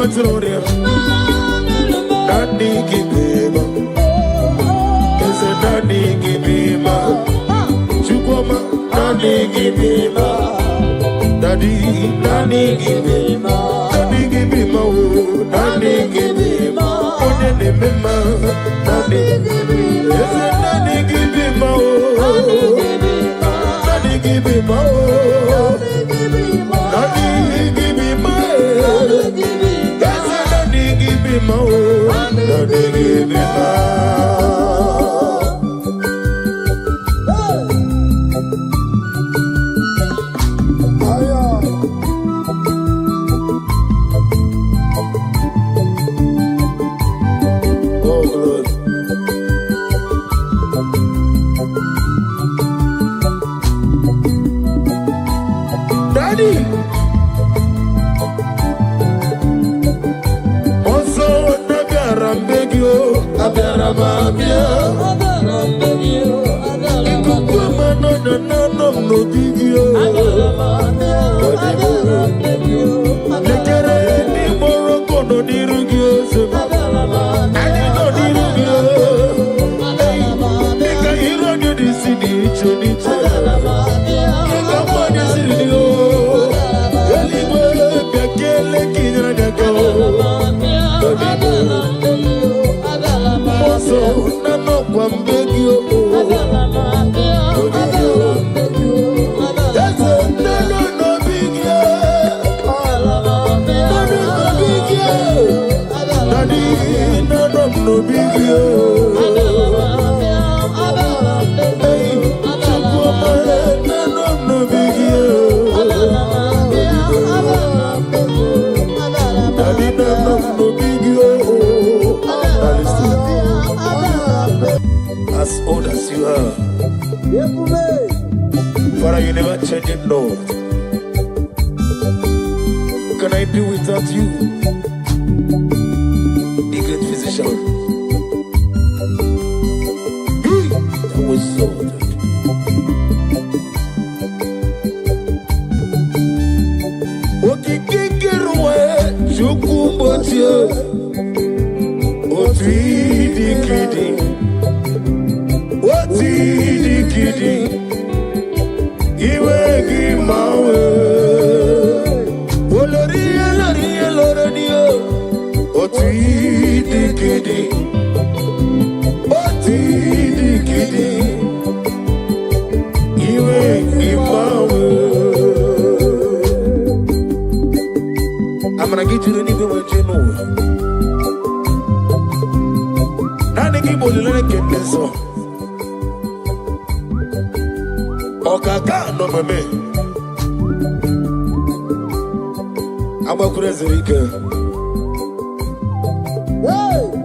Matoria. Daddy give me ma. Is a daddy give me ma. Chukoma, daddy give me ma. Daddy give me ma. Daddy give me ma. Daddy give me ma. Daddy give me ma. Daddy give me ma. Is a daddy give me ma. Daddy give me ma. Daddy give me ma. Daddy give me ma. Daddy give me ma. As old as you are, Father, you never change it, Lord. Can I do without you, the great physician? That was so good. I'm gonna get you the nigga with you know. Now they give you the get this one. Okaka no me. I'm a crazy girl.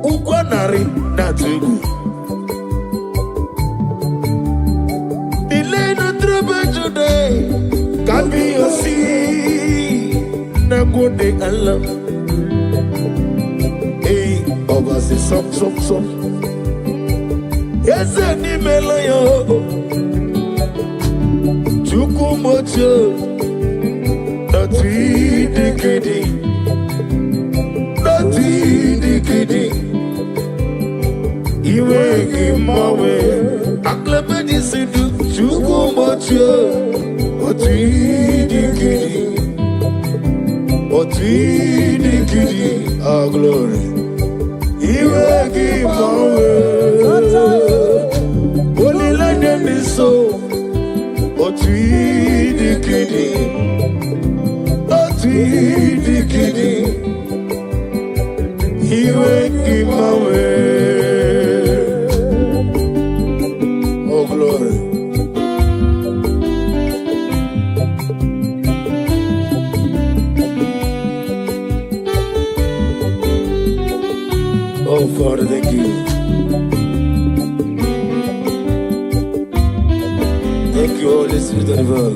Ukwanari na tugu. Delay no trouble today. Can be your sea. Na go de Allah. Hey, over the some. Yes, any melayo. Chukumocho. Not the not the you ain't my way. I clap at this and do Chukumocho. Not the our glory. You will give my way. Only let them be so. But we the kidding. You will give my way. Oh glory. Oh, Father, thank you. Thank you, Holy Spirit of God.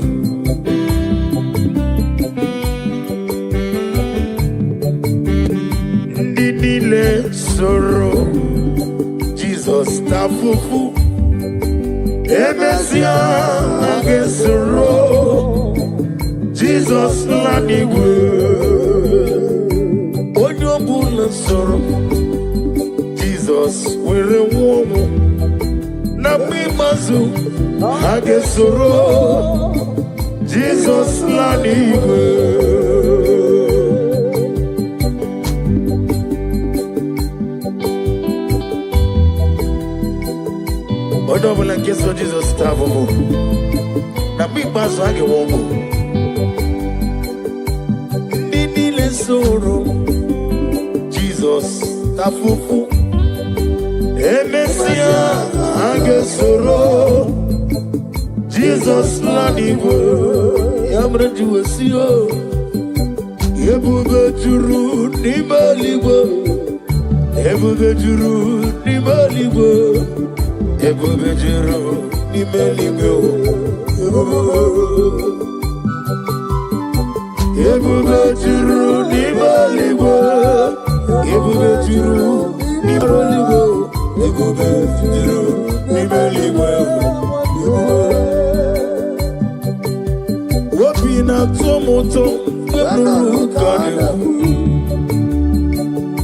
Didile sorrow, Jesus tafufu. Emesia agesoro, Jesus laniwe. soro Jesus were nwomu na mimazu hage soro Jesus laniwe Odo la keso Jesus tavo na mimazu hage womu nini le soro Jesus tafufu Emesia agesoro Jesus lanigo yamreju esio ebube juru nimaligo ebube juru nimaligo ebube juru nimaligo ebube juru nimaligo ebube juru nimaligo Ebube juru nimaligo Wopi na tomoto Eburu kane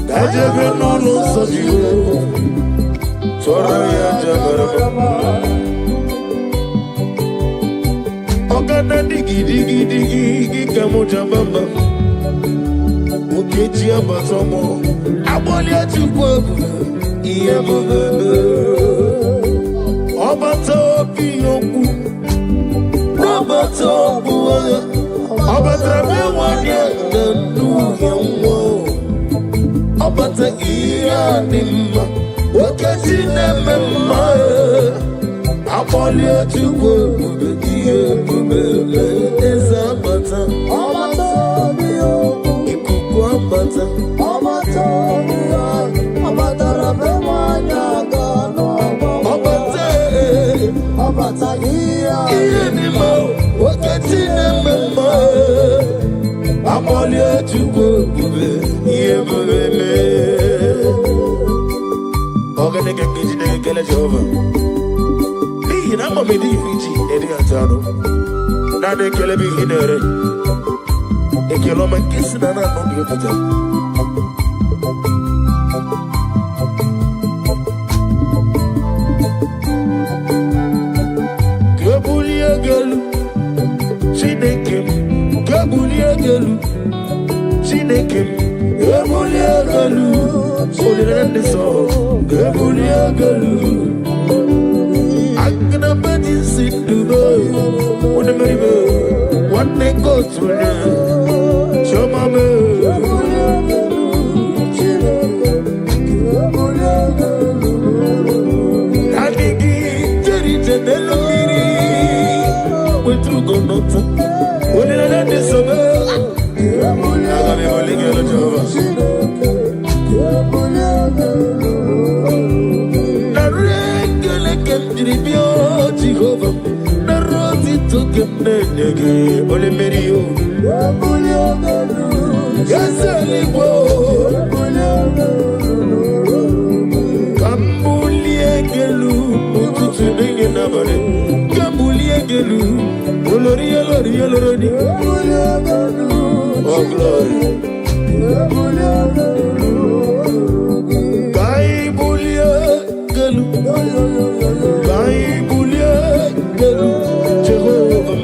Dajebe nono sojiyo Tora ya jabarama Ogana digi Gamo jambamba Okechi abatomo Aboli atukwabu Iye bubebe Obata obi yoku Obata obuwa Obata bewanye Nenu yamwo Obata iya nima Wakati nemema Apoli atukwa bube Iye bubebe Eza bata Obata obi yoku Ikuku abata Obata obi yoku Obata wakati nemema amoli atukwo bube iye bubele ogene kekiji ne kele Jehova ni na mamedi fiji edi atano na de kele bi hinere ekelo mankisi na no bi pata Chineke Ebuliagalu Olirende so Ebuliagalu Agna bedi sindubo One meribe One go to ne Shomame Adigi Jerite Nelomiri Wetru go nota Olirende so Jehovah, na roti to kemnege, ole merio. Yazalibo, kambulie gelu, ututu nenge nabare. Kambulie gelu, olori olori. Oh glory. Kai bulie gelu, kai bulie gelu, Jehovah.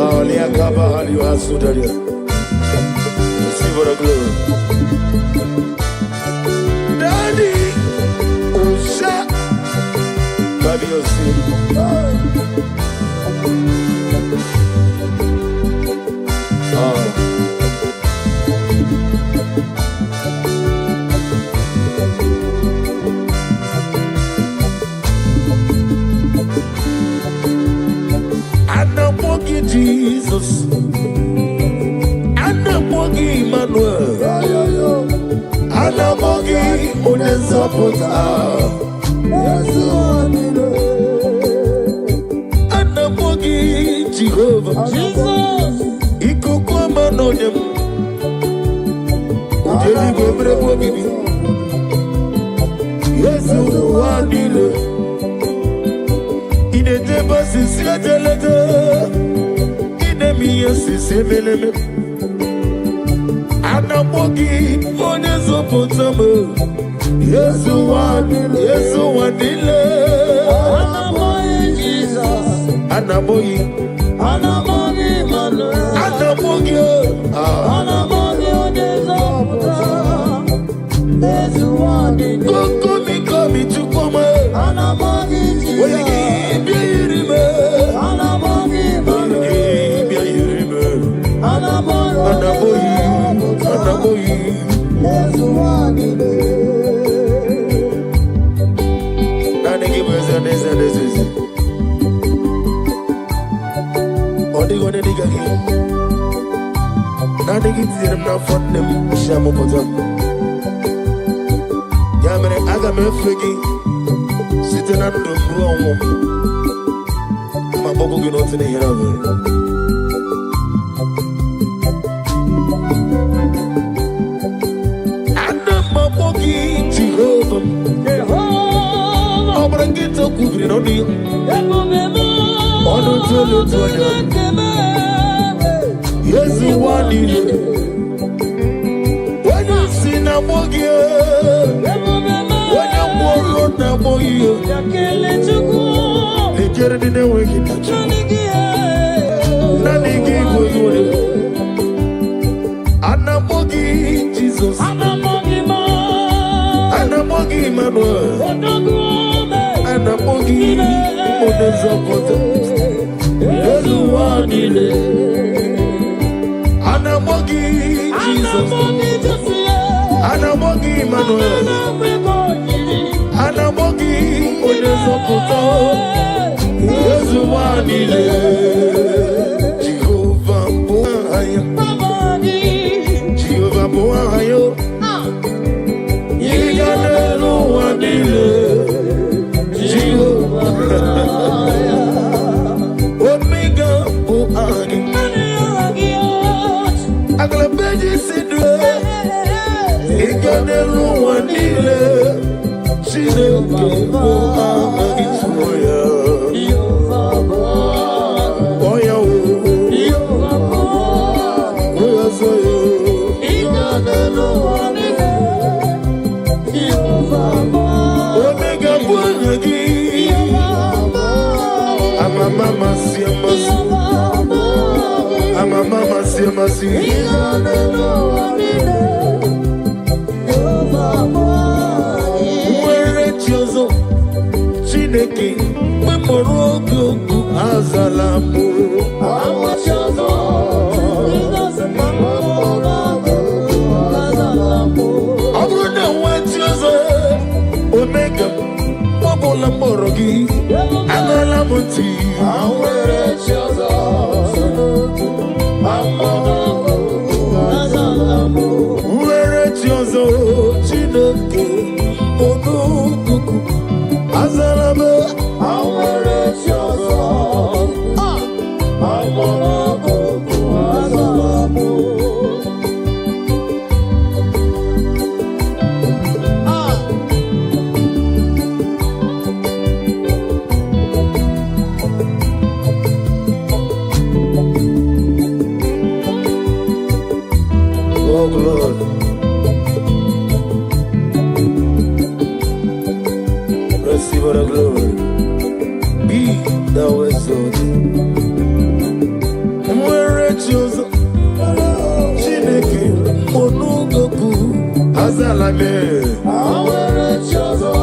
Ali akaba ali wasudaria. Receive the glory. Daddy, Usha, Baby Osi. Jesus, Anamogi Emmanuel, Anamogi Unezapota, Anamogi Jehovah, Jesus, Ikoko Manonem, Ujeli Gobre Bogibi, Yesu Wadile, Inedeba Sisia Delete. yes, Semeleme. Anamogi, Onezo Potamo. Yes, one, Anamogi, Jesus. Anamogi, Manu. Anamogi, Onezo Potamo. Yes, one, come to come. Anamogi, Jesus. Sitting at the room, my bubble get out in the air. And the Mabogi Jehovah, I'm gonna get to cooking on you. On the yes, you want it. When you see Nabogi, Anamogi Jesus, Anamogi Emmanuel, Anamogi Onezo Potamo. Anamogi Jesus, Anamogi Emmanuel. Anamogi Onezo Potamo. Yesu wanile Jehovah Boahayo, Jehovah Boahayo. Yiganelo wanile Jehovah Omega Boahayo. Aglabeji sidwe Yiganelo wanile Jehovah Boahayo. Mama Siamasi, where Chozo Chineke, Memorogo Azalamu, Abuna Chozo Omega, Mobola Morogi, Agalamuti, where Chozo. Where Chozo Chineke Onukuku Azalame. Where Chozo Onukuku Azalame. Oh Lord, receive the glory. Be thou exalted. Where Chozo Chineke Onugoku Azalame. Where Chozo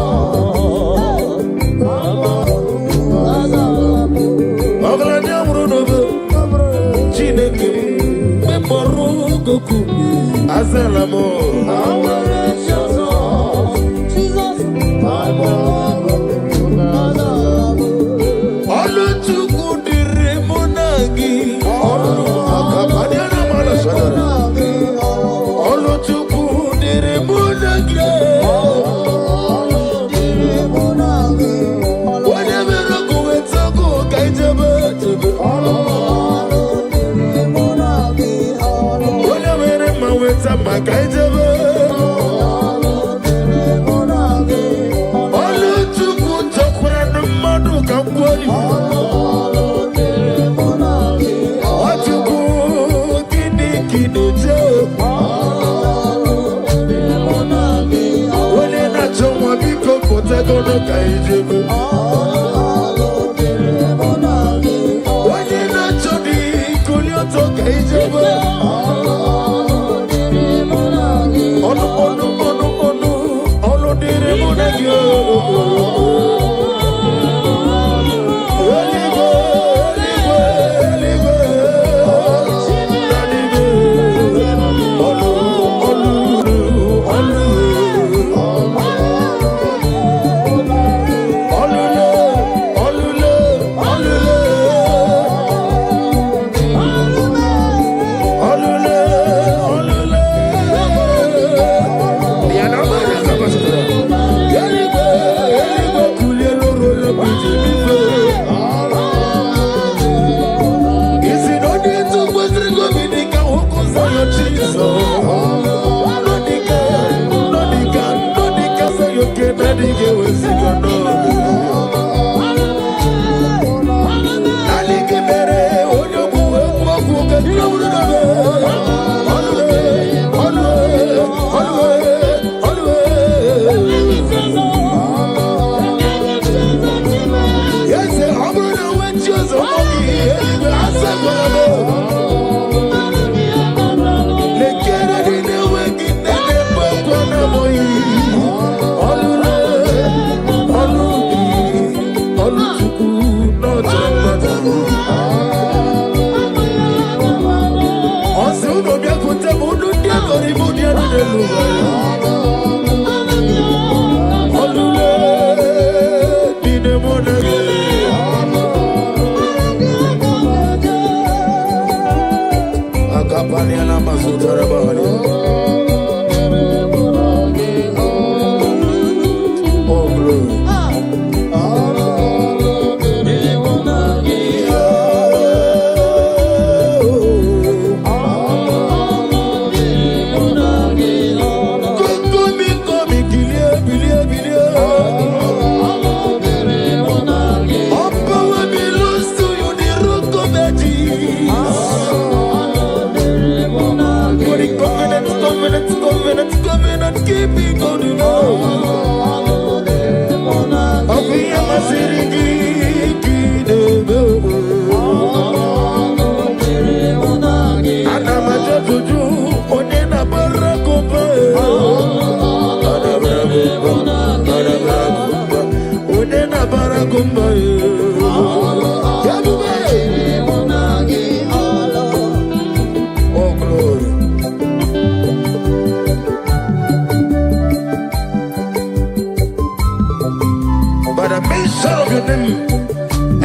Chineke Onugoku Azalamo. Jesus, Oluchukwu dịrị mụ na gị. Oluchukwu dịrị mụ na gị. Onye mere ọkụ weta ọkụ ka ijebe ejebe. Onye mere mma weta mma ka ijebe.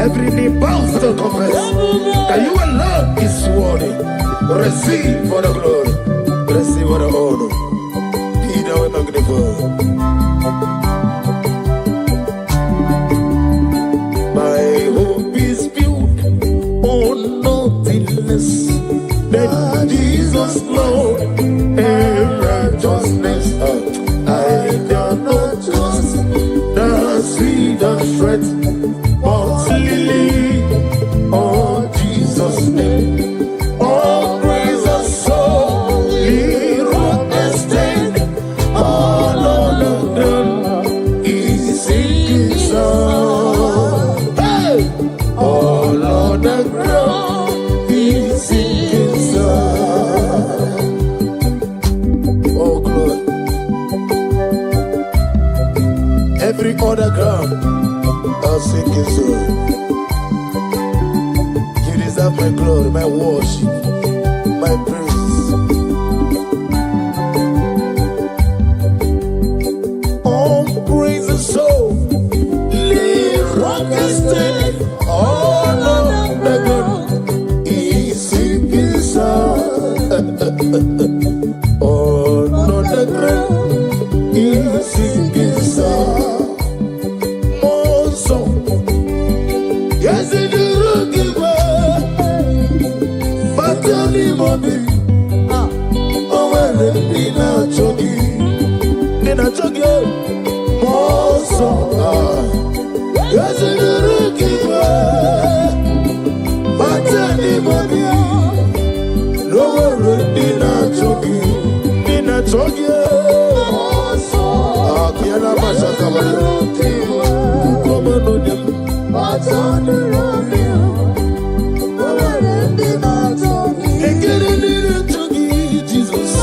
Every knee bows to confess that you alone is worthy. Receive for the glory, receive for the honor. Be thou magnified. My hope is built on nothing less than Jesus' Lord and righteousness. I dare not trust the sweetest threat. Oh, Jesus' name. Oh, praise the soul. He wrote the stain. All on the ground. He's singing song. Hey! All on the ground. He's singing song. Oh, glory. Every other ground, I'll sing his song. My glory, my worship, my praise. Oh, praise the soul, live rock and stay. All of the ground, he's singing song. All of the ground, he's singing song. More song, yes, it is. Jesus.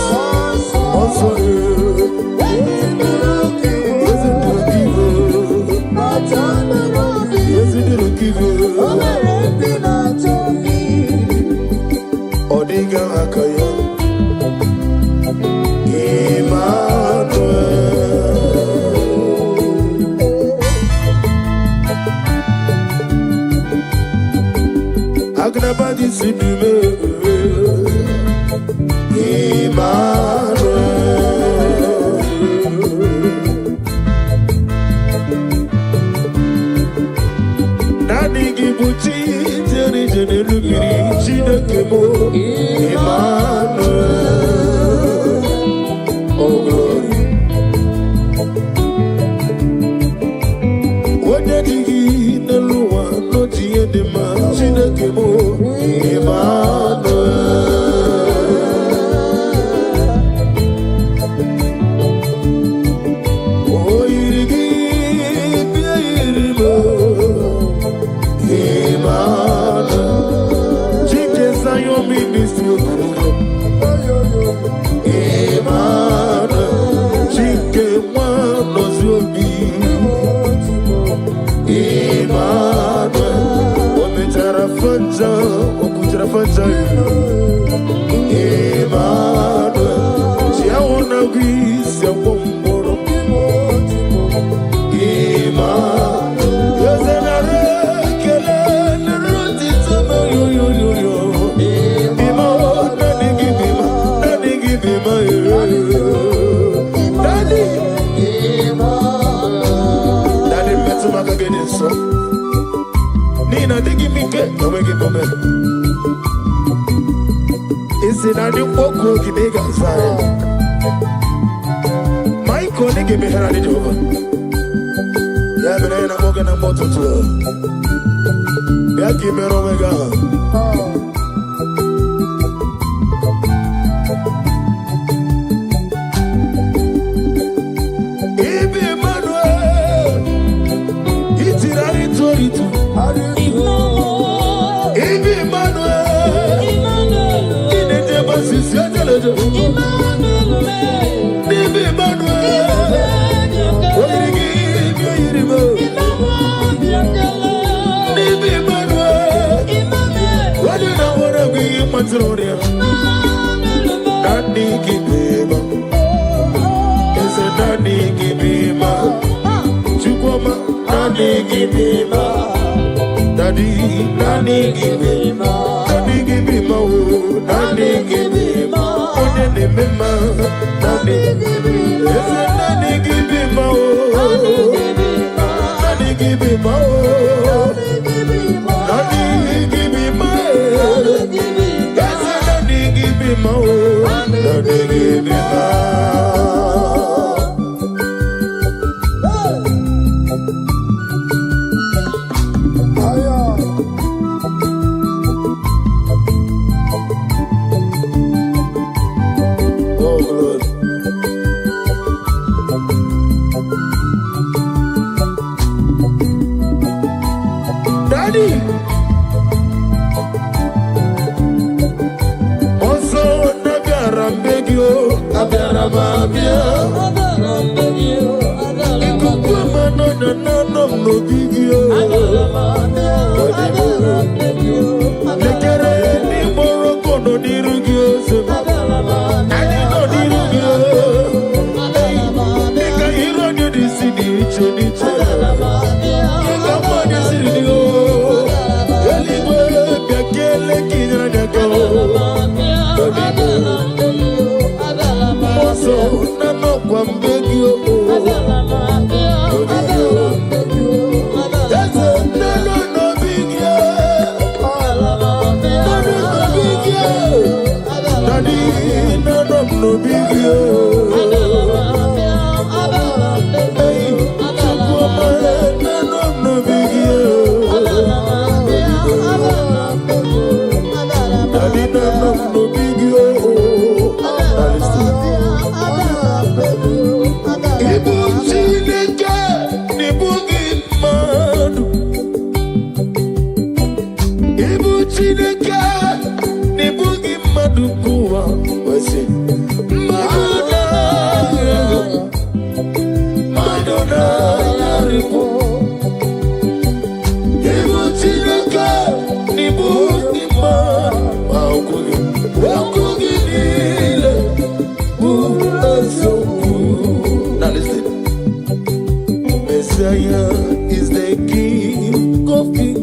Messiah is the King of Kings.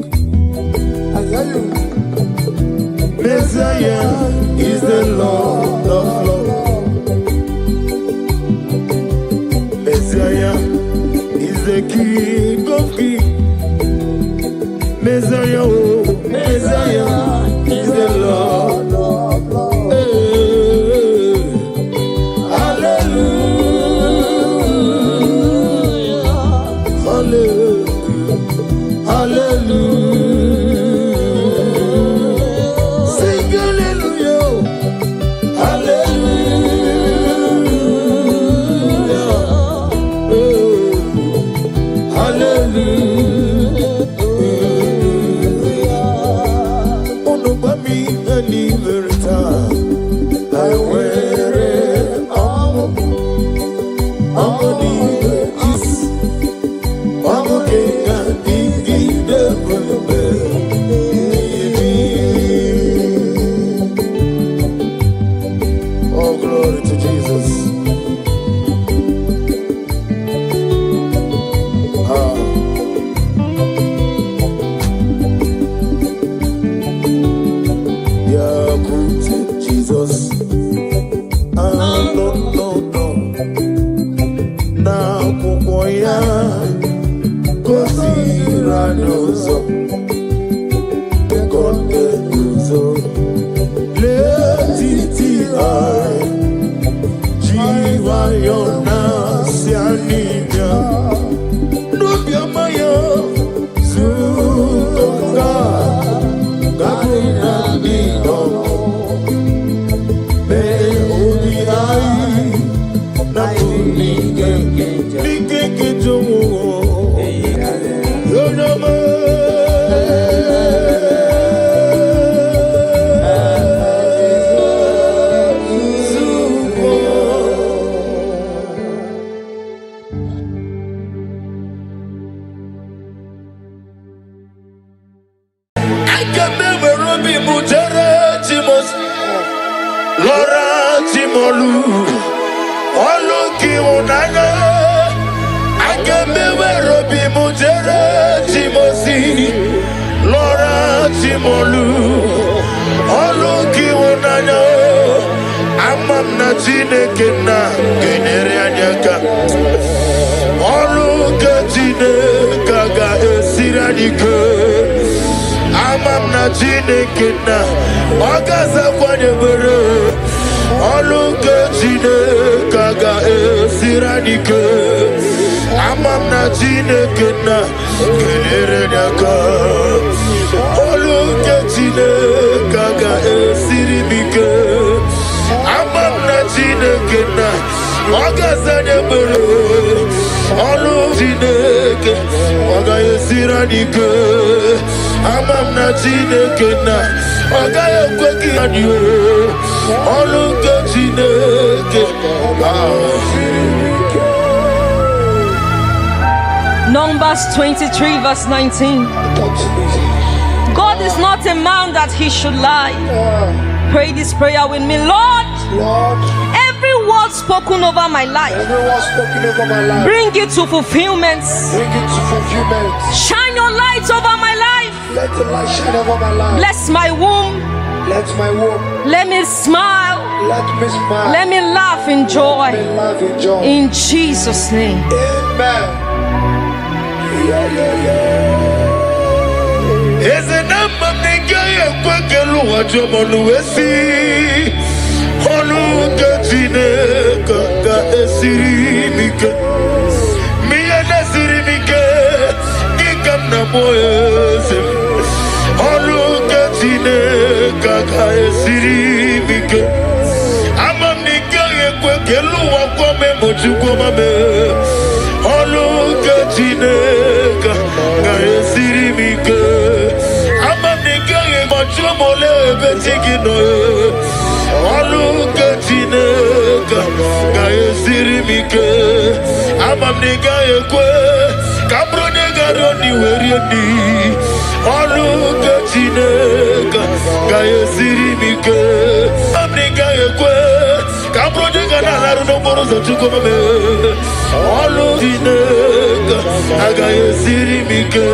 Messiah is the Lord of Lords. Messiah is the King of Kings. Messiah, oh, Messiah is the Lord of Lords. Hey, hallelujah, hallelujah, hallelujah. Sing hallelujah, hallelujah, hallelujah. Oh, glory to Jesus. Yeah, good Jesus. No. Now, Kukoya, Kosiranoso, Kondenuso, Letiti I, Jiva Yona, Sianina, Nubia Maya, Zuka, Gabina Nino, Me Ubiai, Napunike, Nike Jomo, Yonama. Laura Timolu, Oluki Unana, I can never be Mujere Timosi, Laura Timolu, Oluki Unana, Amam Natine Kena, Generianaka, Oluka Tine Kaga Siranika. Amam Natine Kena, Agaza Kwanebere, Oluka Tine Kaga Siranika. Amam Natine Kena, Generaka, Oluka Tine Kaga Siribika. Amam Natine Kena, Agaza Nebere, Oluka Tine Kaga Siranika. Amam Natine Kena, Agaya Kweki Anyo, Oluka Tine Kena. Numbers 23 verse 19. God is not a man that he should lie. Pray this prayer with me. Lord, every word spoken over my life, bring it to fulfillment. Shine your light over my life. Let the light shine over my life. Bless my womb. Let my womb. Let me smile. Let me smile. Let me laugh in joy. Let me laugh in joy. In Jesus' name. Amen. Is a number of nigga kwekelu wajomonu wesi. Oluka Tine Kaga Esirimike. Miya Nesirimike. Gikam na moyese. Oluka Tine Kaga Esirimike. Amam nigga kwekelu wakome mochukoma me. Oluka Tine Kaga Esirimike. Amam nigga mochumole betigino. Oluka Tine Kaga Esirimike. Amam nigga kwe kabro nigga roni werieni. Oluka Tine Kaga Esirimike. Amam nigga kwe kabro nigga na haru no moro zochukoma me. Oluka Tine Kaga Esirimike.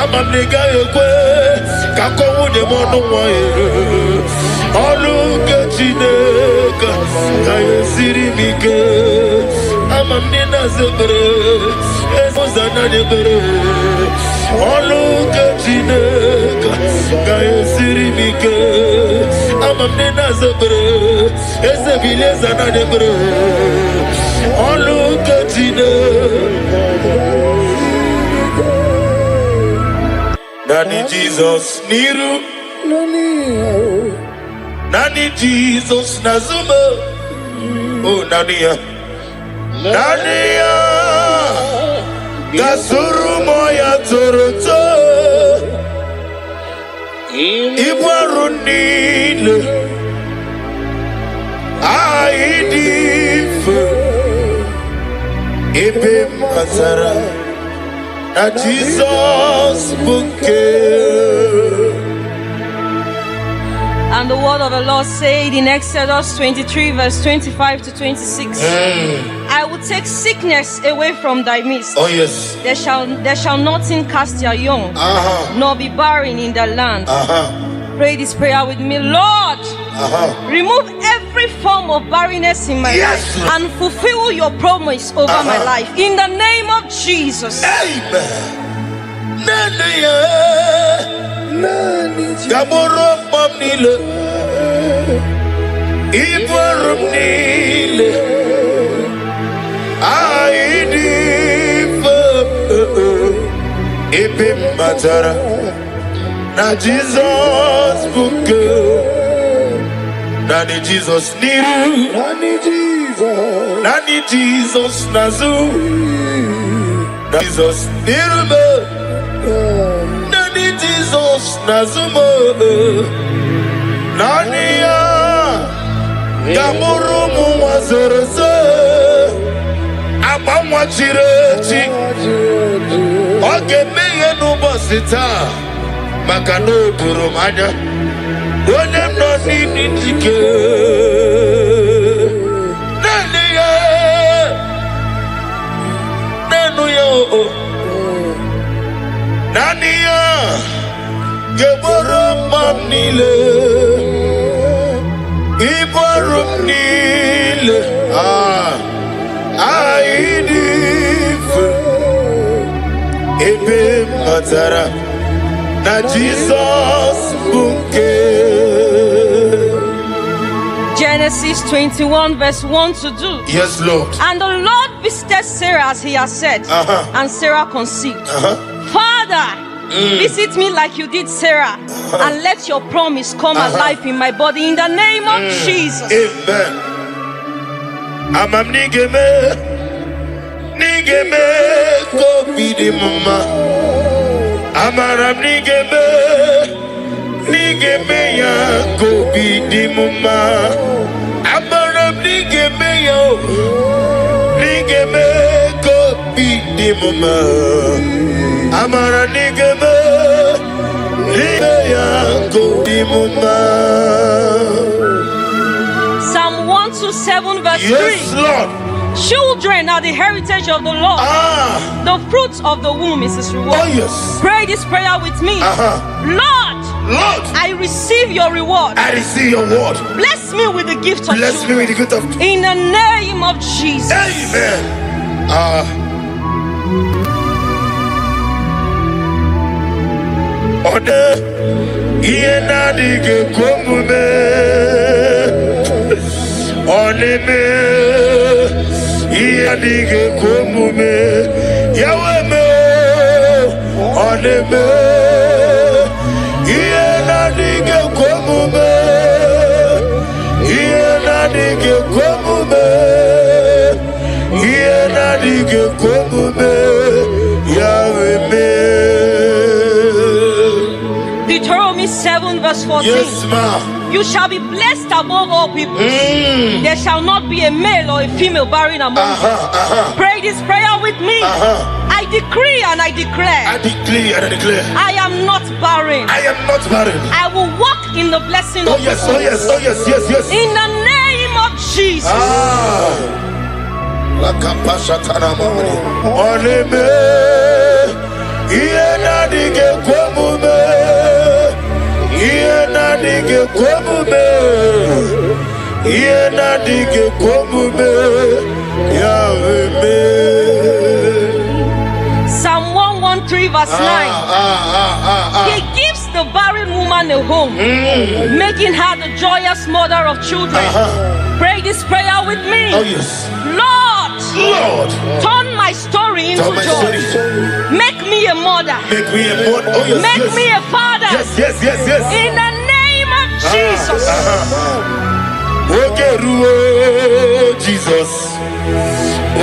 Amam nigga kwe Akowo de mono wae. Olu kechineka. Kaya siri mike. Amamnina zebere. Ezozana debere. Olu kechineka. Kaya siri mike. Amamnina zebere. Ezebile zana debere. Olu kechineka. Nani Jesus niru. Nani Jesus nazuma. Oh Nania. Nania. Gasuru moya toroto. Ibarunile. Aidif. Ebe mazara. Na Jesus bouquet. And the word of the Lord said in Exodus 23 verse 25 to 26. I will take sickness away from thy midst. Oh yes. There shall nothing cast their young, nor be barren in the land. Pray this prayer with me. Lord, remove every form of barrenness in my life and fulfill your promise over my life. In the name of Jesus. Amen. Gamoro mamnile. Ibarum nile. Aidif. Ibim matara. Na Jesus bouquet. Nani Jesus niru. Nani Jesus nazu. Nani Jesus niru. Nani Jesus nazumo. Nani ya. Gamuru muwazereze. Abamwa chirechi. Oge meye nubosita. Makano burumanya. Onem no nini tike. Nani ya. Nenu yo. Nania, Geborum mamnile, Iborum nile, Aidif, Ebe matara, na Jesus bouquet. Genesis 21 verse 1 to 2. Yes, Lord. And the Lord visited Sarah as he has said, and Sarah conceived. Father, visit me like you did Sarah, and let your promise come alive in my body in the name of Jesus. Amen. Amam nigeme ko bidi mama. Amaram nigeme ya ko bidi mama. Amaram nigeme ko bidi mama. Amara nigeme ya ko bidi mama. Psalm 127 verse 3. Yes, Lord. Children are the heritage of the Lord. The fruit of the womb is his reward. Oh yes. Pray this prayer with me. Lord, I receive your reward. I receive your word. Bless me with the gift of Bless me with the gift of. in the name of Jesus. Amen. Ode iena dige komume. Oneme iena dige komume. Yaweme oneme iena dige komume. Iena dige komume. Iena dige komume. Yaweme. Deuteronomy 7 verse 14. Yes, ma'am. You shall be blessed above all people. There shall not be a male or a female barren among you. Pray this prayer with me. I decree and I declare. I decree and I declare. I am not barren. I am not barren. I will walk in the blessing Oh of yes, the oh yes, oh yes, yes, yes. in the name of Jesus. Lakapashatana mamri. Oneme iena dige komume. dike komume. Yena dike komume. Yahweh. Psalm 113 verse 9. He gives the barren woman a home, making her the joyous mother of children. Pray this prayer with me. Oh yes. Lord, turn my story into joy. Make me a mother. Make me a mother. Oh yes. Make me a father. Yes. In the name of Jesus. Ogeruo Jesus.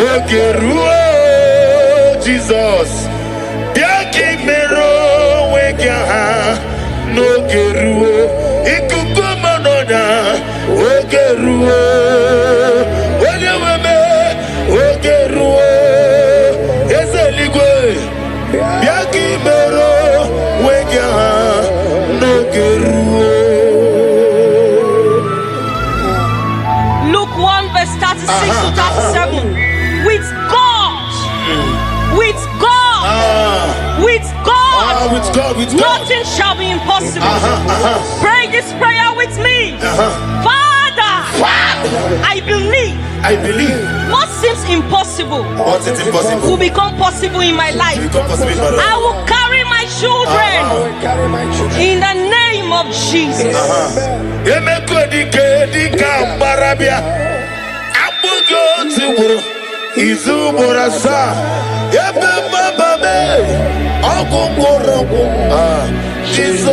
Ogeruo Jesus. Biaki mero wega no geruo. Ikukuma noda. Ogeruo. Onyeweme. Ogeruo. Ezeligwe. Biaki mero wega no geruo. Luke 1 verse 36 to 37. With God, nothing shall be impossible. Pray this prayer with me. Father, I believe. What seems impossible will become possible in my life. I will carry my children in the name of Jesus.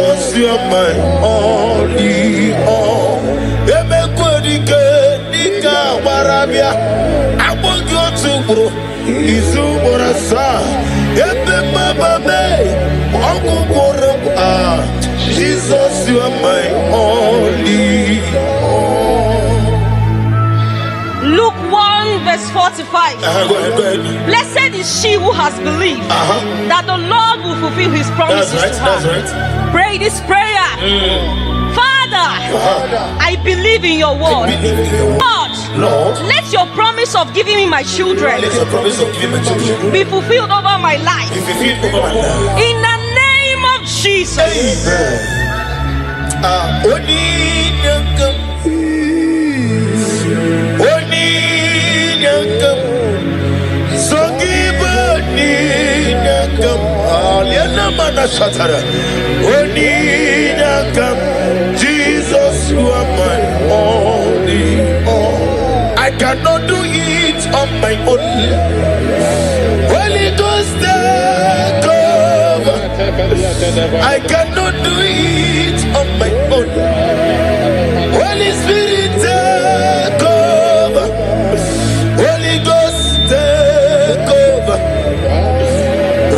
Jesus, you are my only all. Jesus, you are my only all. Luke 1 verse 45. Go ahead. Blessed is she who has believed that the Lord will fulfill his promises to her. That's right. Pray this prayer. Father, I believe in your word. Lord, let your promise of giving me my children be fulfilled over my life. In the name of Jesus. Jesus, you are my only all. I cannot do it on my own. Holy Ghost, take over. I cannot do it on my own. Holy Spirit, take over. Holy Ghost, take over.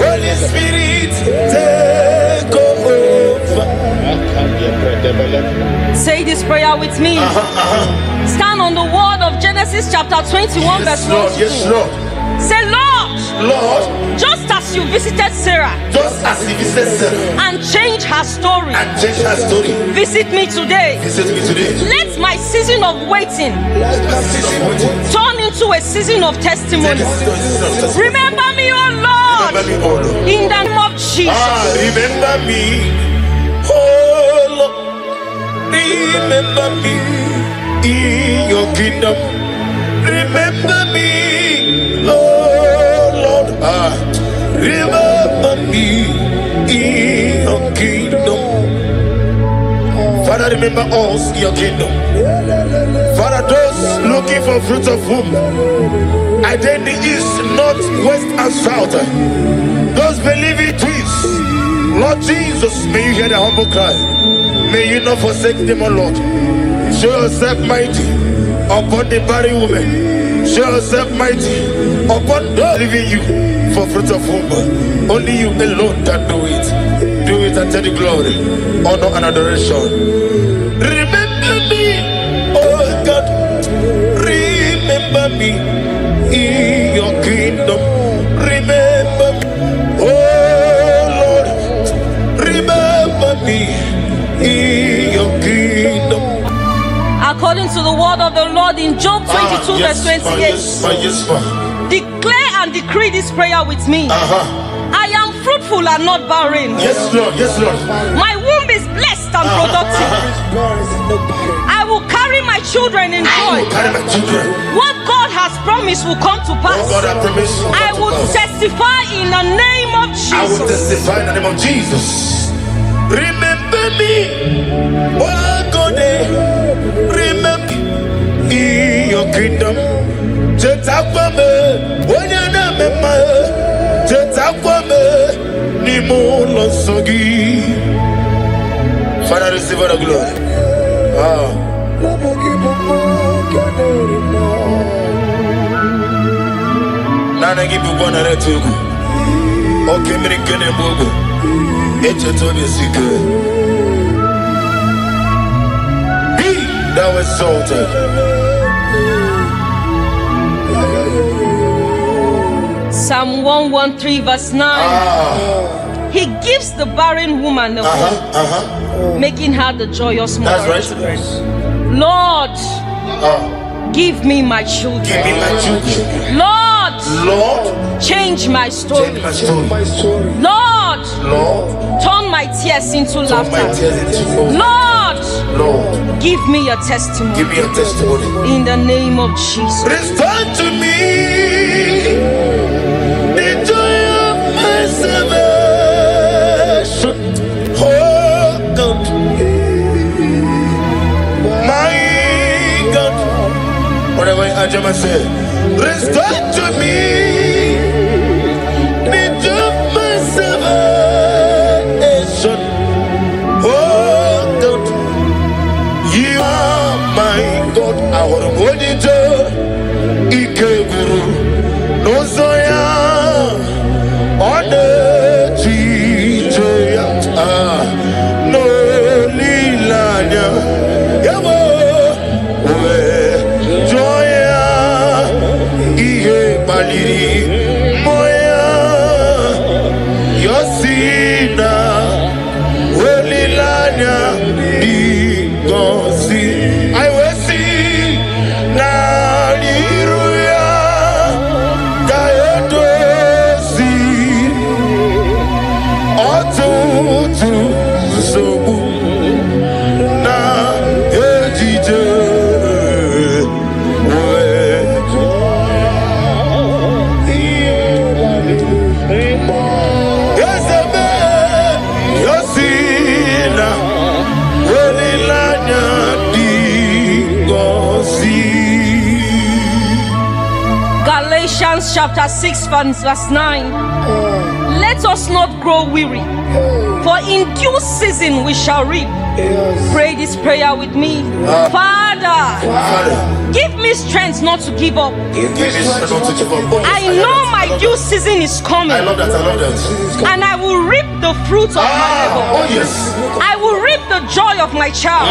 Holy Spirit, take over. Say this prayer with me. Stand on the word of Genesis chapter 21 verse 1. Yes, Lord. Say, Lord, just as you visited Sarah and changed her story, visit me today. Let my season of waiting turn into a season of testimony. Remember me, oh Lord, in the name of Jesus. Remember me, oh Lord. Remember me in your kingdom. Remember me, oh Lord. Remember me in your kingdom. Father, remember us in your kingdom. Father, those looking for fruit of womb, either in the east, north, west, and south, those believing twins, Lord Jesus, may you hear the humble cry. May you not forsake them, O Lord. Show yourself mighty upon the barren woman. Show yourself mighty upon those leaving you for fruit of womb. Only you alone can do it. Do it and take the glory, honor, and adoration. Remember me, oh God. Remember me in your kingdom. Remember me, oh Lord. Remember me in your kingdom. According to the word of the Lord in Job 22 verse 28. Yes. Declare and decree this prayer with me. I am fruitful and not barren. Yes, Lord. My womb is blessed and productive. I will carry my children in joy. What God has promised will come to pass. I will testify in the name of Jesus. I will testify in the name of Jesus. Remember me, oh God, remember in your kingdom. Father, receive the glory. Nana give you one at two. Okay, American and Bobo. It's a total secret. Be thou exalted. Psalm 113 verse 9. He gives the barren woman a womb, making her the joyous mother. That's right. Lord, give me my children. Give me my children. Lord, change my story. Change my story. Lord, turn my tears into laughter. Lord, give me a testimony. Give me a testimony. In the name of Jesus. Restore to me the joy of my salvation. Oh God, my God. Whatever I say, restore to me the joy of my salvation. Oh God, you are my God. Our monitor, Ike Guru, no Zoya, on the Chijoya, no Lilanya, Yabo, Joya, Ihe Baliri, Moya, Yosina, Lilanya, Digosi. I will see Naliruya Gayodosi Otutu Sobu Na Ejije Yosebe Yosina Welilanya Galatians chapter 6 verse 9. Let us not grow weary, for in due season we shall reap. Pray this prayer with me. Father, give me strength not to give up. I know my due season is coming. I love that. And I will reap the fruit of my labor. Oh yes. I will reap the joy of my child.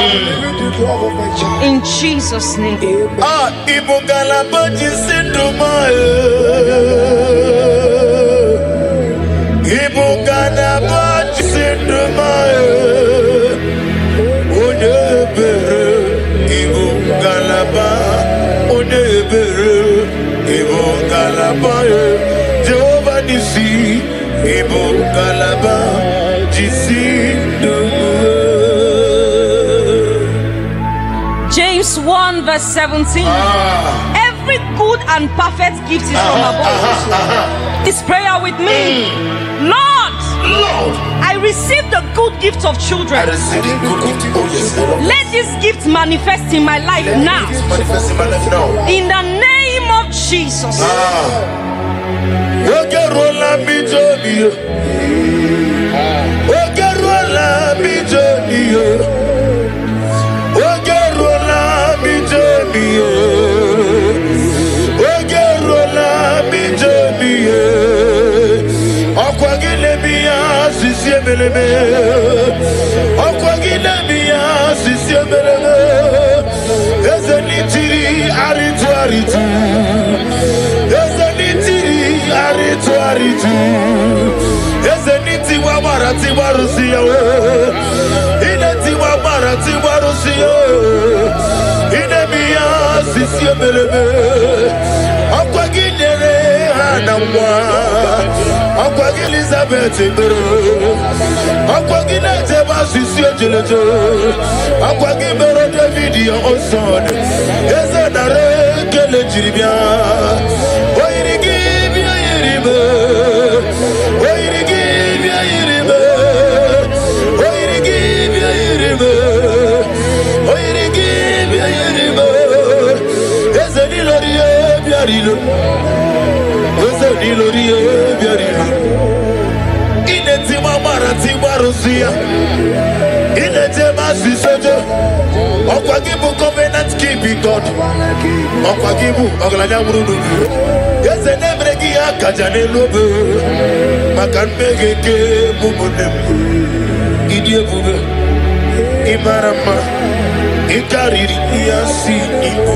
In Jesus' name. Igbo galabaji sindumaye. Igbo galabaji sindumaye. Onebere Igbo galaba. Onebere Igbo galaba. Jehovah Nisi Igbo galaba. James 1 verse 17. Every good and perfect gift is from above. This prayer with me. Lord, I receive the good gift of children. I receive the good gift. Oh yes. Let this gift manifest in my life now. Manifest in my life now. In the name of Jesus. Elizabeth, Aquagina Tebas is your gelato. Aquagibero David, your own son. Yes, and a regular Jiribia. Why did give you a river? Why did give you a river? Why did give you a river? Why did give you a river? Yes, a Diloria, Biarilo. Yes, a Diloria, Biarilo. Timarusia in the Temasi Sojo, Okwagibu covenant keeping God, Okwagibu, Oglania Brudu, yes, and Emregia Kajane Lobe, Makan Megeke, Mubunem, Idiobu, Imarama, Ikari, Yasi, Igbo.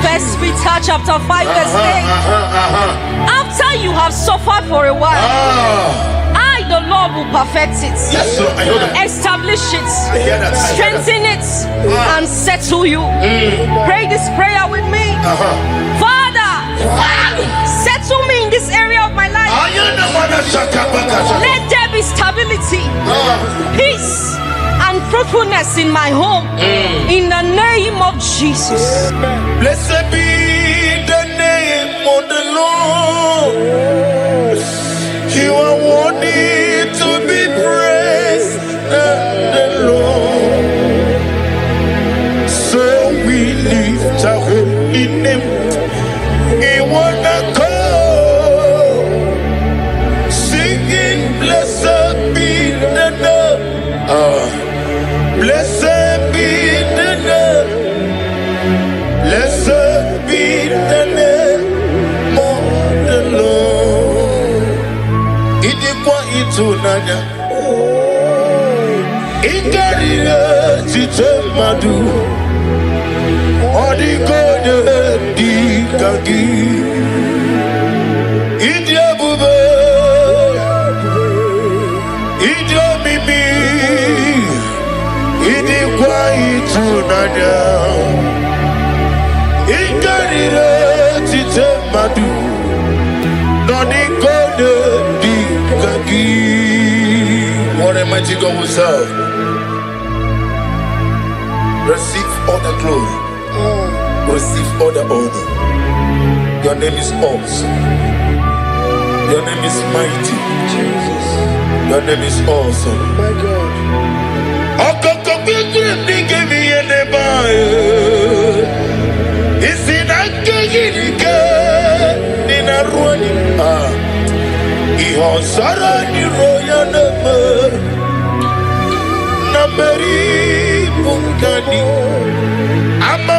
First Peter chapter 5 verse 8. After you have suffered for a while, I, the Lord, will perfect it. Yes, sir, I heard that. Establish it, strengthen it, and settle you. Pray this prayer with me. Father, settle me in this area of my life. Let there be stability, peace, and fruitfulness in my home. In the name of Jesus. Blessed be the name of the Lord. You are worthy to be praised, the Lord. So we lift our holy name. We wanna go singing, blessed be the Lord. Blessed be the name. Blessed be the name of the Lord. Idikwa itunanya. Ikarira chitemadu. Odikode dikagi. Idiabube. Idiomimi. Idikwa itunanya. Ikarira chitemadu. Odikode dikagi. What a mighty God we serve. Receive all the glory. Receive all the honor. Your name is awesome. Your name is mighty. Jesus. Your name is awesome. My God.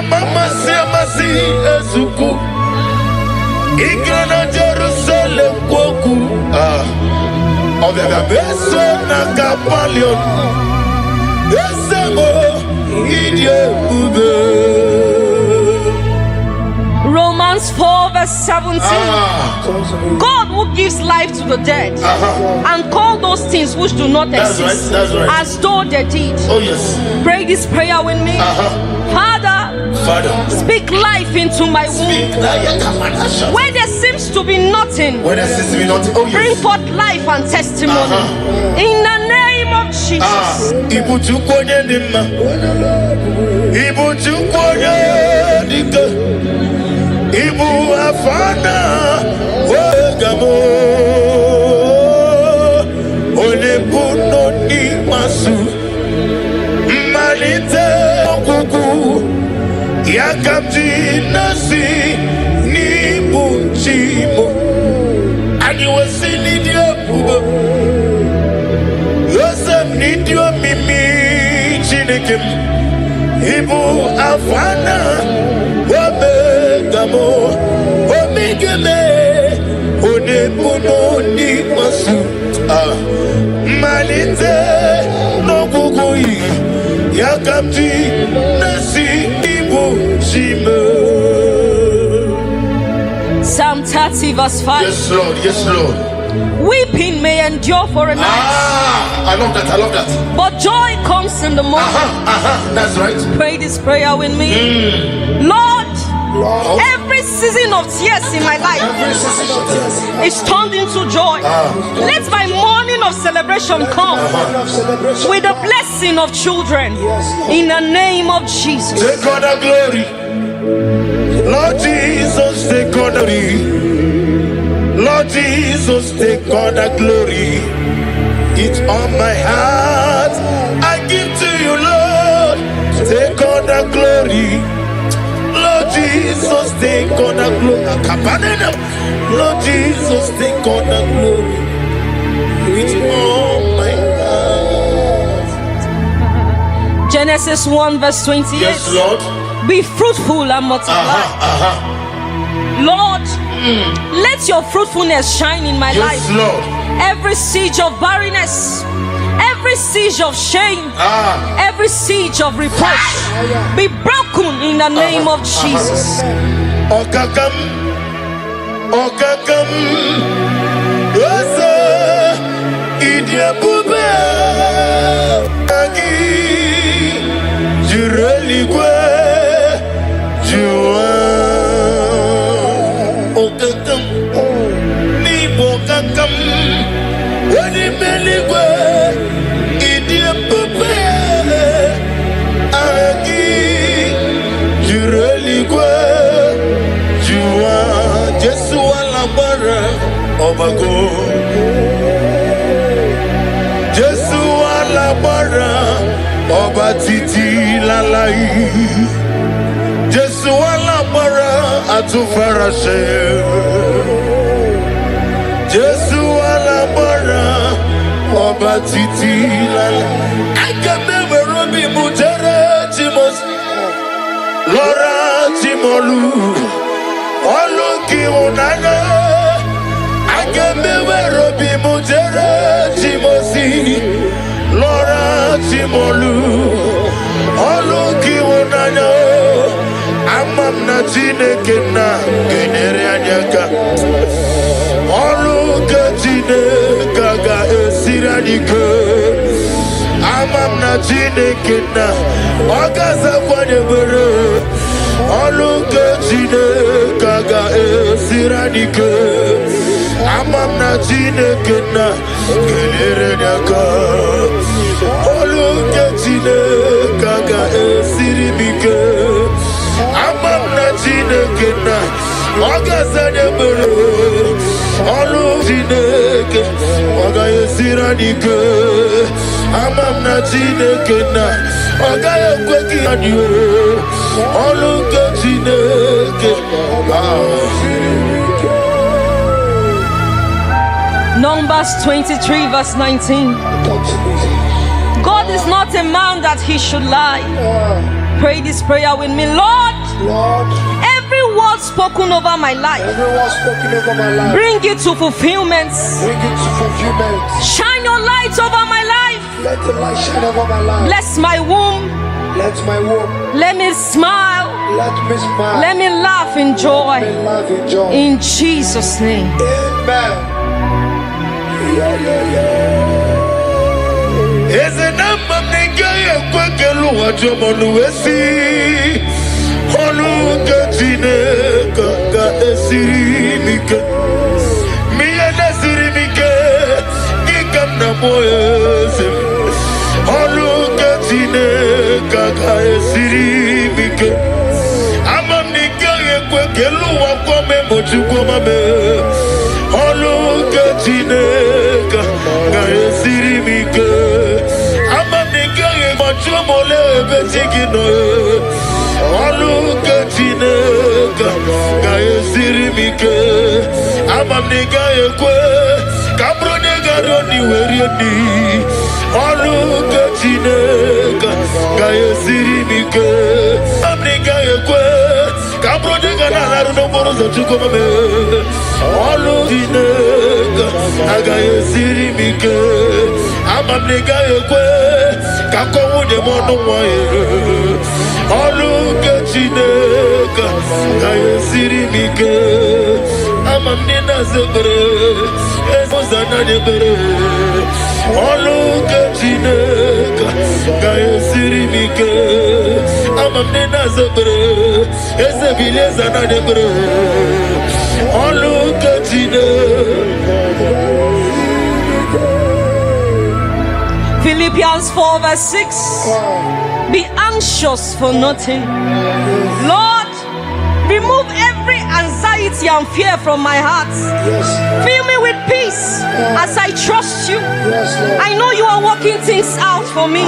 Mama Semasi Ezuku Igrana Jerusalem Kwoku Obega Beso Nakapalion Esemo Idye Ube. Romans 4 verse 17. God who gives life to the dead and call those things which do not exist that's right. as though they did. Oh yes. Pray this prayer with me. Father, speak life into my womb. Where there seems to be nothing, oh, yes. Bring forth life and testimony. In the name of Jesus. Ibu afana wegamo olebuno ni masu malite okuku yakamji nasi ni bunchimo ani wasini diabubo yosem ni dio mimi chineke ibu afana Gamo, Omigame, Onebuno ni masu, Malite, no Gugui, Yakamti, Nasi, Ibu, Shime. Psalm 30 verse 5. Yes, Lord, yes, Lord. Weeping may endure for a night. I love that. But joy comes in the morning. That's right. Pray this prayer with me. Lord, every season of tears in my life is turned into joy. Let my morning of celebration come with the blessing of children in the name of Jesus. Take all the glory. Lord Jesus, take all the glory. Lord Jesus, take all the glory. It's on my heart. I give to you, Lord. Take all the glory. Lord Jesus, take all the glory. Lord Jesus, take all the glory. It's on my heart. Genesis 1 verse 28. Yes, Lord. Be fruitful and multiply. Lord, let your fruitfulness shine in my life. Yes, Lord. Every siege of barrenness, every siege of shame, every siege of reproach be broken in the name of Jesus. Okakam, Okakam, Osa, Idia Bube, Agi, Jureligwe, Jua, Okakam, Nibo Kakam, Wadi Meligwe, Idia Bube, Agi, Jureligwe. Jesu alabara obago. Jesu alabara oba titi lalai. Jesu alabara atufarashe. Jesu alabara oba titi lalai. Akabebe robi mujere chimos. Lora chimolu. Oluki unana Agembe robi mujere Chimosi Lora Chimolu Oluki unana Amam na Chineke na Genere anyaka Oluke Chineke ga esiradike Amam na Chineke na Okaza kwa nebere Oluke Chineke ga esiradike Amam na Chineke na Genere nyaka Oluke Chineke ga esirimike Amam na Chineke na Okaza nebere Oluke Chineke ga esiradike Amam na Chineke na Ogaya kweki adiyo Oluke Chineke. Numbers 23 verse 19. God is not a man that he should lie. Pray this prayer with me. Lord, every word spoken over my life, bring it to fulfillment. Shine your light over my life. Let the light shine over my life. Bless my womb. Let my womb. Let me smile. Let me smile. Let me laugh in joy. Let me laugh in joy. In Jesus' name. Amen. Is a number of nigga kwekelu wajomonu wesi Oluke Chineke ga esirimike Miya nesirimike Gikam na moyese Oluke Chineke ga esirimike Amam nigga kwekelu wakome mochukoma me Oluke Chineke ga esirimike Mole betigino Oluke Chineke ga esirimike Amam nigga ekwe Kabro nigga roni werieni Oluke Chineke ga esirimike Amam nigga ekwe Kabro nigga nalaru no moro zochuko mame Oluke Chineke ga esirimike Amam nigga ekwe Kako wude mono mwaye Oluke Chineke ga esirimike Amam nina Philippians 4 verse 6. Be anxious for nothing. Lord, remove every anxiety and fear from my heart. Fill me with peace as I trust you. I know you are working things out for me.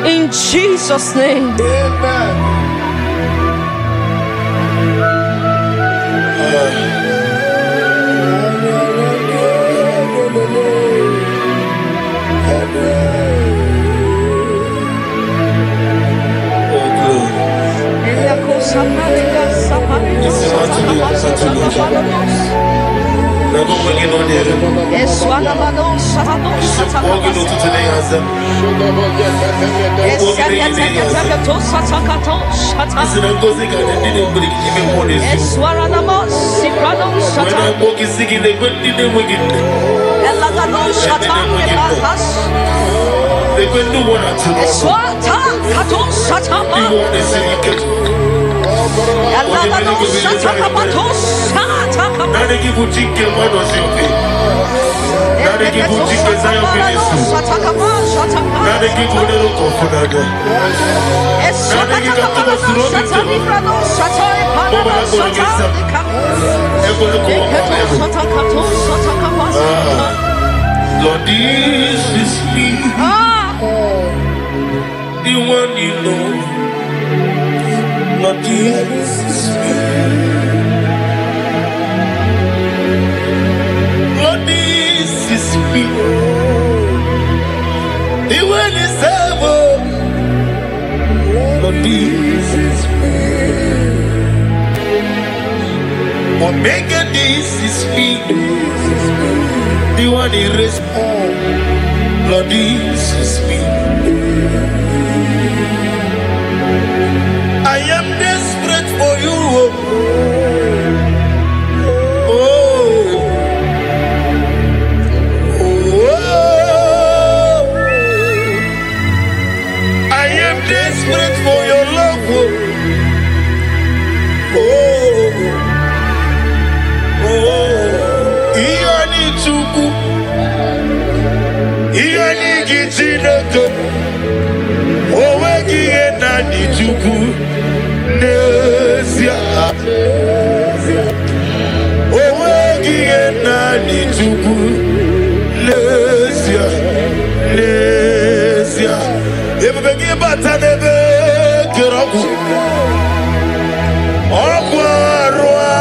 In Jesus' name. Amen. Lord, this is me, the one you know. Lord, this is me. Lord, this is me, the one is ever. Lord, this is me. Omega, this is me, the one he raised. Lord, this is me. I am desperate for you. Oh, oh, I am desperate for your love. Oh, oh, Iani Chuku, Iani Gichinoko, Owegi Enani Chuku, Nesia, Owegi Enani Chuku, Nesia, Nesia, Ebegi Batanebe, Kiraku, Okwarua,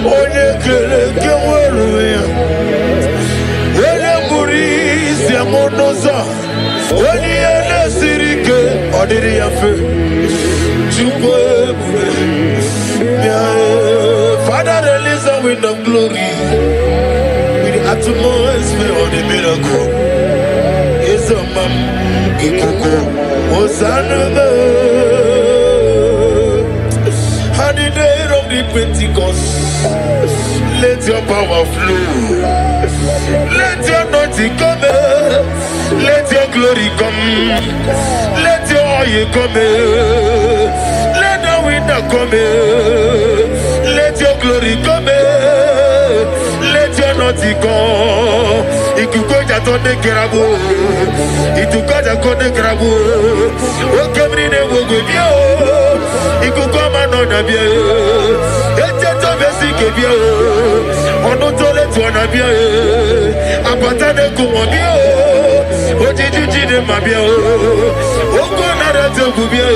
Onyekele Kewaruya, Wele Murisi Amonoza, Onyele Sirike, Odiri Yafe, Chukwe, Father, release the wind of glory with the atmosphere of the miracle. It's a man, Ikoko, Hosanna. On the day of the Pentecost, let your power flow. Let your anointing come. Let your glory come. Let your oil come. Let the wind come. Let your glory come. Let your anointing come. Ikukoja tonde kerabu. Itukoja konde kerabu. Okemri ne wogobio. Ikukoma no nabia. Eteto besi kebia. Ono tole tu nabia. Apatane kumobia. Ojiji de mabia. Oko na rete kubia.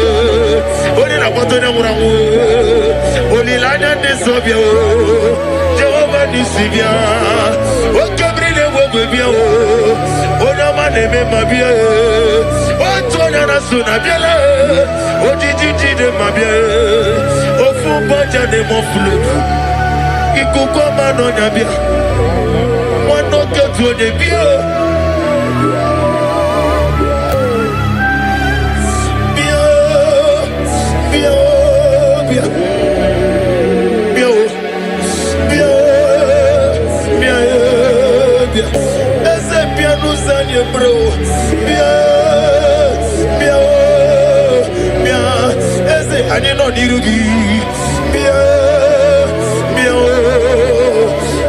Oni na patone muramu. Oni lanya de sobia. Jehovah nisibia. Okemri ne wogobia. Ona maneme mabia. Otona na sunabia. Ojiji de mabia. Ofu baja de mon flou. Ikukoma no nabia. Wano ketu de bia. Bia. Bia. Bia. bro. I did not need to give.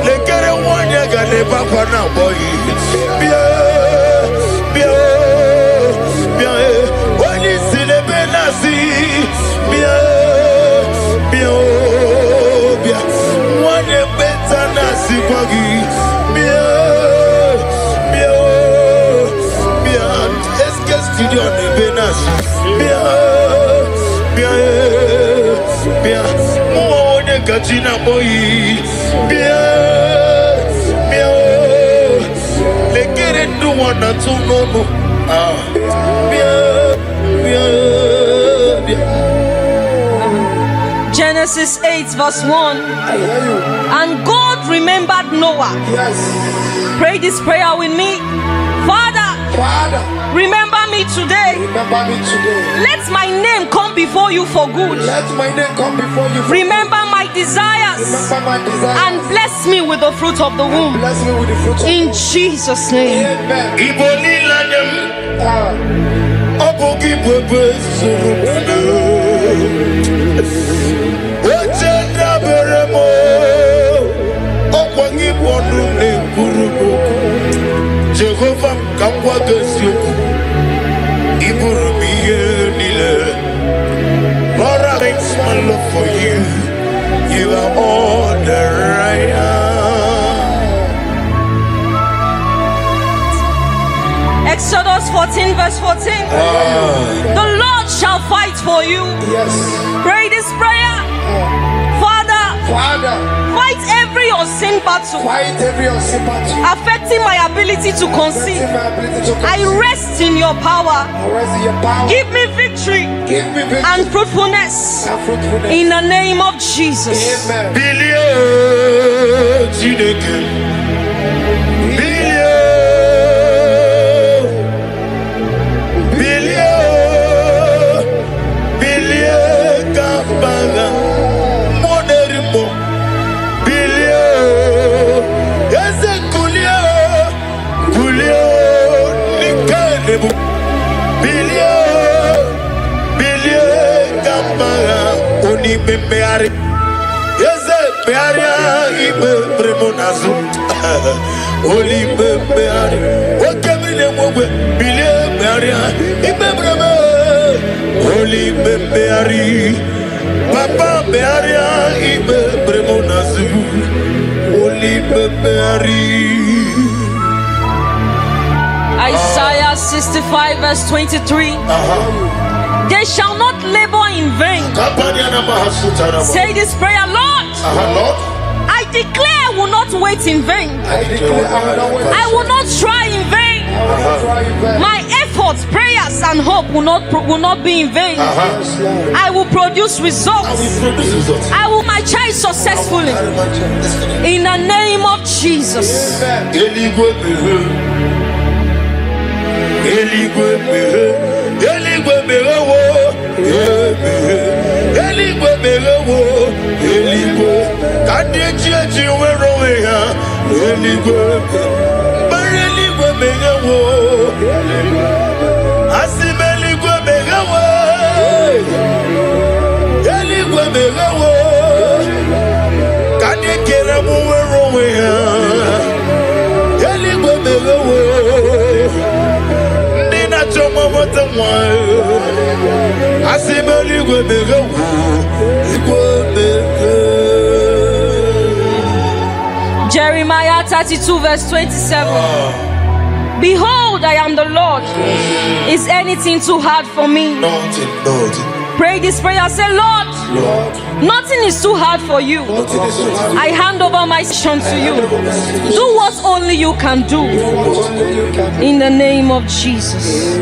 Let get a one year got a papa now, boy. When you see the Benassi, one year better Nasi Buggy. Let's get studio on the Benassi. Gachina boy, they get it to one or two no. Genesis 8 verse 1. And God remembered Noah. Yes. Pray this prayer with me. Father, remember me today. Remember me today. Let my name come before you for good. Let my name come before you. Remember my desires. Remember my desires. And bless me with the fruit of the womb. Bless me with the fruit of In Jesus' name. Amen. Iboli Lanyam, Abogi Purpose, Wachenda Beremo, Okwangi Ponune Kurubo, Jehovah Kamwagasioku, Iburumiye Nile. Lord, I thanks my love for you. You are all that I am. Exodus 14 verse 14. The Lord shall fight for you. Yes. Pray this prayer. Father, fight every unseen battle Fight every unseen battle. affecting my ability to conceive. I rest in your power. Rest in your power. Give me victory Give me victory and fruitfulness and fruitfulness. in the name of Jesus. Amen. Billion, Chineke. Billion, Kabaga. Moderimo. Billion, Eze Kulio, Nikanebo. Billion, Kabaga. Oni Beari. Eze Bearia, Ibe Bremonazo. Oli Beari. Okemine Mobe. Billion Bearia. Ibe Bremo. Oli Beari. Papa Bearia. Ibe Bremonazo. Oli Beari. Isaiah 65 verse 23. They shall not labor in vain. Say this prayer, Lord. Lord, I declare I will not wait in vain. I declare I will not wait. I will not try in vain. I will not try in vain. My efforts, prayers, and hope will not be in vain. Yes, Lord. I will produce results. I will my child successfully. In the name of Jesus. Jeremiah 32 verse 27. Behold, I am the Lord. Is anything too hard for me? Nothing. Pray this prayer. Say, Lord, nothing is too hard for you. I hand over my son to you. Do what only you can do. In the name of Jesus.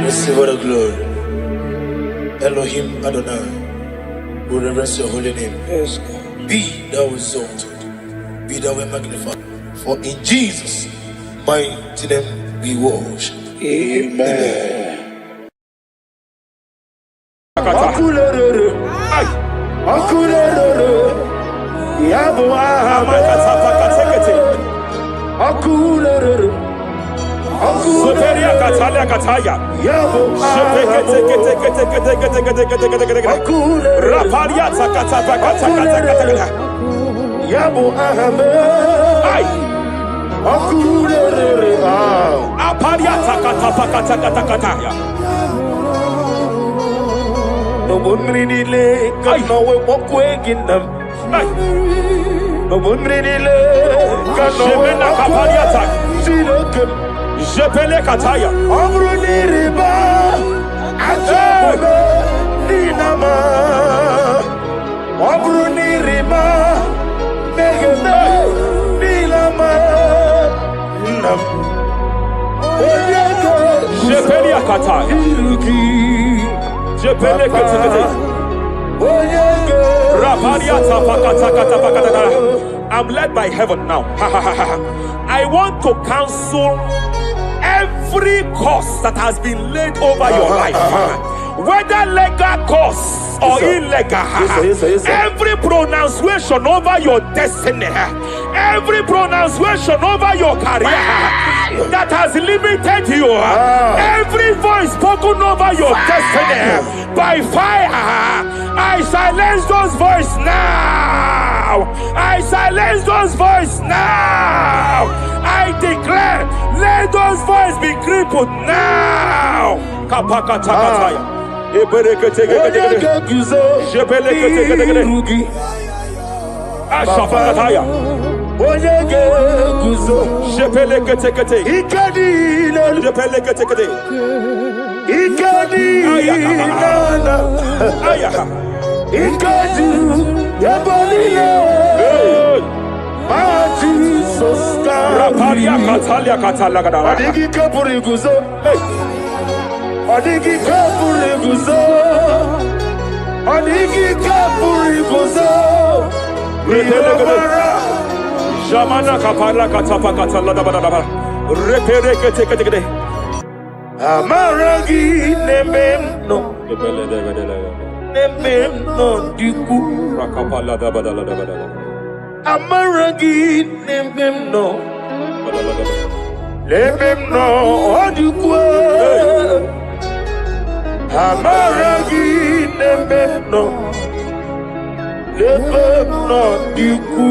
Receive all the glory. Elohim Adonai, we reverence your holy name. Yes, God. Be thou exalted, be thou magnified. For in Jesus' mighty name we worship. Amen. Akulere. Soperia Katalia Kataya. Raparia Takatapa Katakata. Yabo ahame. Ay. Akulere. Aparia Takatapa Katakata. No one really lay. Can no way walk away in them. No one really lay. Can no way walk away. See the Jepele Kataya. Abruni riba. Ajabe. Dinama. Abruni riba. Megane. Nilama. Nam. Jepele Kataya. Jepele Kataya. Raparia Tapakata. I'm led by heaven now. I want to counsel every curse that has been laid over your life, whether legal curse or illegal. Yes, sir. Every pronunciation over your destiny, every pronunciation over your career that has limited you, every voice spoken over your destiny by fire, I silence those voices now. I silence those voices now. I declare, let those voices be crippled now. Kapakatakataya. Ashafakataya. Jepeleketekete. Jepeleketekete. Raparia Katalia Katalagadara. Adigi kapuri guzo. Adigi kapuri guzo. Adigi kapuri guzo. Jamana Kapala Katapa Katalada. Reperekete. Amaragi nememno. Nememno diku. Rakapala Dabadala. Amaragi nememno. Nememno diku. Amaragi nememno. Nememno diku.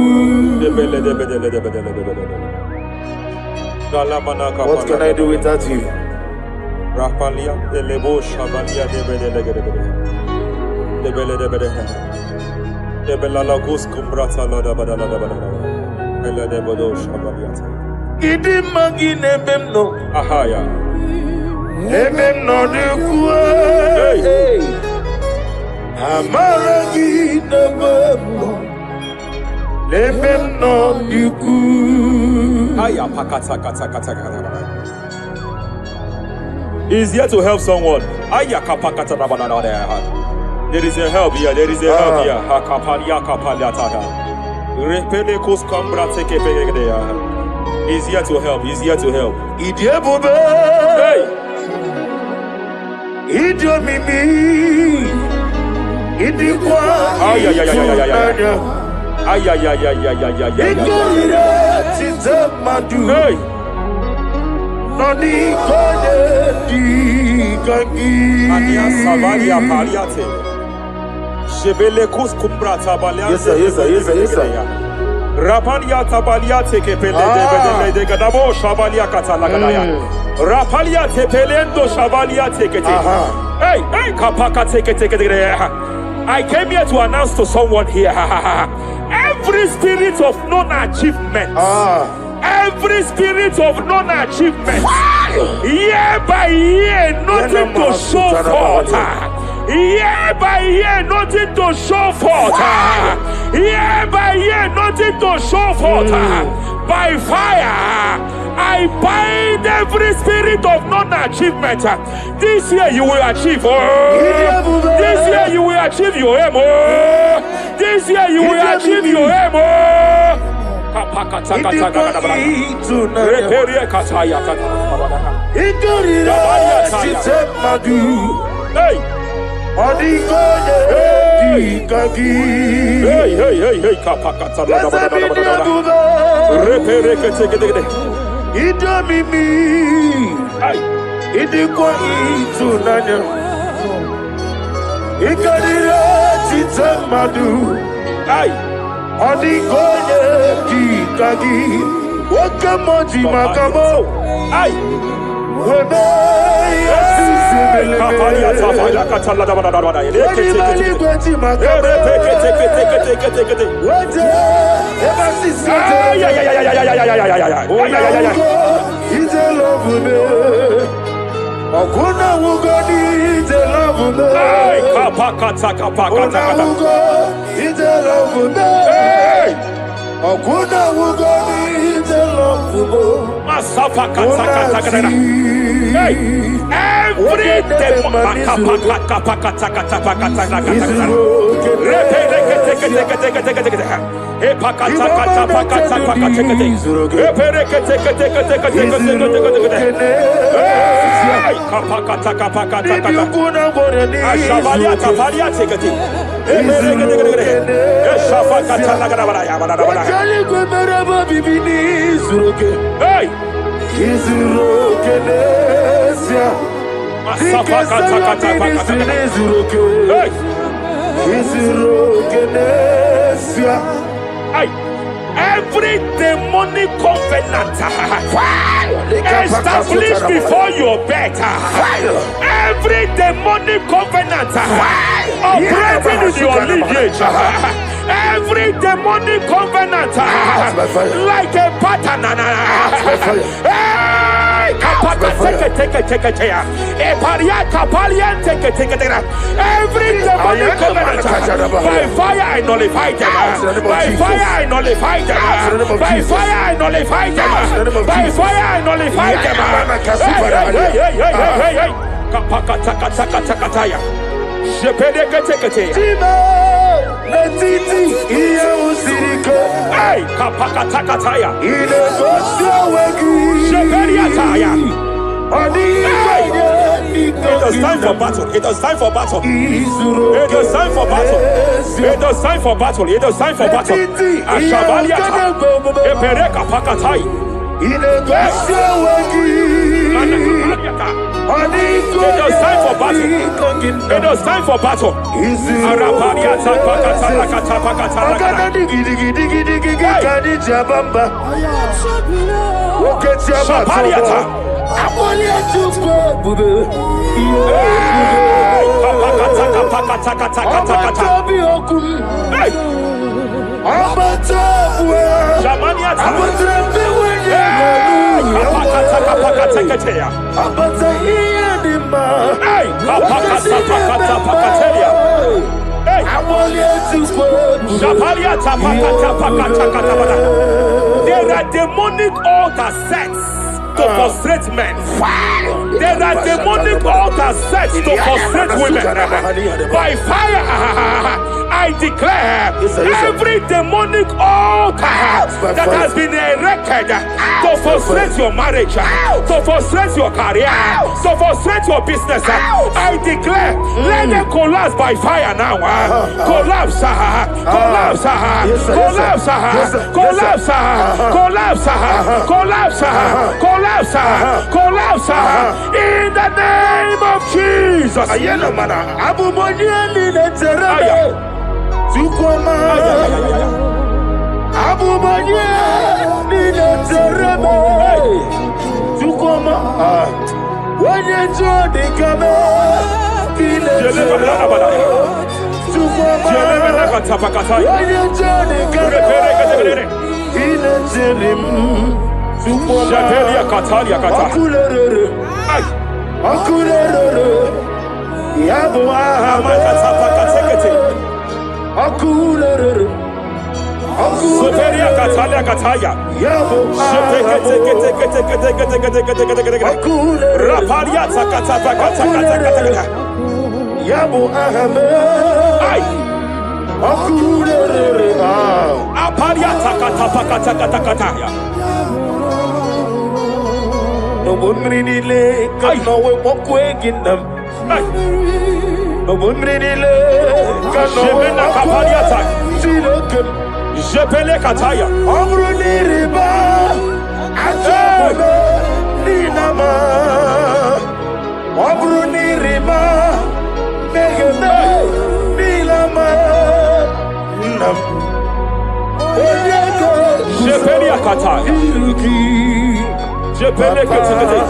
What can I do without you? Rapalia, the Lebo Shavalia, the Belalagus Cumbrata Lada Badala, Bella de Bodo Shavaliata. Idi magi nememno. Ahaya. Nememno diku. Amaragi nememno. Nememno diku. Aya Pakata. Is here to help someone. Aya Kapakata. There is a help here. Hakapalia Kapaliata. Repelekus Cambrate Kepegedea. He's here to help. Idiabube. Hey! Idiomimi. Idikwa. Ay. Ikorira tizamadu. Hey! Noni kone di kangi. Ania Savalia Paliate. Jebelekus Cumbrata Balia. Yes, sir. Rapalia Tabalia Tekepele de Gadabo Shavalia Catalagadaya. Rapalia Tepelendo Shavalia Tekete. Hey, Kapaka take. I came here to announce to someone here. Every spirit of non-achievement. Every spirit of non-achievement. Year by year, nothing to show forth. Year by year, nothing to show forth. Year by year, nothing to show forth. By fire, I bind every spirit of non-achievement. This year you will achieve. This year you will achieve your aim. This year you will achieve your aim. Hey! Hey, kapakata. Idomimi. Idikwa itunanya. Ikarira chitamadu. Odigoye kikagi. Wakamoji makamo. Webe yasisibelebe. Wajibali gwaji makamo. Waje ebasisibelebe. Ije love me. Okuna wugo ni ije love me. Okuna wugo ije love me. Okuna wugo ni ije love me. Every demonic covenant established before your birth, every demonic covenant operating in your lineage, every demonic covenant like a pattern. Every demonic covenant, by fire I nullify them. By fire I nullify them. By fire I nullify them. By fire I nullify It was time for battle. It was time for battle. It was time for battle. It was time for battle. It was time for battle. Ashabaliata. Epereka pakatai. It was time for battle. It was time for battle. Arapariata pakatala katapakatala. Shabaliata. There are demonic altar sets to frustrate men. There are demonic altars set to frustrate women. By fire, I declare every demonic altar that has been erected to frustrate your marriage, to frustrate your career, to frustrate your business, I declare, let them collapse by fire now. Collapse, collapse, collapse, collapse, collapse, collapse, collapse, collapse, in the name of Jesus. Achọbụla n'inama ọ bụrụ n'ịrịba megide n'ilama nna m onye Jepeli akata. Jepele ketekete.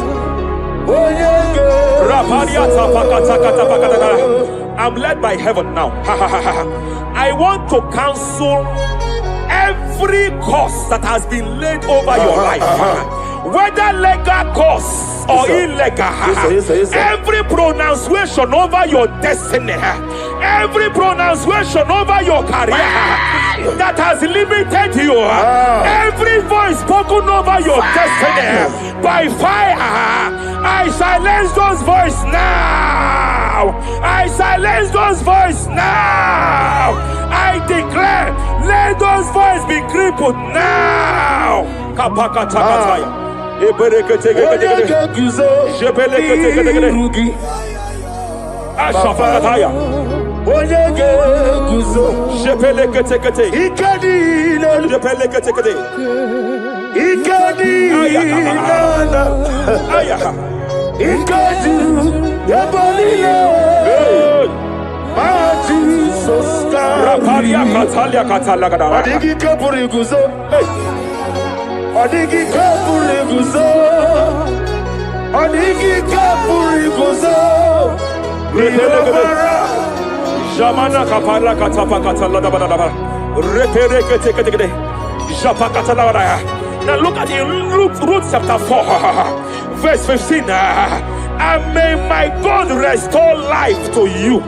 Rapalia tapakata kata pakata. I'm led by heaven now. I want to cancel every curse that has been laid over your life, whether legal curse or illegal. Every pronunciation over your destiny, every pronunciation over your career that has limited you, every voice spoken over your destiny by fire, I silence those voices now. I silence those voices now. I declare, let those voices be crippled now. Kapakatakataya. Ashapakataya. Rapalia Katalia Katalaga. Adigi kapuriguzo. Adigi kapuriguzo. Adigi kapuriguzo. Jamana Kapala Katapa Katalada. Repere Ketekete. Japakatalada. Now look at it, Ruth chapter 4, verse 15. And may my God restore life to you.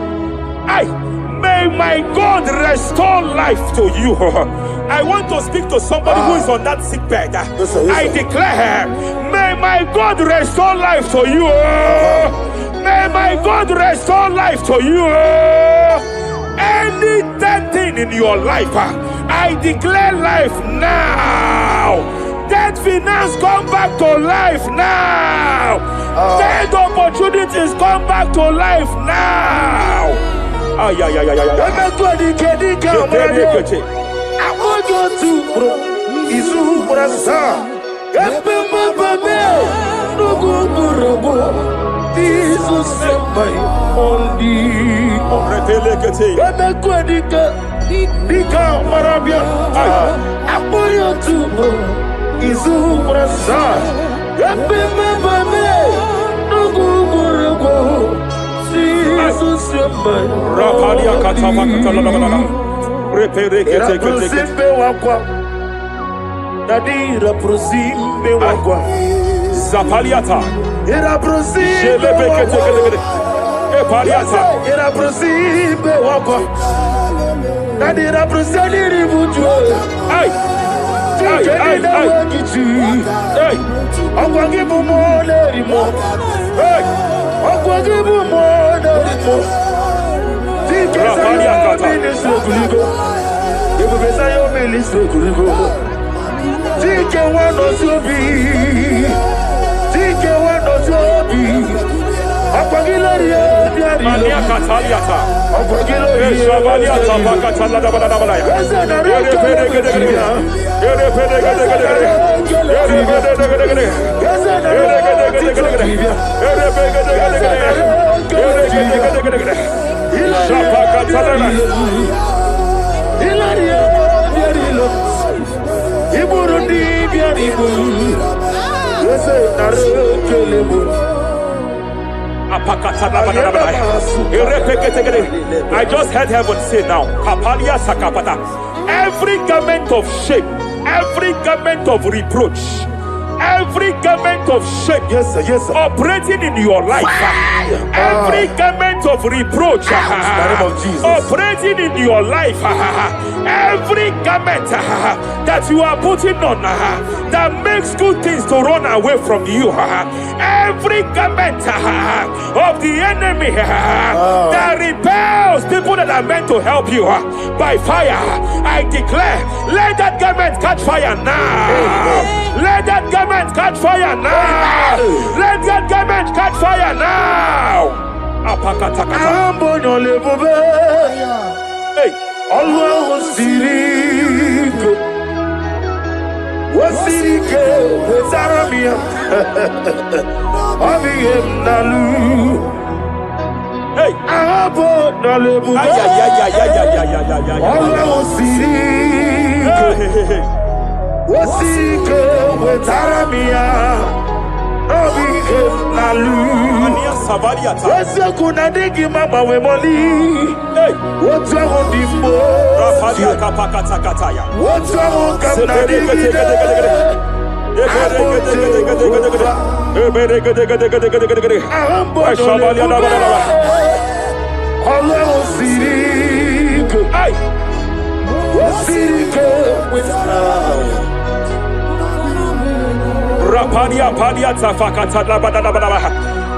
May my God restore life to you. I want to speak to somebody who is on that sick bed. I declare, may my God restore life to you. May my God restore life to you. Any dead thing in your life, I declare life now. Dead finance come back to life now. Dead opportunities come back to life now. I want to Isu Brasa. Jesus my only Dika Marabia. I want to Isu Brasa. Rapalia Katama Katalada. Repere Ketekete wakwa. Nadira prosimbe wakwa. Zapaliata. Era prosimbe wakwa. Epaliata. Era prosimbe wakwa. Nadira prosimbe wakwa. Ay. Ọkwa gị bụ mmụọ na-erimo. Ọkwa gị bụ mmụọ na-erimo. Dike Zion ministry okuligo. Ebube Zion ministry okuligo. Dike nwanọzi obi. Dike nwanọzi obi. Ọkwa gị lori ebi arịlo. Mania Kataliata. Ọkwa gị lori ebi Shabaliata Bakatalada Badabadaya. Eze na rekele I just heard heaven say now, Kapalia Sakapata. Every garment of shame, every garment of reproach, every garment of shame operating in your life, every garment of reproach operating in your life, every garment that you are putting on that makes good things to run away from you, every garment of the enemy that repels people that are meant to help you by fire, I declare, let that garment catch fire now. Let that garment catch fire now. Let that garment catch fire now. Hey, Allah was Osirike Zaramia Obiem Nalu. Hey, Abo Nalebu. ay, Allah Osirike Osirike Zaramia Obiem Nalu. Mania Savaliata. Wese kunadigi mama we moli. Hey, What's wrong with the Rafalia Kapakata Kataya. What's wrong with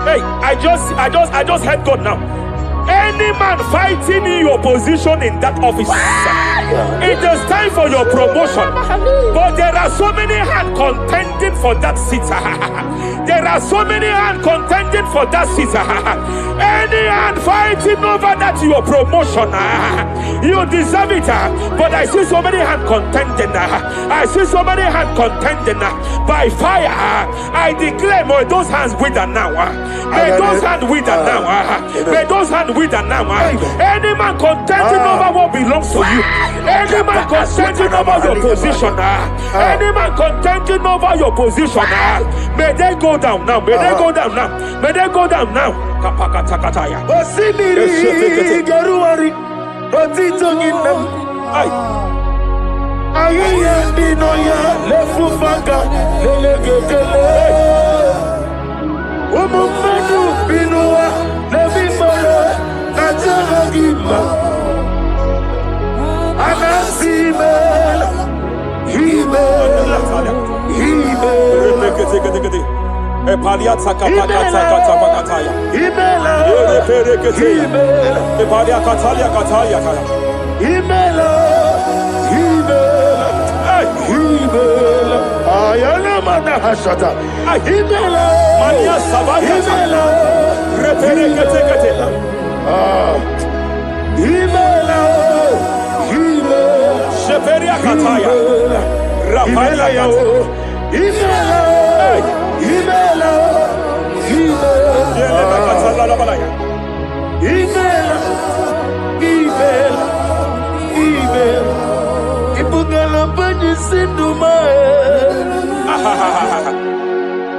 Hey, I just heard God now. Any man fighting in your position in that office, it is time for your promotion. But there are so many hands contending for that seat. There are so many hands contending for that seat. Any hand fighting over that your promotion, you deserve it. But I see so many hands contending. I see so many hands contending by fire. I declare, may those hands wither now. May those hands wither now. May those hands wither now. Any man contending over what belongs to you. Any man contending over your position. Any man contending over your position. May they go down now. May they go down now. May they go down now. Kapakatakataya. Osimiri Garuari Otitoginem Ayaya Dinoya Lefufaga Lelegele Umumadu Binua Levimala Najaragima Anasimela Himela Epaliata kapakata pakataya. Himela Eperekete. Epalia katalia katalia kaya. Himela Himela Ayana Mana Hashata Himela Mania Savaya. Himela Reperekete kete. Himela Sheperia kataya. Rapalia kata. Himela Yelema katala la balaya. Ibugala Bani Sinduma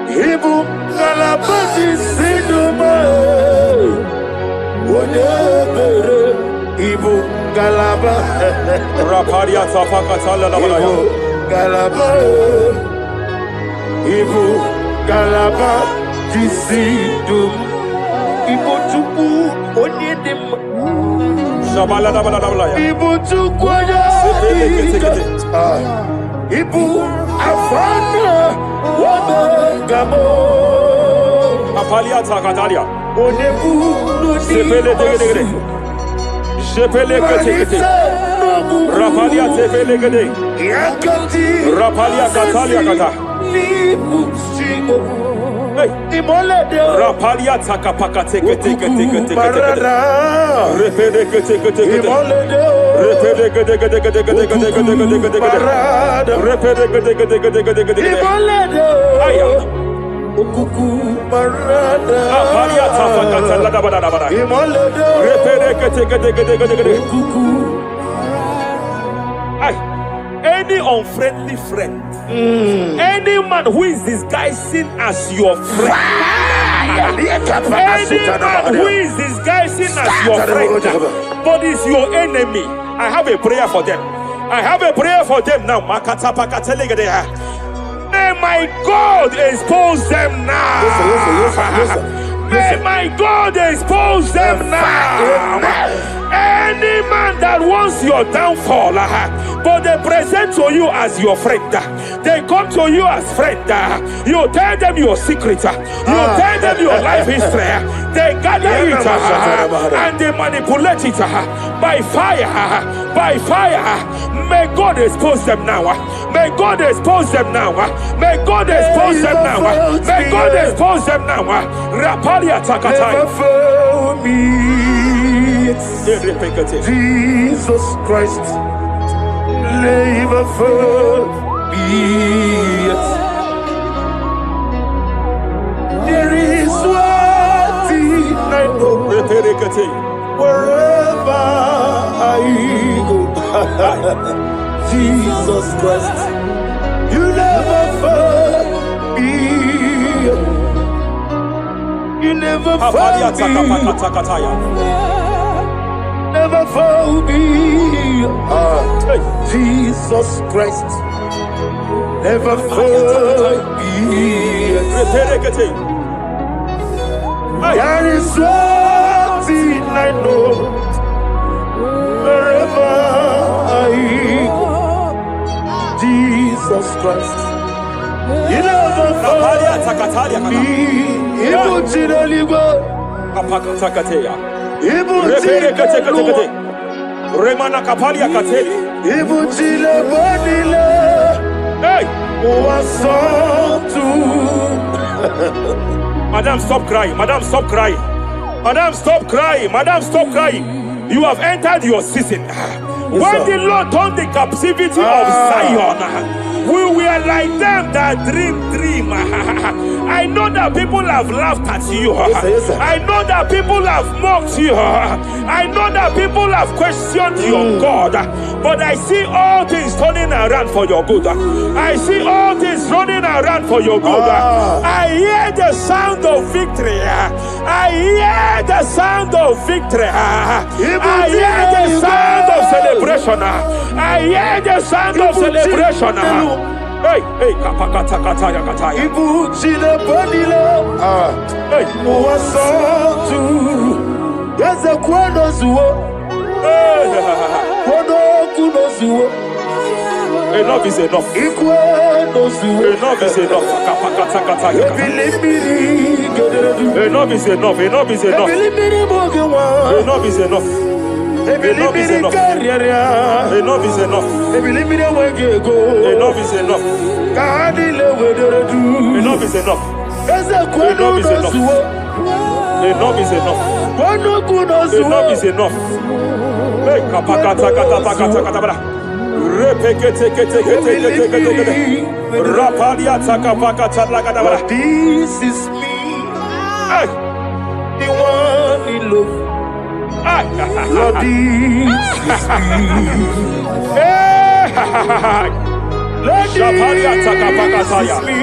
Ibugala Bani Sinduma Wodebere Ibugalaba Rapalia tapakatala la balaya. Galaba Ibugalaba Disidum Ibutuku Onyedim Shabala la balaya. Ibutuku Ibu Afana Wabagamo Apalia takatalia. Onebu Sepele degede. Sepele kete. Rapalia sepele gede. Yakati Rapalia katalia kata. Nibusigo Hey. Imolede Rapalia takapakate kete. Marada Repede kete. Imolede Repede kete. Marada Repede kete. Imolede Aya. Okuku Marada Apalia tapakatala la balaya. Imolede Repede kete. Okuku Ay. Any unfriendly friend, any man who is disguising as your friend, any man who is disguising as your friend, but is your enemy, I have a prayer for them. I have a prayer for them now. May my God expose them now. May my God expose them now. Any man that wants your downfall, but they present to you as your friend, they come to you as friend, you tell them your secret, you tell them your life history, they gather it and they manipulate it by fire. May God expose them now. May God expose them now. May God expose them now. May God expose them now. Rapalia takataya. Jesus Christ, never fail be. There is one thing I know. Wherever I go, Jesus Christ, you never fail me. You never fail me. Never fail me. Jesus Christ, never fail me. There is one thing I know. Wherever I go, Jesus Christ, you never fail me. Ibu chidaligo, Ibu chidaligo, Remana kapalia kateli. Ibu chidaligo, hey, Madam, stop crying. Madam, stop crying. Madam, stop crying. Madam, stop crying. You have entered your season. When the Lord turned the captivity of Zion, we were like them that dream. I know that people have laughed at you. Yes, sir. I know that people have mocked you. I know that people have questioned your God. But I see all things turning around for your good. I see all things running around for your good. I hear the sound of victory. I hear the sound of victory. I hear the sound of celebration. I hear the sound of celebration. Hey, kapakata kataya kataya. Ibu chile panilo. Hey, muwasotu. Yaza kwano zuo. Kwano kuno zuo. Enough is enough. Ikwano zuo. Enough is enough. Kapakata kataya. Enough is enough. Enough is enough. Enough is enough. Enough is enough. Enough is enough. Enough is enough. Enough is enough. Enough is enough. Enough is enough. Enough is enough. Hey, kapakata katapakata katabara. Repekete kete kete kete kete. Rapalia takapakata lagadabara. This is me. Hey, The one in love. Lord, this is me. Lord, this is me.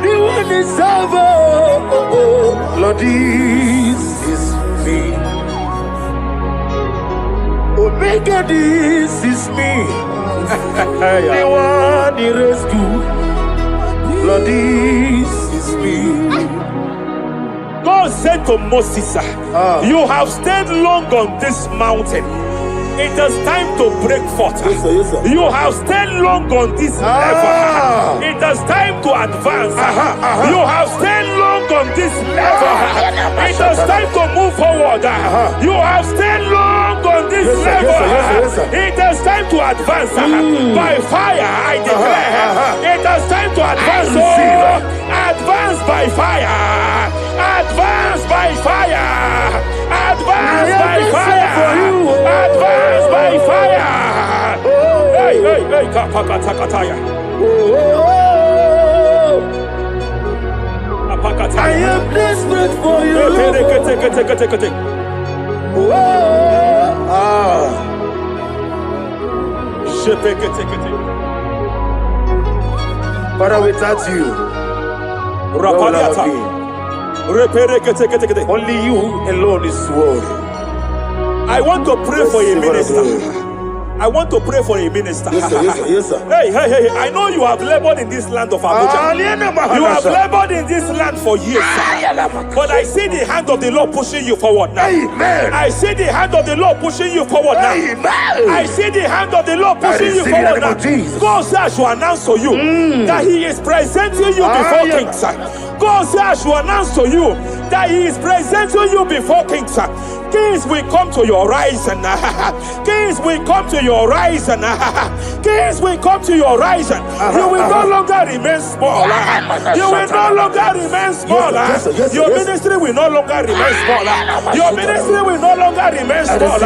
The one is over. Lord, this is me. Omega, this is me. The one in rescue. Lord, this is me. God said to Moses, you have stayed long on this mountain. It is time to break forth. Yes, sir. You have stayed long on this level. It is time to advance. You have stayed long on this level. It is time to move forward. You have stayed long on this level. Yes, sir. It is time to advance. By fire, I declare. It is time to advance. Advance by fire. Advance by fire. Advance by fire. Advance by fire. Hey, kapakata kataya. I am desperate for you. Father, without you, where would I be? Only you alone is worthy. I want to pray for a minister. I want to pray for a minister. Yes, sir. Yes, sir. Hey. I know you have labored in this land of Abuja. You have labored in this land for years. But I see the hand of the Lord pushing you forward now. Amen. I see the hand of the Lord pushing you forward now. Amen. I see the hand of the Lord pushing you forward now. God says I should announce to you that He is presenting you before kings. God says I should announce to you that He is presenting you before kings. Kings will come to your horizon. Kings will come to your horizon. Kings will come to your horizon. You will no longer remain small. You will no longer remain small. Your ministry will no longer remain small. Your ministry will no longer remain small.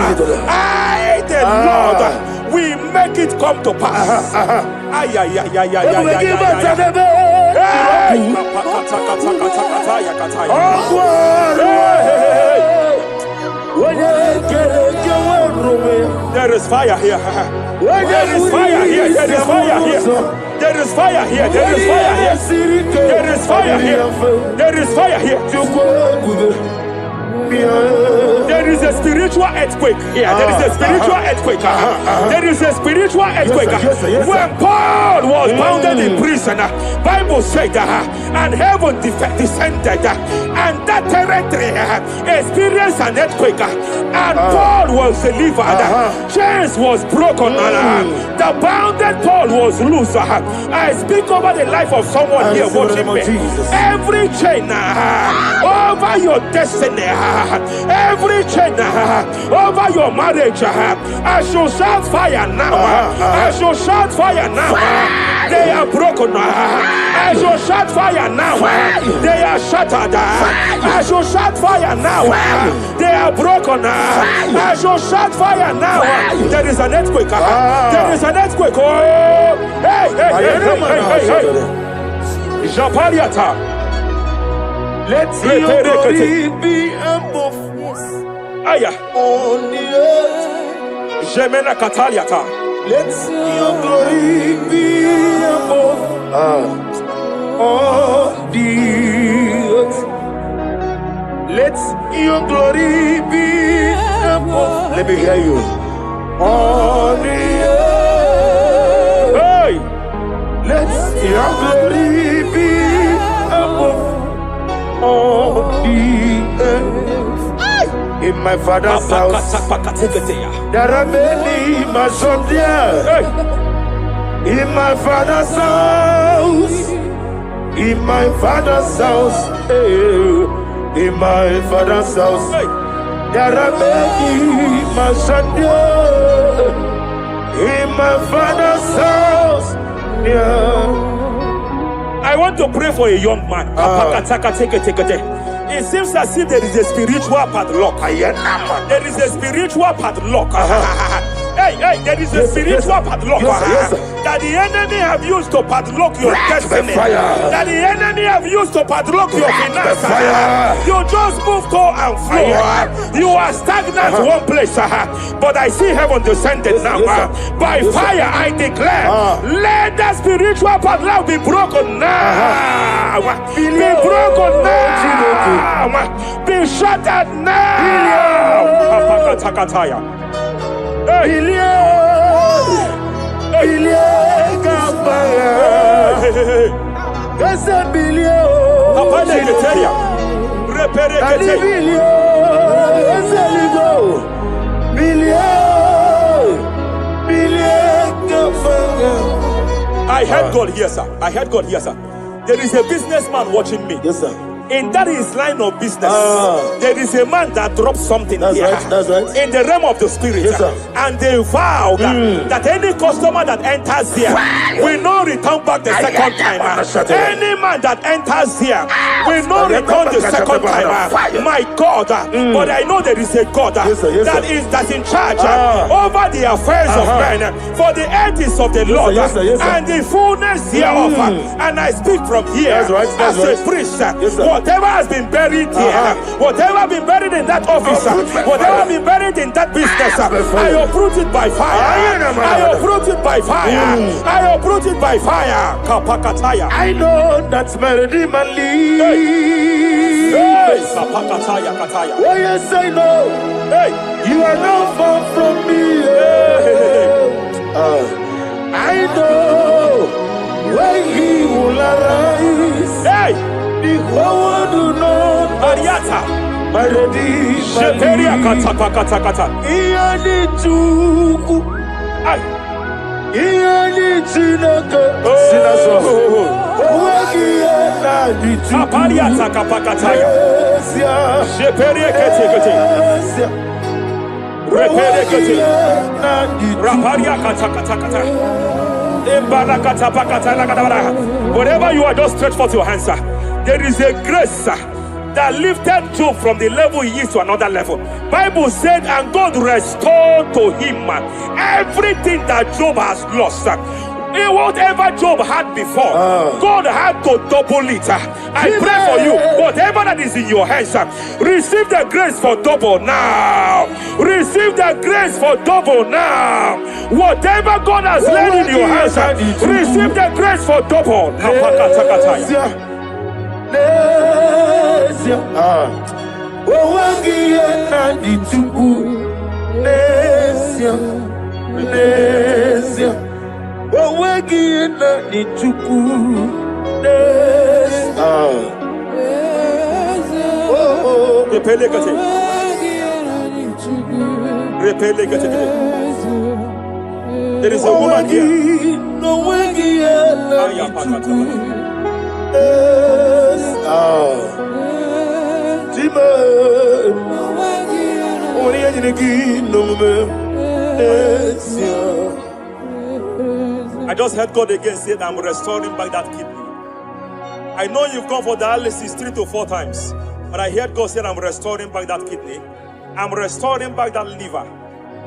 I, the Lord, we make it come to pass. Ay, ay, ay, ay, ay, ay, ay, ay, there is fire here. There is fire here. There is fire here. There is fire here. There is fire here. There is fire here. There is fire here. There is a spiritual earthquake here. There is a spiritual earthquake. There is a spiritual earthquake. When Paul was bounded in prison, Bible said and heaven descended, and that territory experienced an earthquake, and Paul was delivered. Chains was broken. The bounded Paul was loose. I speak over the life of someone here watching me. Every chain over your destiny, every chain over your marriage, I shall shout fire now. I shall shout fire now. They are broken. I shall shout fire now. They are shattered. I shall shout fire now. They are broken. I shall shout fire now. There is an earthquake. There is an earthquake. Oh, hey, hey, hey, hey, hey, hey. Japaliata. Let your glory be above Aya. on the earth. Jemena Kataliata. Let your glory be above on the earth. Let your glory be above. Let me hear you. On the earth. Hey. Let your glory be above on the earth. In my father's house, there are many mansions there. In my father's house, in my father's house, in my father's house, there are many mansions there. In my father's house, I want to pray for a young man. It seems as if there is a spiritual padlock. There is a spiritual padlock. Hey, hey, there is a spiritual padlock that the enemy have used to padlock your destiny. That the enemy have used to padlock your finances. You just move to and fro. You are stagnant one place, but I see heaven descended now. By fire, I declare, let that spiritual padlock be broken now. Be broken now. Be shattered now. I heard God here, sir. I heard God here, sir. There is a businessman watching me. Yes, sir. In that his line of business, there is a man that dropped something here. That's right. In the realm of the spirit, yes, and they vow that any customer that enters here will not return back the second time. Any man that enters here will not return the second time. My God, but I know there is a God that's in charge over the affairs of men. For the earth is of the Lord and the fullness hereof. And I speak from here as a priest. Whatever has been buried here, whatever been buried in that office, whatever been buried in that business, I uproot it by fire. I uproot it by fire. I uproot it by fire. Kapakataya. I know that's melody man leaves. Kapakataya kataya. Oh yes, I know. Hey, you are not far from me. I know when he will arise. Hey. The whole world do not Mariata. Melody Sheperia kata. Iani chuku. Ay. Iani chinaka. Sinaso. Wagi ena di chuku. Kapariata kapakataya. Sheperia kete. Repere kete. Raparia kata. Whatever you are, just stretch forth your hands, sir. There is a grace that lifted Job from the level he is to another level. Bible said, and God restored to him everything that Job has lost. Whatever Job had before, God had to double it. I pray for you, whatever that is in your hands, receive the grace for double now. Receive the grace for double now. Whatever God has laid in your hands, receive the grace for double. There is a woman here. I just heard God again say that I'm restoring back that kidney. I know you've gone for dialysis 3 to 4 times, but I heard God say I'm restoring back that kidney. I'm restoring back that liver.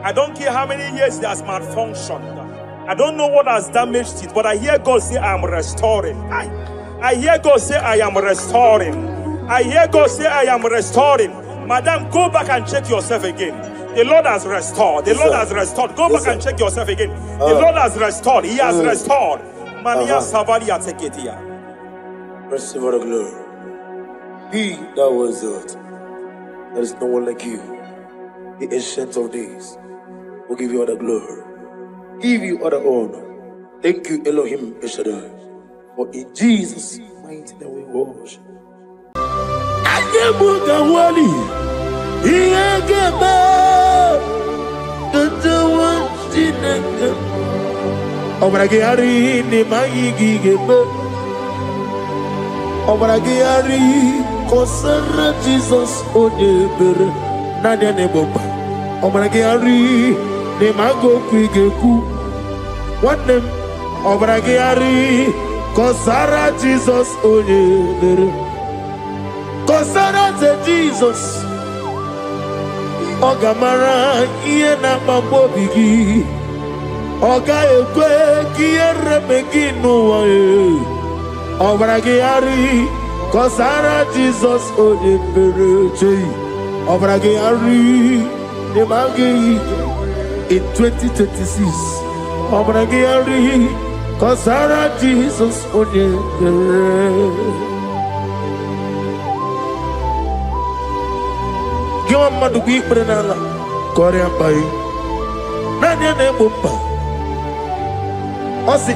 I don't care how many years it has malfunctioned. I don't know what has damaged it, but I hear God say I'm restoring. I hear God say I am restoring. I hear God say I am restoring. Madam, go back and check yourself again. The Lord has restored. The Lord has restored. Go back and check yourself again. The Lord has restored. He has restored. Mania Savalia Teketia. Receive all the glory. He that was it. There is no one like you. The ancient of days will give you all the glory. Give you all the honor. Thank you, Elohim Eshadai. For in Jesus' mighty name we worship. Obragari ni maigi gebe. Obragari kosara Jesus odebere nadia ne boba. Obragari ni mago kwigeku. Wanem obragari kosara Jesus odebere. Kosara te Jesus. Ogamara iye na mambo bigi. Oga ekwe kiere meginu wae. Obragari kosara Jesus odebere. Obragari ne magi in 2026. Obragari kosara Jesus odebere. Give madu gui prenala Korean pai Nanya ne bumpa Osi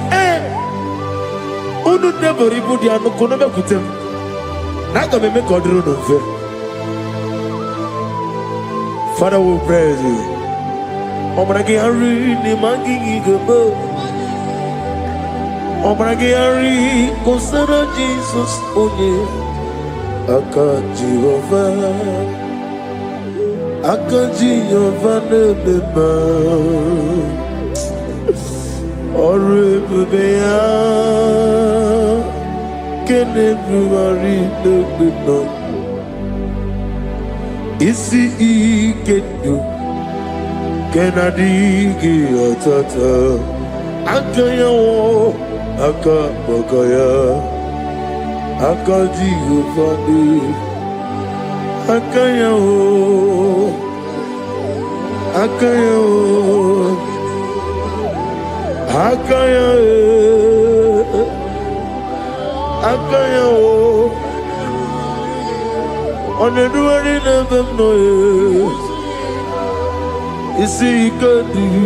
Unu never ribudi anu kono me kutem Naga me kodru no fe. Father, we praise you. Obragi hari ni mangi gebo Obragi hari kosara Jesus onye Aka Jehovah Jehovah nebeba Orebeya Kenebuari nebeba Isi ikenu Kenadigi atata Akayawo Akabakaya Jehovah Akayawo Oneduari nebem noye Isi ikadu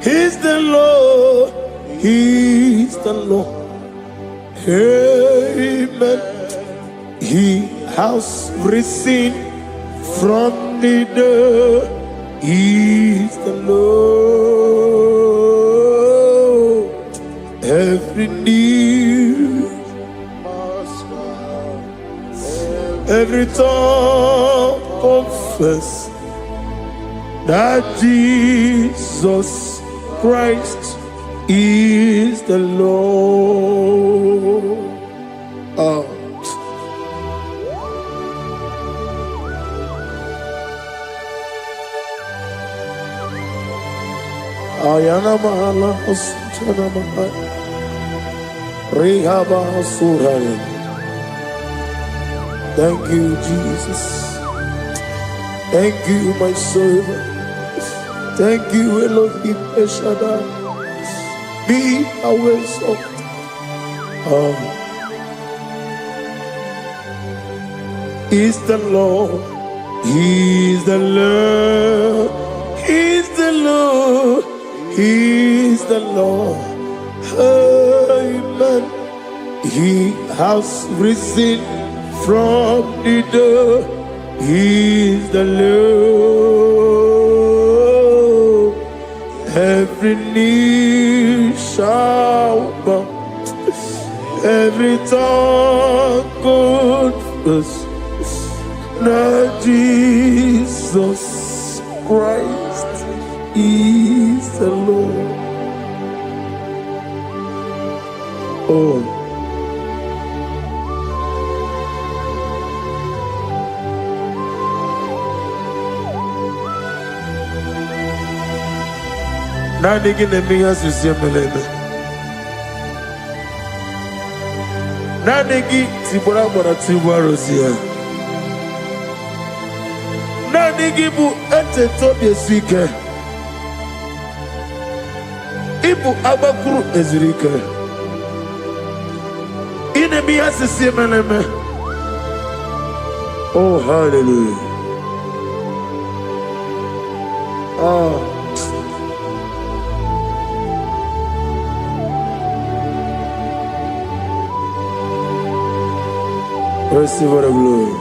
He's the Lord, He's the Lord. Amen. He has risen from the dead. He's the Lord. Every knee, every tongue confess that Jesus Christ is the Lord. Ayana mahala osana mahala rehaba suraya. Thank you, Jesus. Thank you, my servant. Thank you, Elohim Eshadai. Be our salt. Is the Lord. He's the Lord. He's the Lord. He's the Lord. Amen. He has risen from the dead. He's the Lord. Every knee shall bow, every tongue confess that Jesus Christ is the Lord. Oh. Nani gine miya sisemeleme. Nani gi tibora bora tibora sia. Nani gi bu ete tobi esike. Ibu abakuru ezirike. Ine miya sisemeleme. Oh, hallelujah. Oh. Receive the glory.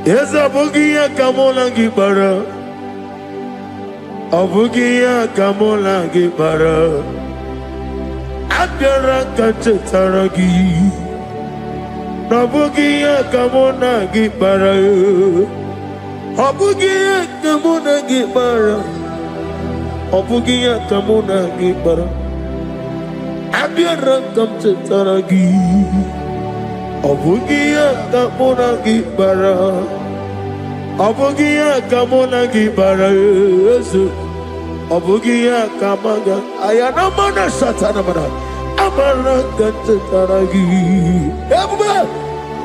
Yes, Abugia Kamola Gibara. Abugia Kamola Gibara. Abdara Kachetaragi. Abugia Kamona Gibara. Abugia Kamona Gibara. Obugia kamuna gibara, abiara kamchetaragi. Obugia kamuna gibara, obugia kamuna gibara. Obugia kamaga, ayana mana satana mana, amara kamchetaragi.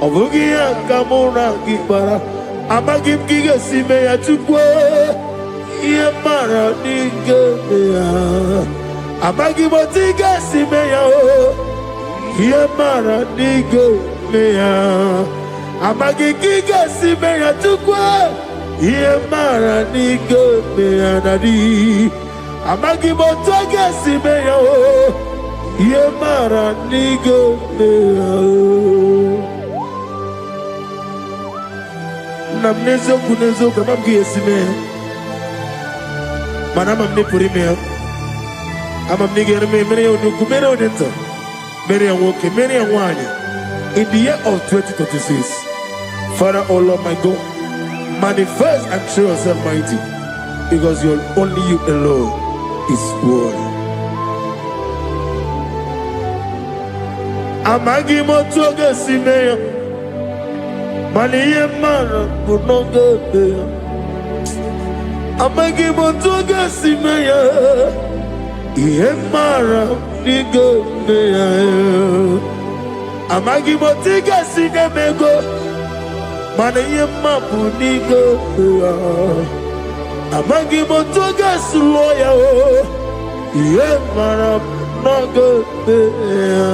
Obugia kamuna gibara, amagim giga sime ya chukwe. Yemara nigeya, amagi botiga simeya o. Yemara nigeya, amagi giga simeya tukwa. Yemara nigeya nadi, amagi botiga simeya o. Yemara nigeya. Namnezo kunezo kamamgi simeya. Manama me purimea. Amam nigger me many on you come on enter. Many and walk, many and one. In the year of 2026, Father, oh Lord my God, manifest and show yourself mighty, because you're only you alone is worthy. Amagi motoga simea, mani mara bunoga. Amagi motoga simeya, ihemara nigo meya. Amagi motiga sinemego, mana yemapu nigo meya. Amagi motoga suloya o, ihemara nigo meya.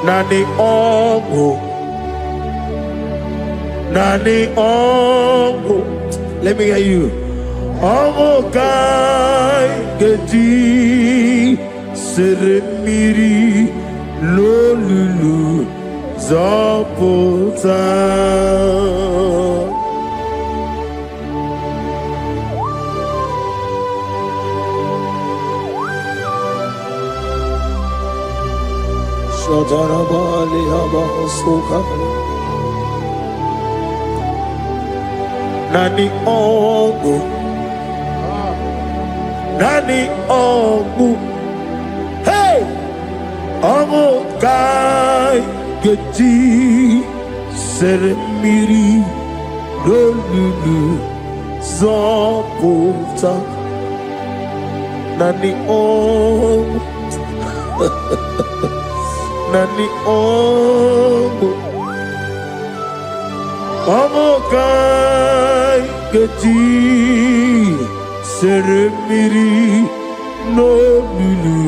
Nani ongo, nani ongo. Let me hear you. Ongo kai geti seremiri lolulu zọpụta. Shadarabali Habahosuka Nani Ogu Nani Ogu Hey Ogu Kai Geti Seremiri Lulu Zoputa Nani Ogu Nani Ogu Ogu Kai Geti Seremiri no Lulu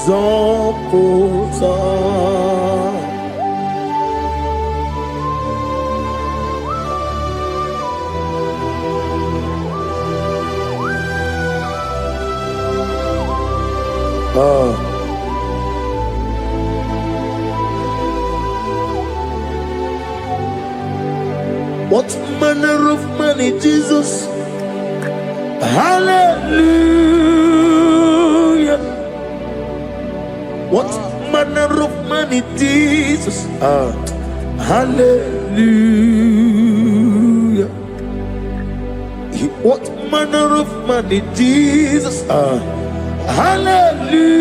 Zoputa. What manner of money, Jesus? Hallelujah. What manner of money, Jesus? Hallelujah. What manner of money, Jesus? Hallelujah.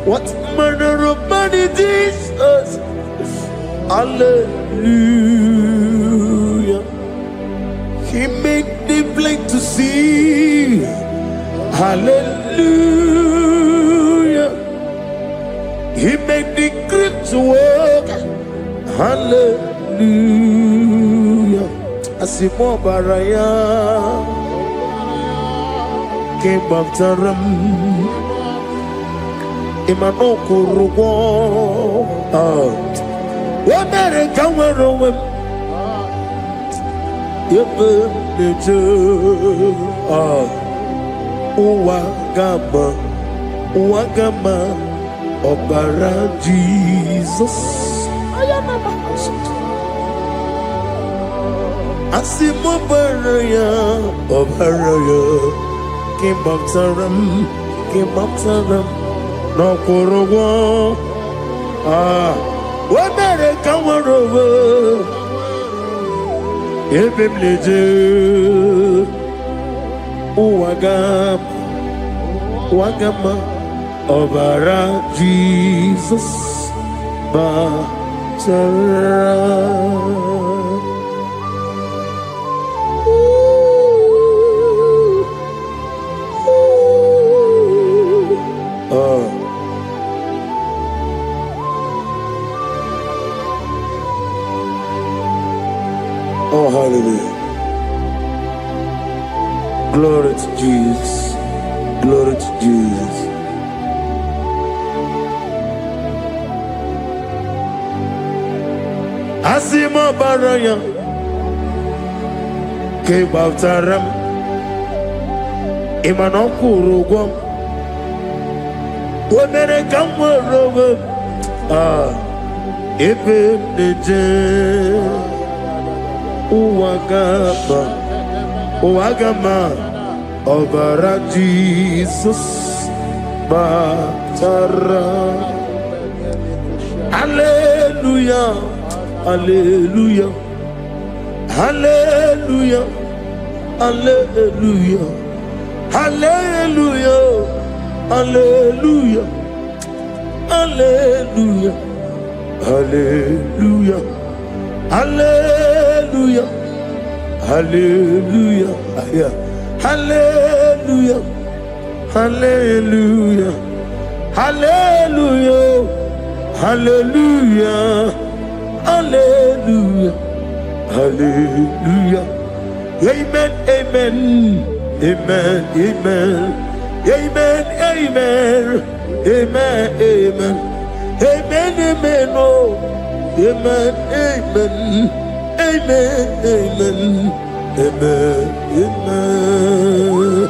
What manner of money, Jesus? Hallelujah. He made the blind to see. Hallelujah. He made the crippled to walk. Hallelujah. Asimo baraya came back to ram. Imano kurugo. What better come around? Wagama, Obara Jesus. Asimo baraya, Obaraya, came up to them, no Korogo. What better come over? Ebim leje, Wagama, Obara Jesus, Batara. Oh, hallelujah. Glory to Jesus. Glory to Jesus. Asimo baraya ke baftaram imano kurugom womere kamworogo ebe neje Wagama, Obara Jesus, Batara. Hallelujah, Hallelujah, Hallelujah, Hallelujah, Hallelujah, Hallelujah, Hallelujah, Hallelujah. Hallelujah, hallelujah, hallelujah, hallelujah, hallelujah, hallelujah, hallelujah, hallelujah. Amen, amen, amen, amen, amen, amen, amen, amen, amen, amen, oh. Amen, amen, amen, amen, amen, amen.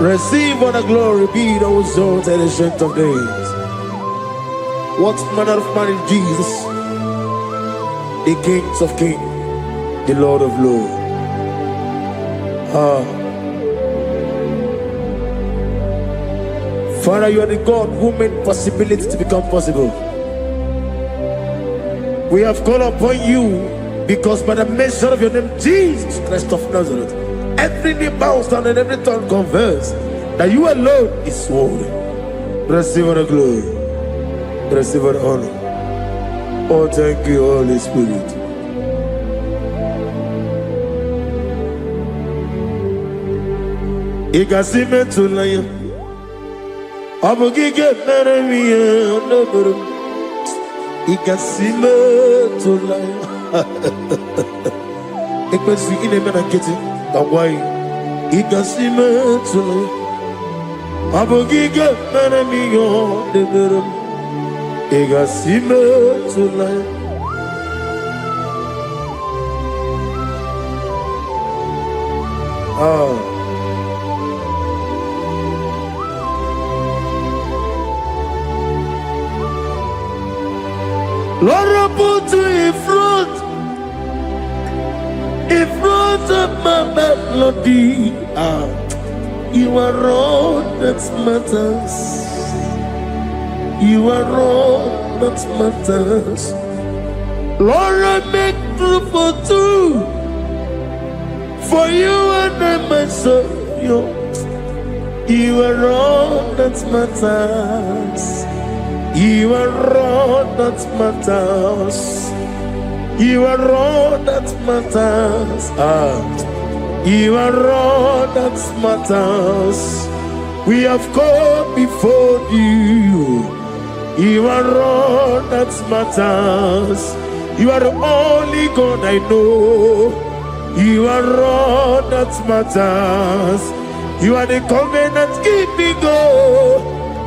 Receive all the glory, be thou exalted, ancient of days. What manner of man is Jesus? The King of kings, the Lord of lords. Father, you are the God who made possibility to become possible. We have called upon you because by the mention of your name, Jesus Christ of Nazareth, every knee bows down and every tongue confess that you alone is worthy. Receive the glory. Receive the honor. Oh, thank you, Holy Spirit. Igasime tulaya, abugige meremiya naburu. Igasime tulaya. Ekwensi ine mena kiti kawai. Igasime tulaya, abugige meremiya naburu. Igasime tulaya. Lord, I put you in front of my melody. You are all that matters. You are all that matters. Lord, I make room for two, for you and I myself. You are all that matters. You are all that matters. You are all that matters. You are all that matters. We have come before you. You are all that matters. You are the only God I know. You are all that matters. You are the covenant keeping God.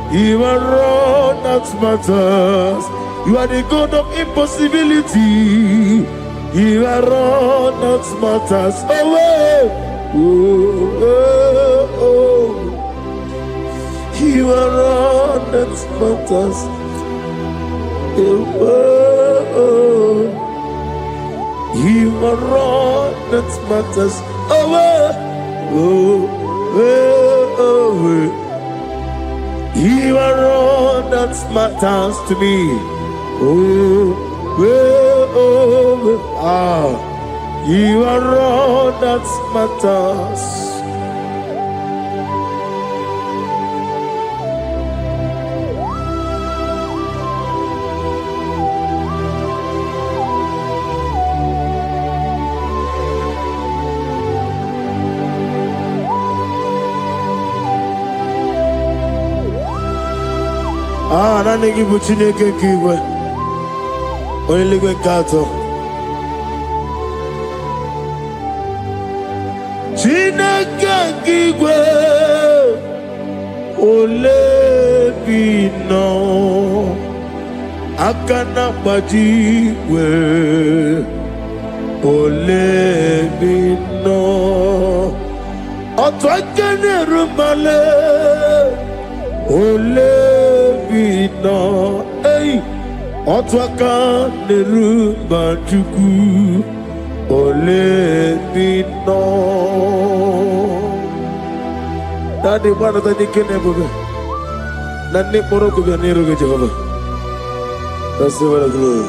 You are all that matters. You are the God of impossibility. You are all that matters. You are all that matters. You are all that matters. You are all that matters to me. You are all that matters. Nani gibu Chineke kigwe Oyeligwe kato Chineke kigwe Olebino Akana bajiwe Olebino Otwakene rumale Olebino, hey, Otwaka nerumba chuku, Olebino. Daddy, what are the Kenebe? Nani Morocco, Nero Jehovah. That's the word of glory.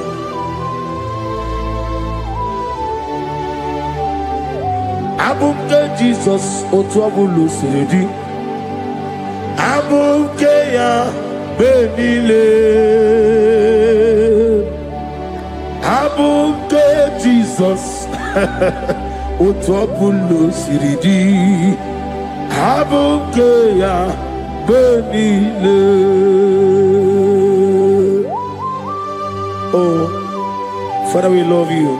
Abunga Jesus, Otwabulu Siridi. Abukeya benile, Abuke Jesus, Otwabulo siridi, Abukeya benile. Oh, Father, we love you.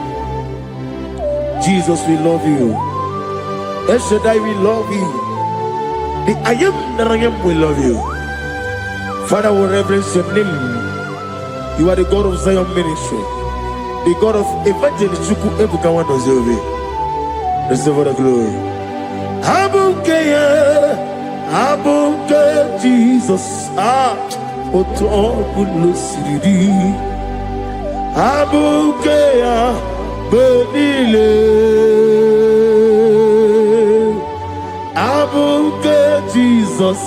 Jesus, we love you. El Shaddai, we love you. The I am that I am will love you. Father, we reverence your name. You are the God of Zion ministry, the God of evangelist Chuku Ebukawan Ozobe. Receive the glory. Abukeya, Abuke Jesus, Otobulo Siridi, Abuke Benile, Abuke Jesus,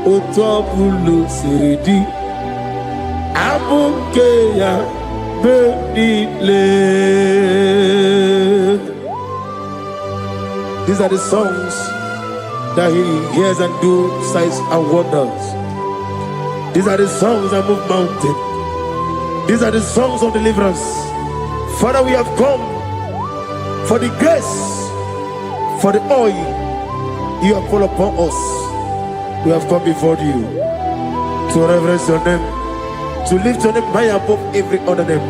Otobulo Siridi, Abuke Benile. These are the songs that he hears and do signs and wonders. These are the songs that move mountain. These are the songs of deliverance. Father, we have come for the grace, for the oil you have poured upon us. We have come before you to reverence your name, to lift your name high above every other name.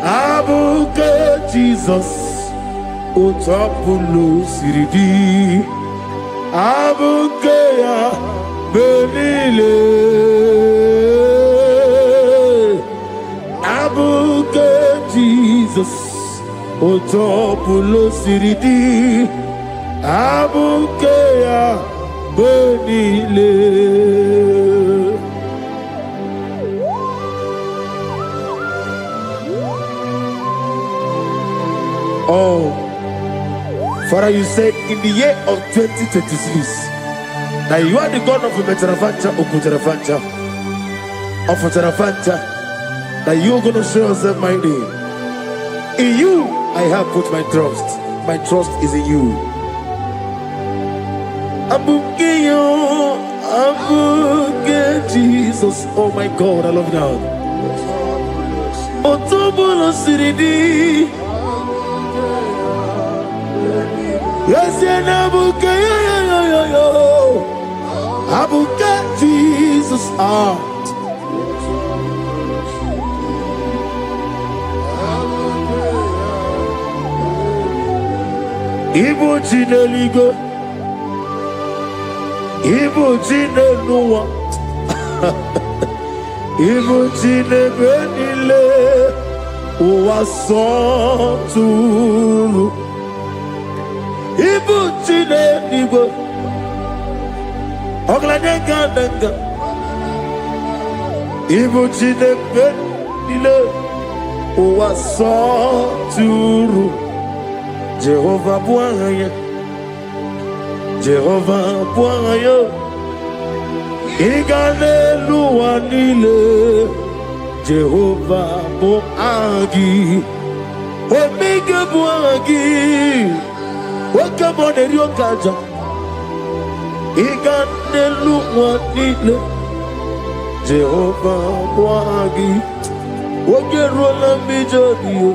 Abuke Jesus. Otapulo Siridi, Abukeya Benile, Abuke Jesus, Otapulo Siridi, Abukeya Benile. Oh, Father, you said in the year of 2026 that you are the God of Metarafanta, Okutarafancha, of Tarafanta, that you are going to show yourself mighty. In you, I have put my trust. My trust is in you. Abukeyo, Abuke Jesus. Oh my God, I love you now. Otobulo Siridi. Yes, Abuke, Abuke Jesus, Igbo Chineligo, Igbo Chineluwa, Igbo Chinebenile, Uwasoturu. Ibu chine nibo, oglanenga nenga. Ibu chine benile, uwasoturu. Jehovah buangaya, Jehovah buangaya. Igane luanile, Jehovah buangi. Omega buangi. Welcome on the Rio Kaja. Iganelu wanile. Jehovah wagi. Wogerola bijodiyo.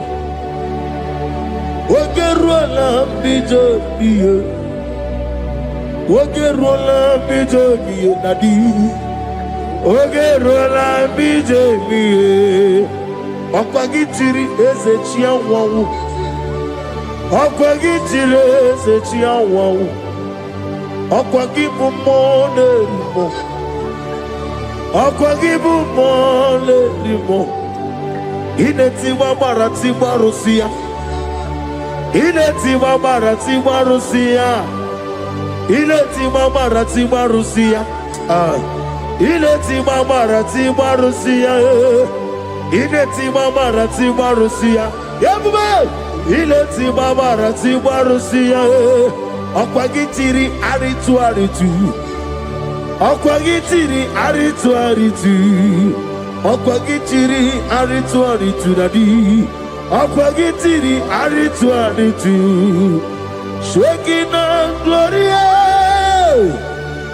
Wogerola bijodiyo. Wogerola bijodiyo nadi. Wogerola bijodiyo. Okwagitiri ezechia wawu. Okwagitire ezechia wawu. Okwagibu monerimo. Okwagibu monerimo. Inetiwa baratiwa Rusia. Inetiwa baratiwa Rusia. Inetiwa baratiwa Rusia. Inetiwa baratiwa Rusia. Inetiwa baratiwa Rusia. Yabube. Inetiwa baratiwa Rusia. Okwagitiri aritu aritu. Okwagitiri aritu aritu. Okwagitiri aritu aritu dadi. Okwagitiri aritu aritu. Shekinah Gloria,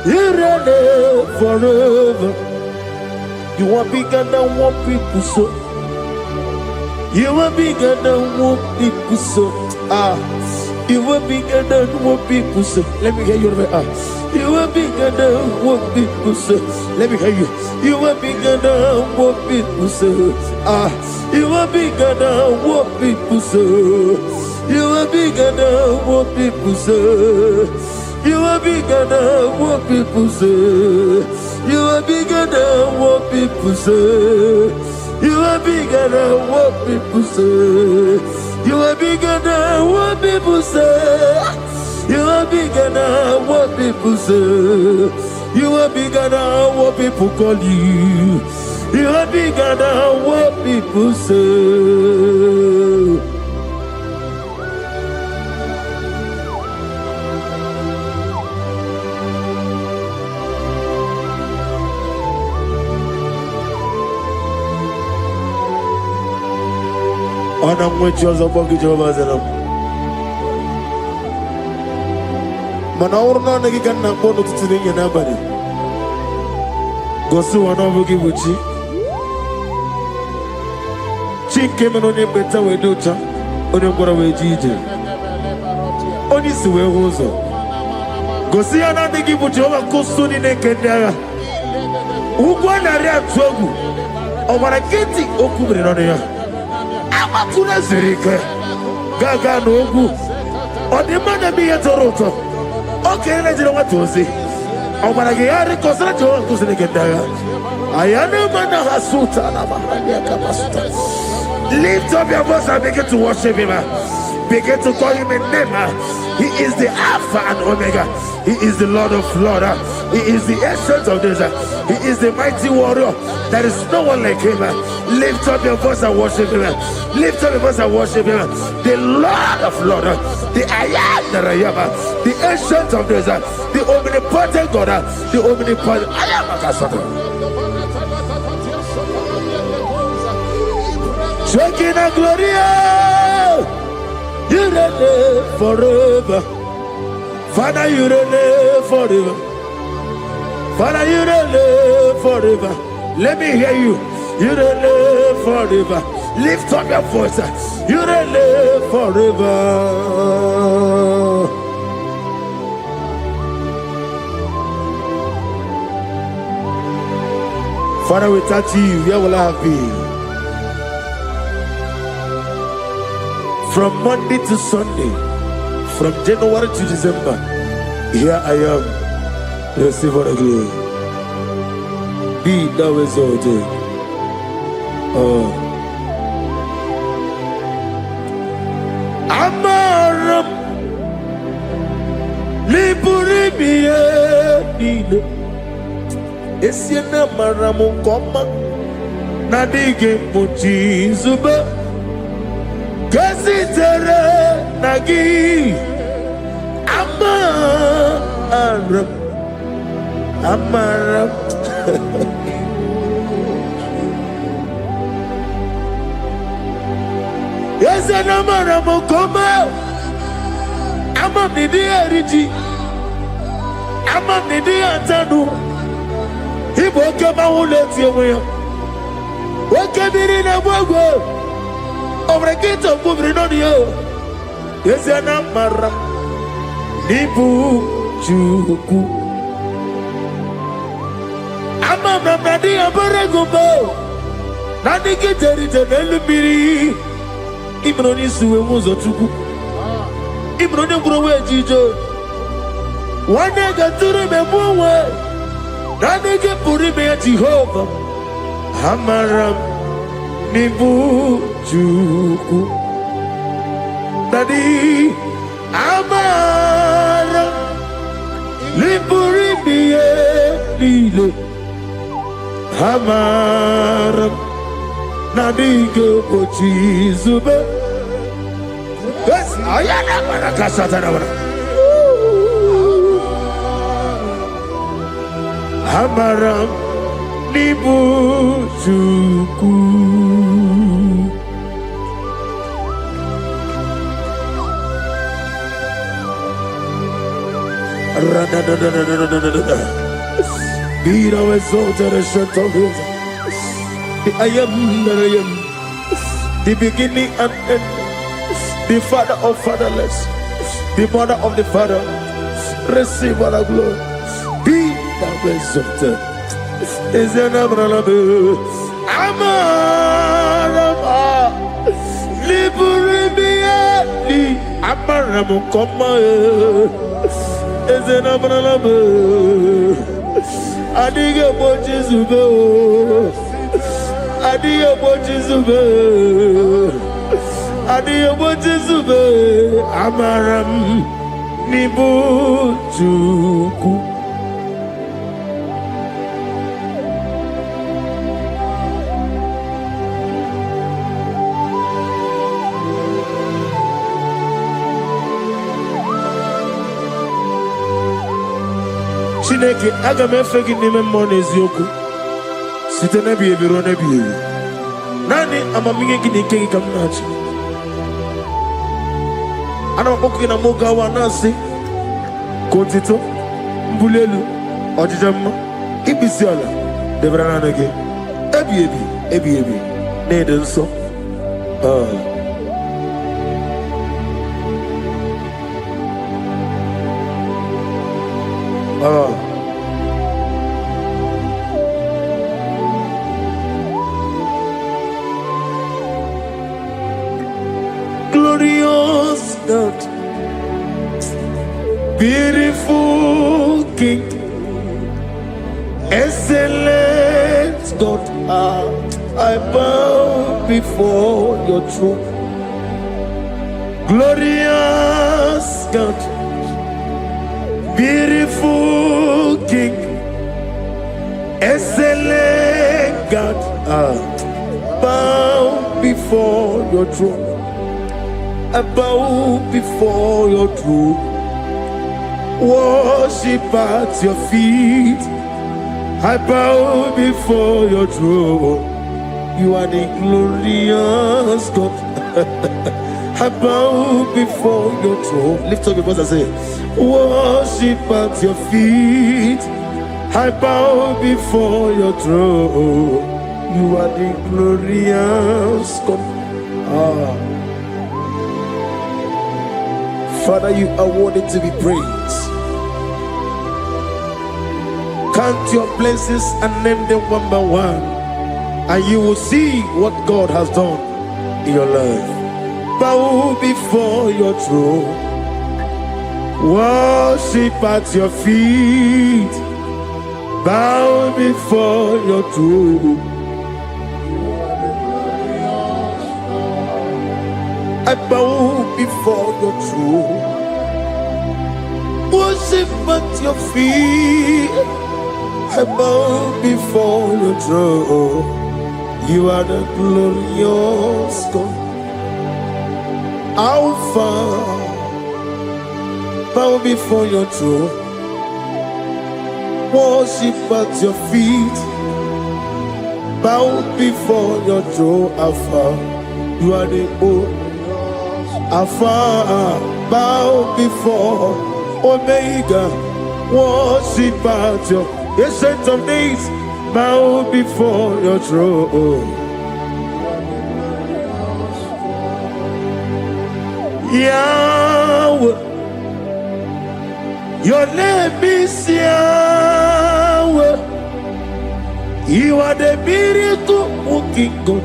you reign forever. You are bigger than what people so. You are bigger than what people so. You are bigger than what people say. Let me hear you. You are bigger than what people say. Let me hear you. You are bigger than what people say. You are bigger than what people say. You are bigger than what people say. You are bigger than what people say. You are bigger than what people say. You are bigger than what people say. You are bigger than what people say. You are are bigger than what people say. You are bigger than what people call you. You are bigger than what people say. And I'm with you as a bucket of us. Manaurna Nagikan Napono to the nobody. Go to one of Gibuchi. Chick came on your better way, Dota, on your Goraway Gigi. Only Sue Rosa. Go see another Gibuchi over Costuni Nekendara. Who won a real trouble? Over a getty Okubri on here. Amatuna Zerika Gaga Nogu. Or the man of me at Toronto. Okay, let's know what to say. Oh, but I get a consultant to the Nekendara. I am a man of Hasuta. Lift up your voice and begin to worship him. Begin to call him a name. He is the Alpha and Omega. He is the Lord of Lords. He is the Ancient of Days. He is the mighty warrior. There is no one like him. Lift up your voice and worship him. Lift up your voice and worship him. The Lord of Lords. The I am that I am. The Ancient of Days. The omnipotent God. The omnipotent I am. Shekinah Gloria, you reign forever. Father, you reign forever. Father, you reign forever. Let me hear you. You reign forever. Lift up your voice. You reign forever. Father, without you, where will I have been? From Monday to Sunday, from January to December, here I am. Receive all the glory. Be thou exalted. Amaram Liburibie Nino Esiena Maramu Koma Nadige Muchi Zuba Kasitere Nagi Amaram Yes, and Amaram Koma Amam Nidi Ariji Amam Nidi Antanu He woke up my own let's hear me. Woke up in a bogo over a gate of moving on you. Yes, and Amaram Nibu Juku Amam Nadi Abaragumbo Nadi Kitari Telumiri Ibroni Sue Muzotuku Ibroni Browe Jijo one day got to remember Nadi Purime Jehovah Amaram Nibu Juku Nadi Amaram Nipurime Lile Amaram Nadiga Pochizube. Yes, I am a Casatana. Amaram Nibu Juku. Be thou exalted and shut of his. I am that I am, the beginning and end, the father of fatherless, the mother of the father. Receive all the glory. Be thou exalted. Is an Abraham, Amarama, Liburibia, Abraham, Koma, is an Abraham, Adiga Bochizugo. Adiyo Bochizube, Adiyo Bochizube, Amaram Nibujuku. Chineke aga m efe gị n'ime mmụọ na eziokwu site n'ebi ebi ruo n'ebi ebi. Naanị amamihe gị na ike gị ka m na-achị. Ana m akpọkụ gị na mụ gawa na-asị ka otito, mbuli elu, ọjịja mma, ikpisi ala debere naanị gị ebi ebi ebi ebi na-ede nsọ. Glorious God, beautiful King, excellent God, I bow before your throne. Glorious God, beautiful King, excellent God, bow before your throne. I bow before your throne, worship at your feet. I bow before your throne. You are the glorious God. I bow before your throne. Lift up your voice and say, worship at your feet. I bow before your throne. You are the glorious God. Father, you are worthy to be praised. Count your blessings and name them one by one, and you will see what God has done in your life. Bow before your throne, worship at your feet. Bow before your throne. I bow before your throne, worship at your feet. I bow before your throne. You are the glorious God, Alpha. Bow before your throne, worship at your feet. Bow before your throne, Alpha. You are the old Alpha. Bow before Omega, worship at your Ancient of Days. Bow before your throne. Yahweh, your name is Yahweh. You are the miracle working God.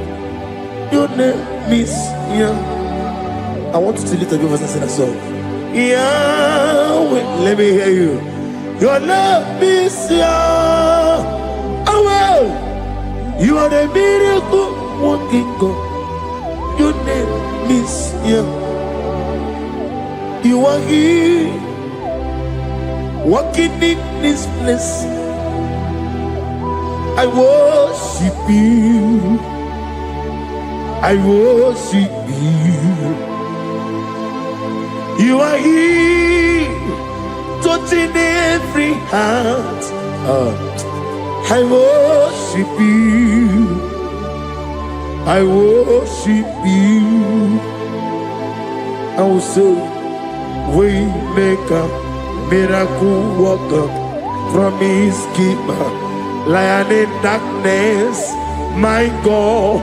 Your name is Yahweh. I want you to lift up your voice and sing a song. Yahweh, let me hear you. Your name is Yahweh. You are the miracle working God. Your name is Yahweh. You are here, walking in this place. I worship you. I worship you. You are here, touching every heart. I worship you. I worship you. I will say, Waymaker, miracle worker, promise keeper, lion in darkness, my God,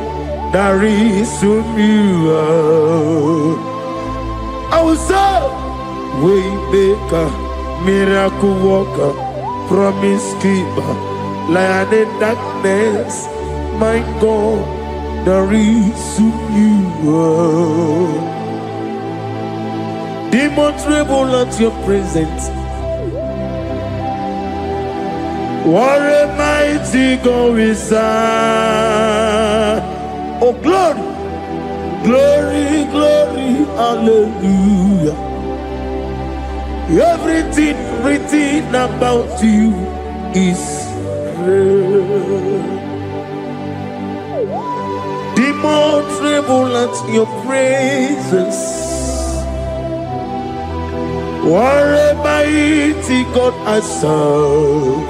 there is whom you are. I will say, Waymaker, miracle worker, promise keeper, lion in darkness, my God, there is whom you are. Demons tremble at your presence. What a mighty God we serve. Oh, glory, glory, glory, hallelujah. Everything written about you is real. Demons tremble at your presence. What a mighty God I serve.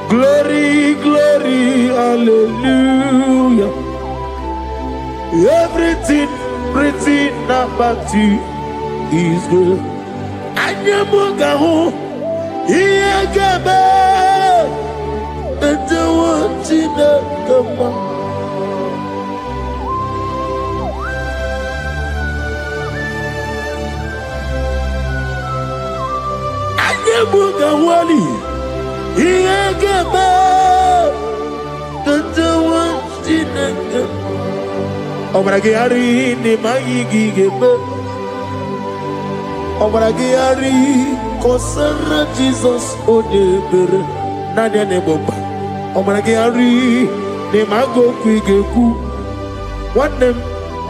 Glory, glory, hallelujah. Everything written about you is good. Anyamugaho, Iyagaba, and the one in the Gama. Anyamugawali, Iyagaba, and the one in the Gama. Obragari ni maigi gebe. Obragari kosara Jesus odebere nadia ne boba. Obragari ni mago kwigeku. Wanem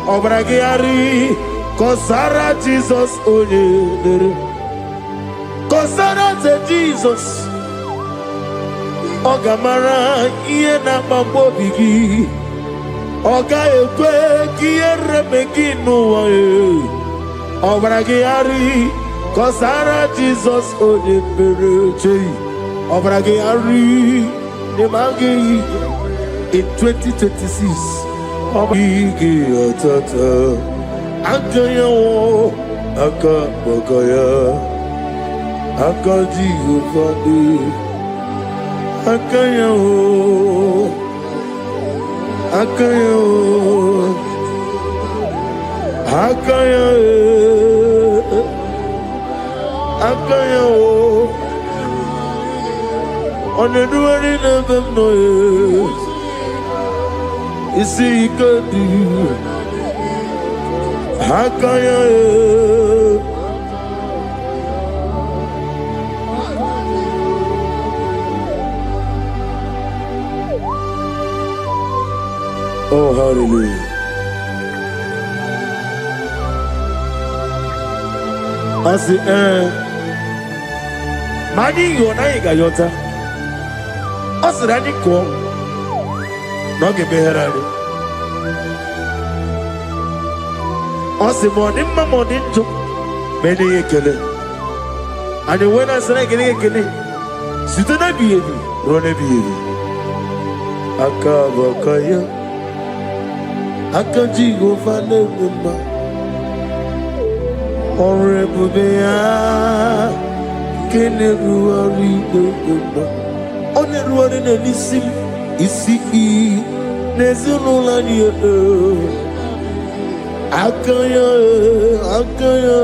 obragari kosara Jesus odebere. Kosara te Jesus. Ogamara iye na mambo bigi. Oga ekwe kiere meginu wae. Obragari kosara Jesus odebereche. Obragari nemagi in 2026. Obigi atata akaya wo akabakaya akaji ufadi akaya wo. Akayo, Akayo, Akayo. On the doing of them noise, you see, you could do Akayo. Oh, hallelujah. I say, Mani Yonaiga Yota. I said, I didn't come. Not give me her. I said, morning, my morning, took many a killer. And when I said, I get a killer, sit on a baby, run a baby. Akabakaya. Akaji go fane mama Honorable Bea Kene ruari do mama One ruari ne nisim Isi Nezuno la nye Akaya Akaya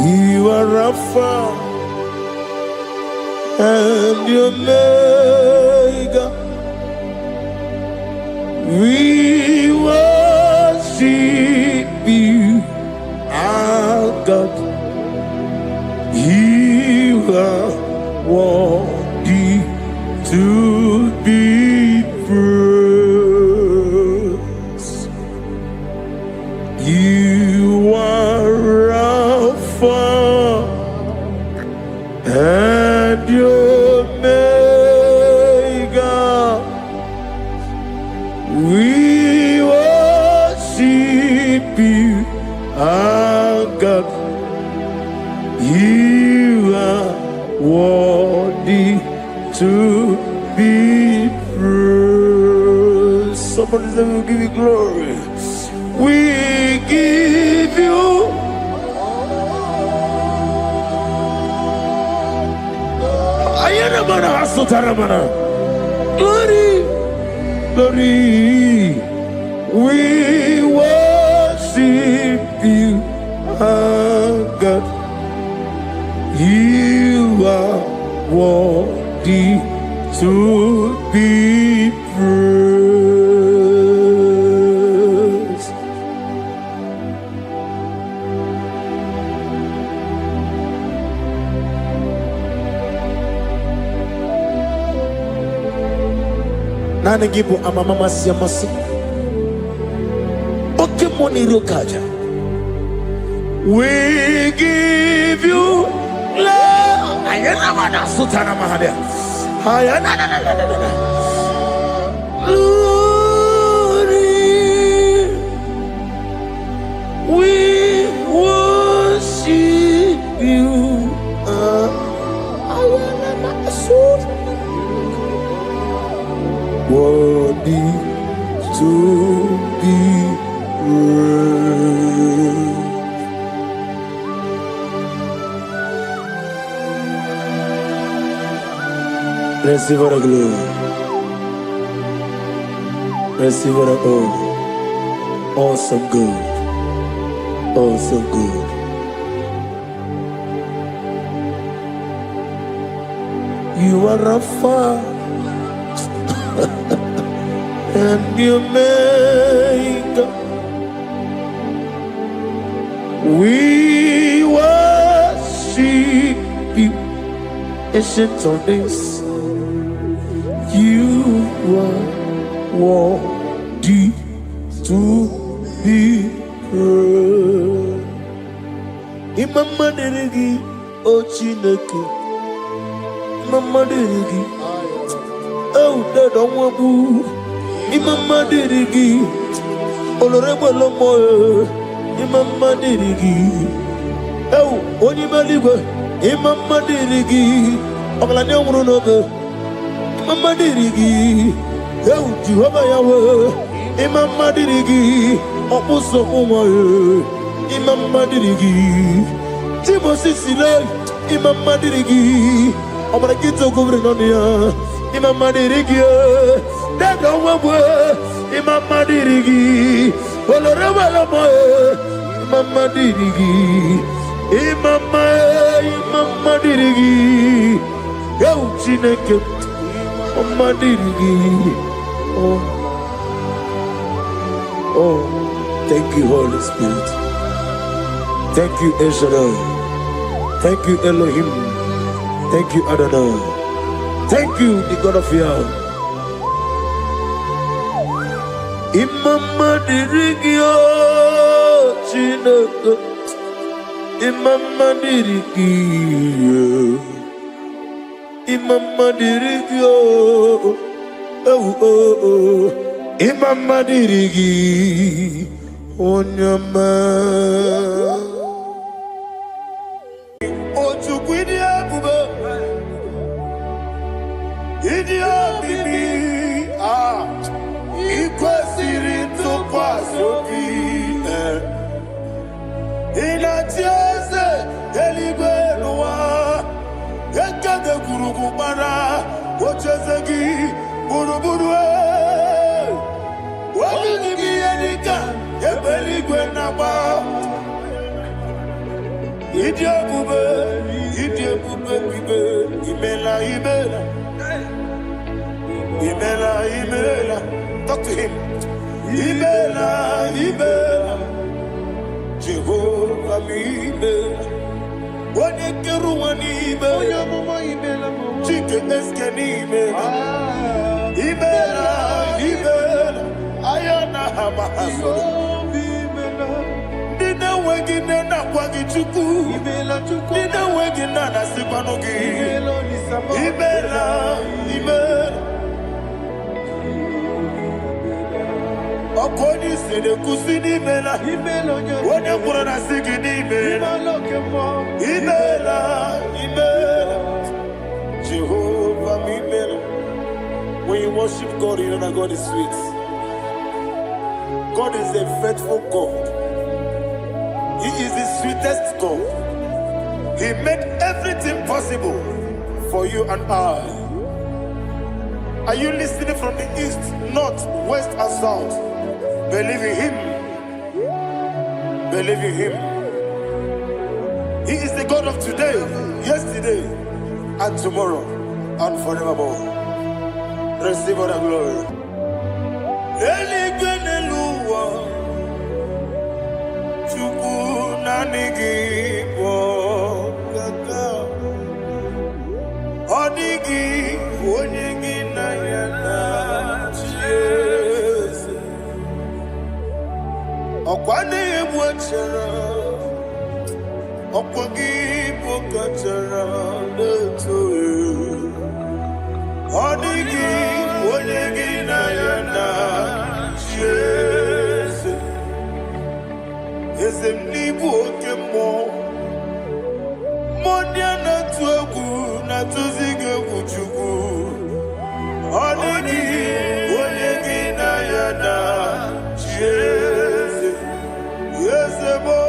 You are Rapha and your Omega, we worship you, our God. You are worthy to be praised. You are Alpha and your Omega, we worship you, our God. You are worthy to be praised. Somebody say, we'll give you glory. We give you glory, glory. We worship you, our God. You are worthy to be praised. Nana Gibu Amama Siamasi. Okemoni Rokaja. We give you love. Ayana Sutana Mahada. Ayana. Glory. We worship you. Worthy to be praised. Receive the glory. Receive the honor. Awesome God. Awesome God. You are Alpha and you make. We worship you, ancient of days. You are worthy to be praised. Imama deregi o Chineke. Imama deregi. Oh, the Domabu. Imama deregi. Olorebo lomo. Imama deregi. Oh, Onimaligwe. Imama deregi. Oglanya umurunobe. Imama deregi. Oh, Jehovah Yahweh. Imama deregi. Opuso umaye. Imama deregi. Timosi sile. Imama deregi. Omara kito kubri nonia. Imama deregi. Dada wabwe. Imama deregi. Oloreba lomoe. Imama deregi. Imama deregi. Yo Chineke. Imama deregi. Oh, thank you, Holy Spirit. Thank you, El Shaddai. Thank you, Elohim. Thank you, Adonai. Thank you, the God of Yah. Imama dirigi o Chineke. Imama dirigi. Imama dirigi o. Oh. Imama dirigi. Onyama. Ochukwidi abube. Idia bibi. Ikwesiri tukwasobi. Inatieze eligwe nuwa. Ekade kurugubara. Ochezegi buruburu. Wabidi biyenika. Ebeligwe naba. Idiabube bibe. Imela. Talk to him. Imela. Jehovah Imela. Wanekeru wanime. Chike eskeni imela. Imela. Ayana hamahaso. Dina wegine na kwagi chuku. Dina wegine na sipanogi. Imela. Okoni sede kusini mela. Wone kurana sigini mela. Imela. Jehovah Imela. When you worship God, you know that God is sweet. God is a faithful God. He is the sweetest God. He made everything possible for you and I. Are you listening from the east, north, west, and south? Believe in him. He is the God of today, yesterday, and tomorrow, and forevermore. Receive all the glory. Odigi, Okwane mwachara Okwagi pokachara Neto Odigi Onyegi na yana Jese Ezem nibu okemo Modia na tuegu na tuzige kuchugu Odigi Onyegi na yana Jese Yese mo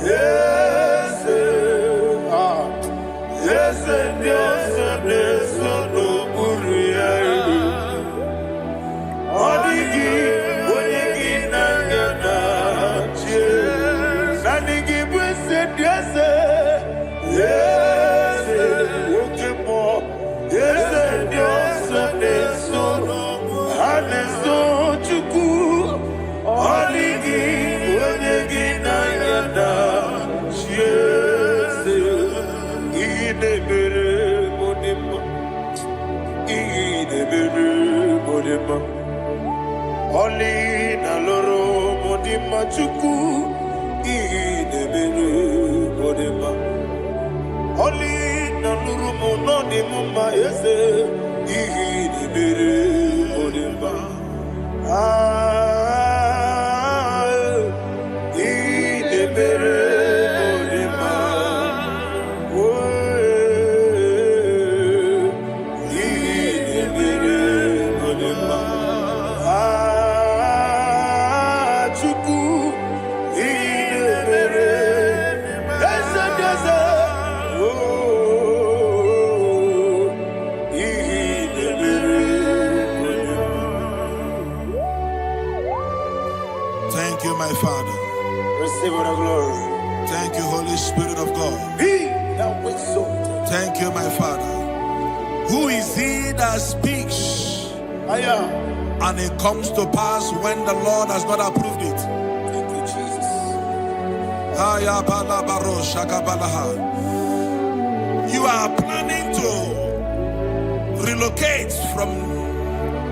Yese Yese Yese Yese no Buria Odigi Onyegi na yana Jese Nanigi Bwese Yese Yese Okemo Yese Yese Yese Haneso Chuku Odigi Onyegi na yana Jese Idebere Modima Idebere Modima Oli na loro Modima Chuku Idebere Modima Oli na loro Modima Yese Idebere Modima Idebere Modima Idebere Modima Chuku Idebere Dasa Dasa Idebere Thank you, my Father. Receive all the glory. Thank you, Holy Spirit of God. Be thou exalted. Thank you, my Father. Who is he that speaks Aya. and it comes to pass when the Lord has not approved it? Thank you, Jesus. Aya bala baro shaka balaha. You are planning to relocate from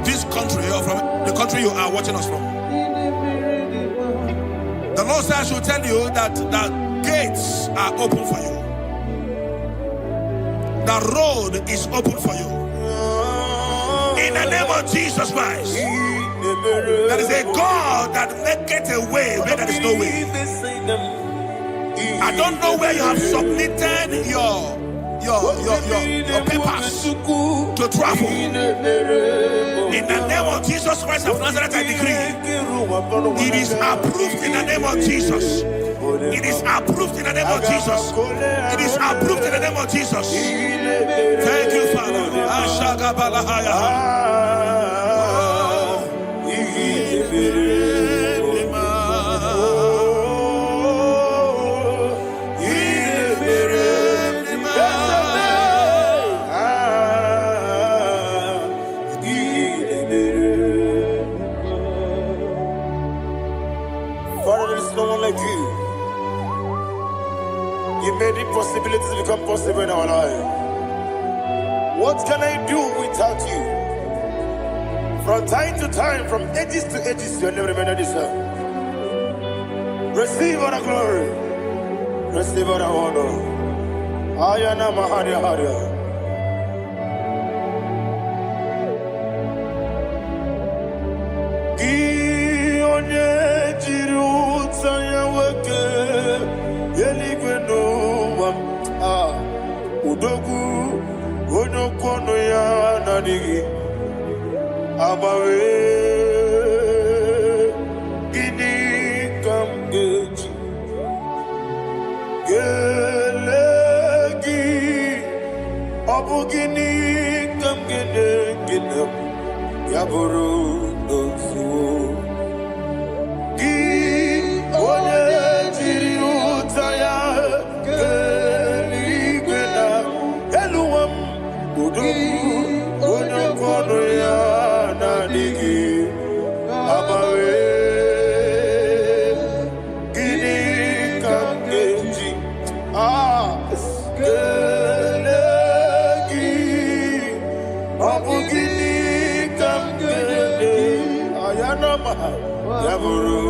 this country or from the country you are watching us from. The Lord says I should tell you that the gates are open for you. The road is open for you. In the name of Jesus Christ. There is a God that maketh a way where there is no way. I don't know where you have submitted your papers to travel. In the name of Jesus Christ of Nazareth, I decree it is approved in the name of Jesus. It is approved in the name of Jesus. It is approved in the name of Jesus. Thank you, Father. Ashaka Father, there is no one like you. You made impossibilities become possible in our life. What can I do without you? From time to time, from ages to ages, you never been this. Receive all the glory. Receive all the honor. Ayana Maharia Haria. Udogu Onokono ya Nadigi Abawe Gini Kamgeji Gelegi Abu Gini Kamgene Ginam Yaburu Dosu Gi Onye Jiri Utaya Onokono ya Nadigi Abawe Gini Kamgeji Gelegi Abu Gini Kamgeji Ayanama Yaburu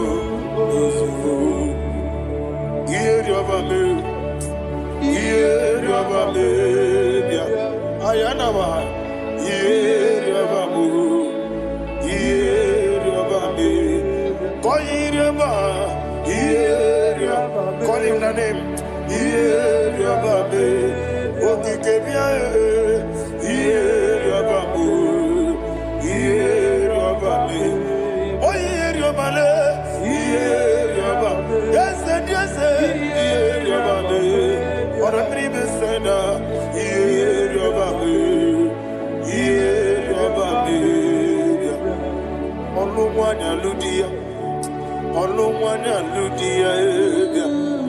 Call him the name.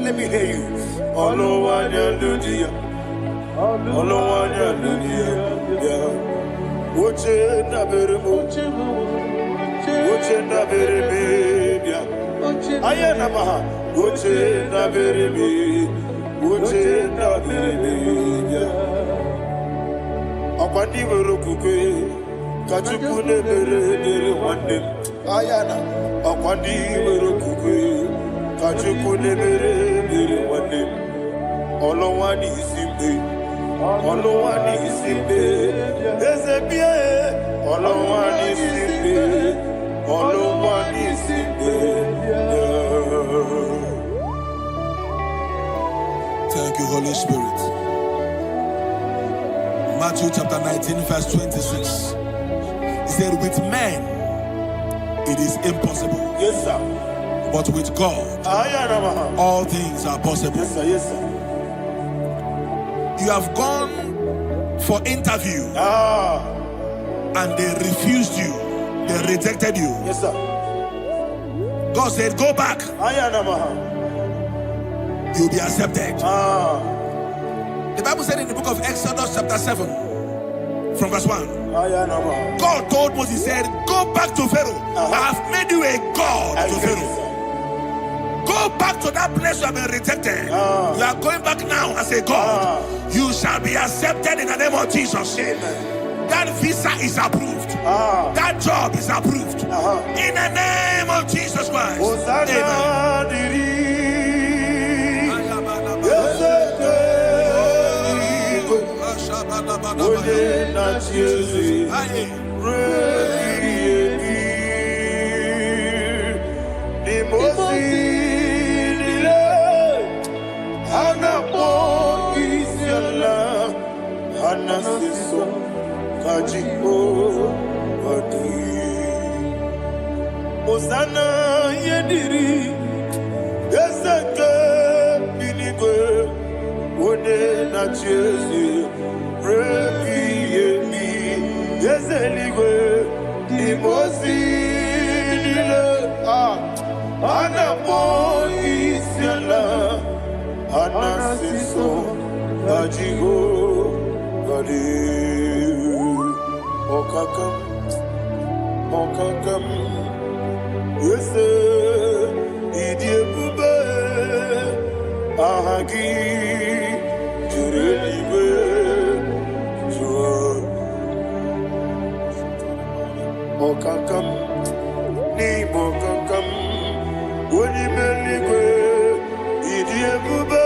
Let me hear you. Thank you, Holy Spirit. Matthew chapter 19, verse 26. He said, with men it is impossible. Yes, sir. But with God, all things are possible. Yes, sir. Yes, sir. You have gone for interview and they refused you. They rejected you. Yes, sir. God said, go back. You'll be accepted. The Bible said in the book of Exodus chapter 7 from verse 1, God told Moses, he said, go back to Pharaoh. I have made you a God to Pharaoh. Go back to that place you have been rejected. You are going back now as a God. You shall be accepted in the name of Jesus. Amen. That visa is approved. That job is approved. In the name of Jesus Christ. Amen. Osana yediri ezeke binigwe one na chezi rebi yemi yezeligwe imosi nile anapo isiala anasiso ajigo gadi okakam yes, idiebube ahagi jurelibe jua okakam ni bokakam woni meligwe idiebube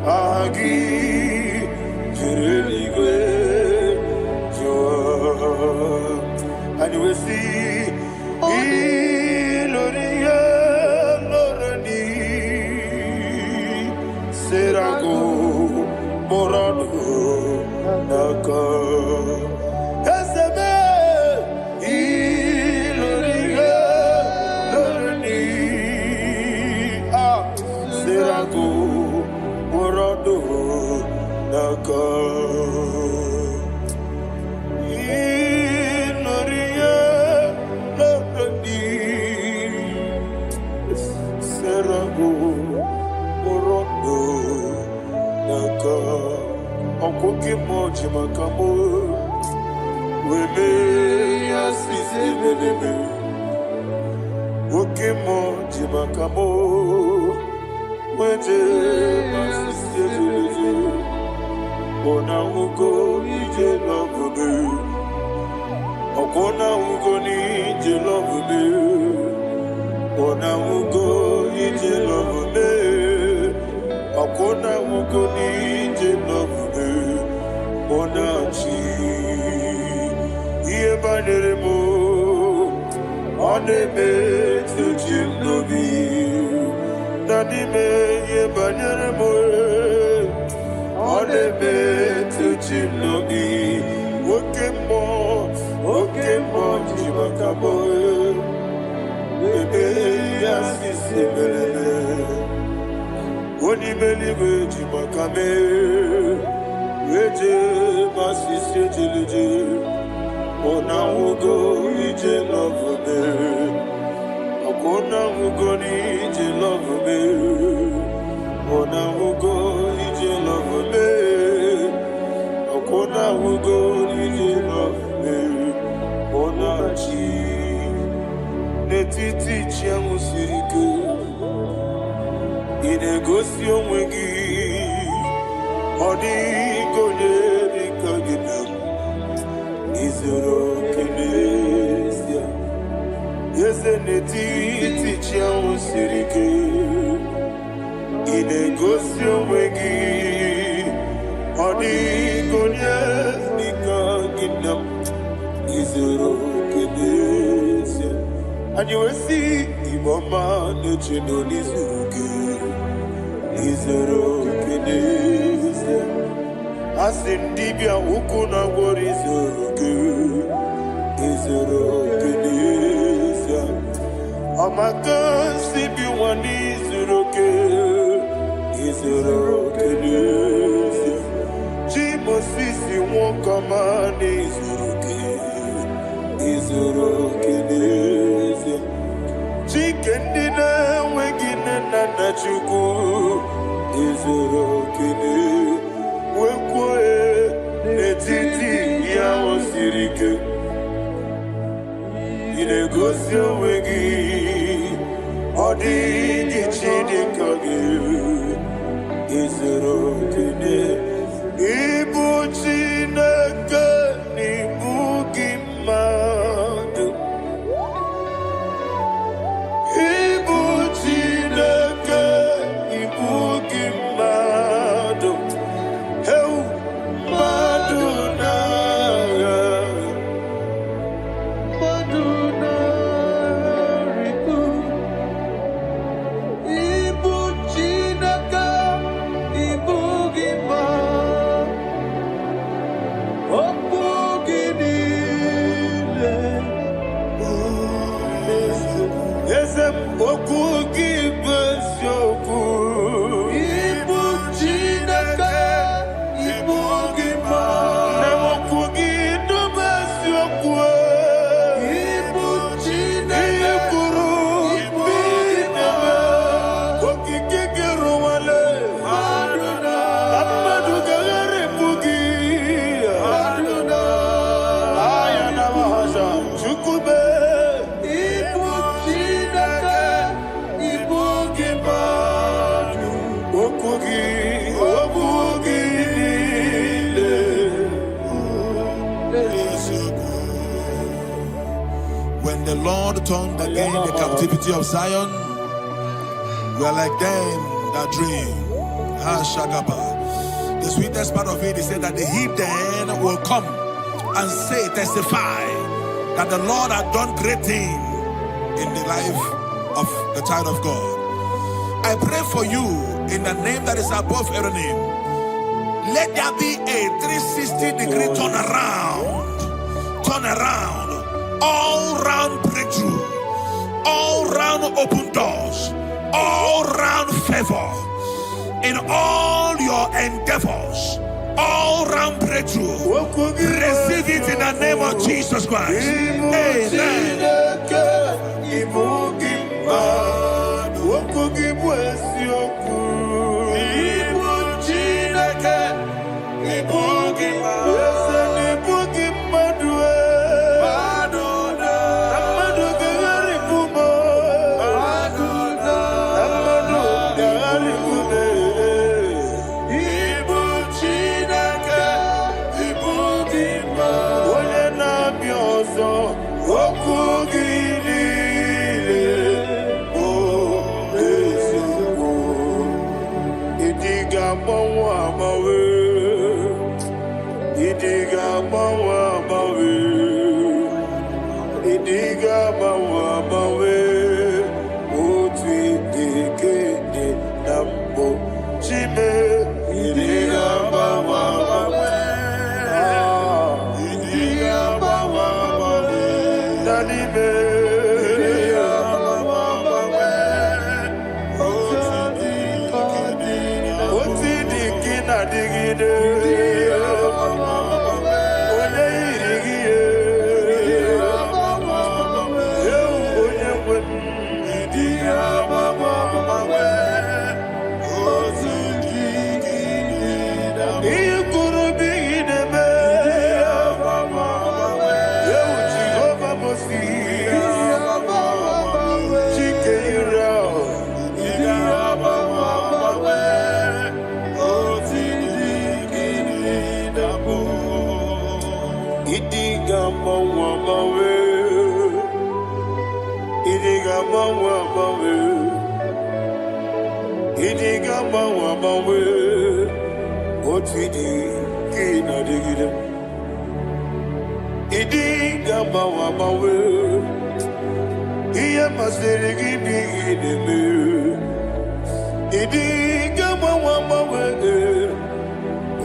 ahagi jurelibe jua. And we see Iloria Lorani Serago Morado Naka Eseme Iloria Lorani Serago Morado Naka Okoke moji makamo weme asisi meneme Oke moji makamo weje asisi meneme Ona ugo ije lovebe Okona ugo ni ije lovebe Ona mugo ije love me. Akona mugo ije love me. Ona chi. Iye banere mo. One me to chimnobi. Nani me iye banere mo. One me to chimnobi. Oke mo jimakabo. Bebe asisi belele, oni believe jimakame, weje masisi jileje, ona ugo ije love me, akona ugo ni ije love me, ona ugo ije love me, akona ugo ije love me, ona chi. Netiti chiamu siriku inegosi onwe gị ọ dịghị onye dịka gị na izuru oke n'ezie eze netiti chiamu siriku inegosi onwe gị ọ dịghị onye dịka gị na izuru oke n'ezie. And you will see Iboma Nuchinoni Zuruke Izuruke Asim Dibia Ukuna Wari Zuruke Izuruke Amaka Sibi Wani Zuruke Izuruke Jimo Sisi Wokamani Zuruke Izuruke Chicken dinner, waking and a chuku Izuru kine Wekwe Netiti Yao Sirike Inegosio Wegi Odi Gichidi Kage Izuru kine Ibu Chinaka Nibugi Madu When the Lord turned again the captivity of Zion, we are like them that dream. The sweetest part of it is said that the heathen will come and say, testify that the Lord had done great things in the life of the child of God. I pray for you in the name that is above every name. Let there be a 360-degree turn around, all round breakthrough, all round open doors, all round favor in all your endeavors, all round breakthrough. Receive it in the name of Jesus Christ. Amen. Idiga mawa mawe, idiga mawa mawe, oti dikende nambo chime. Idiga mawa mawe, idiga mawa mawe, danime. Idiga mawa mawe, oti dikina digide. Idiga mawa mawe, idiga mawa mawe, idiga mawa mawe, otidi kina digide. Idiga mawa mawe, iya masere gibi ideme. Idiga mawa mawe,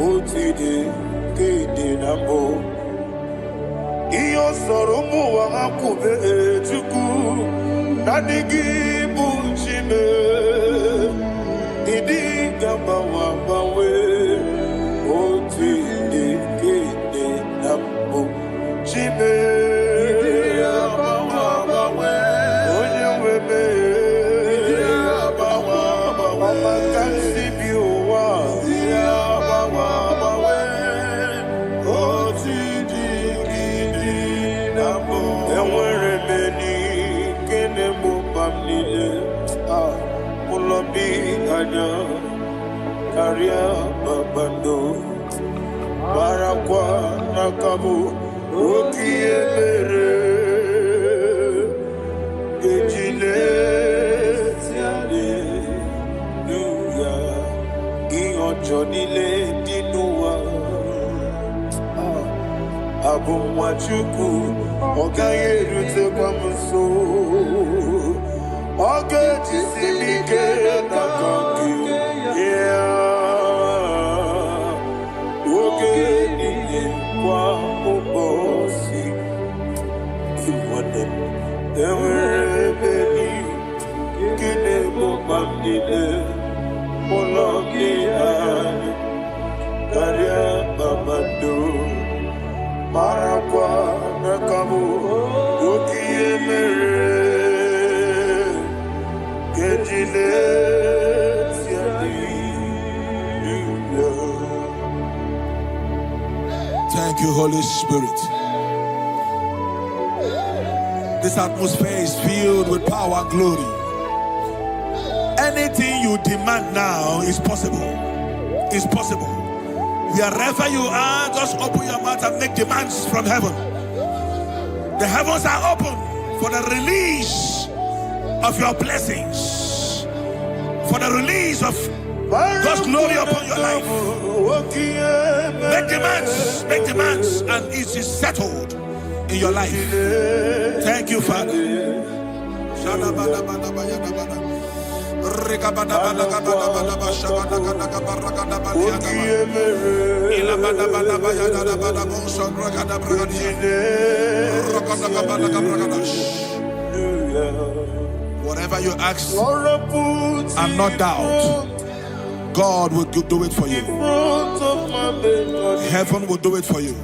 otidi kina nambo. Iyo soro mu wa akube tuku nadigi buchime. Idi gamba wa bawe oti dikede nambu chime. Idi gamba wa bawe onye webe. Idi gamba wa bawe mama kansi biwa. Idi gamba wa bawe oti Mulobi anya karia babando barakwa nakabu okiemere ejile tiade nuya iojo nile dinuwa abumwachuku ogayerute kwamuso. Okay, Tisimike Nakanki, yeah. Okay, Nini, Kwa Obosi, Iwane, Emerebeli, Kine Mobamdile, Moloki Ani, Karia Babando, Marakwa Nakabu, Okiemere. Thank you, Holy Spirit. This atmosphere is filled with power and glory. Anything you demand now is possible. It's possible. Wherever you are, just open your mouth and make demands from heaven. The heavens are open for the release of your blessings, for the release of God's glory upon your life. Make demands, and it is settled in your life. Thank you, Father. Whatever you ask and not doubt, God will do it for you. Heaven will do it for you.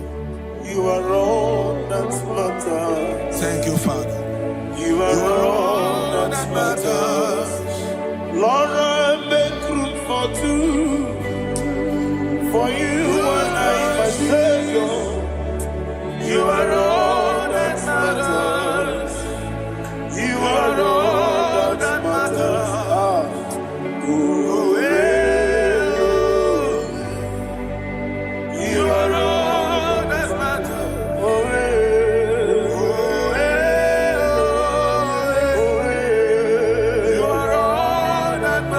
You are all that matters. Thank you, Father. You are all that matters. Lord, I make room for two. For you and I, my Savior. You are all that matters. You are all that matters. You are all that matters. You are all that matters.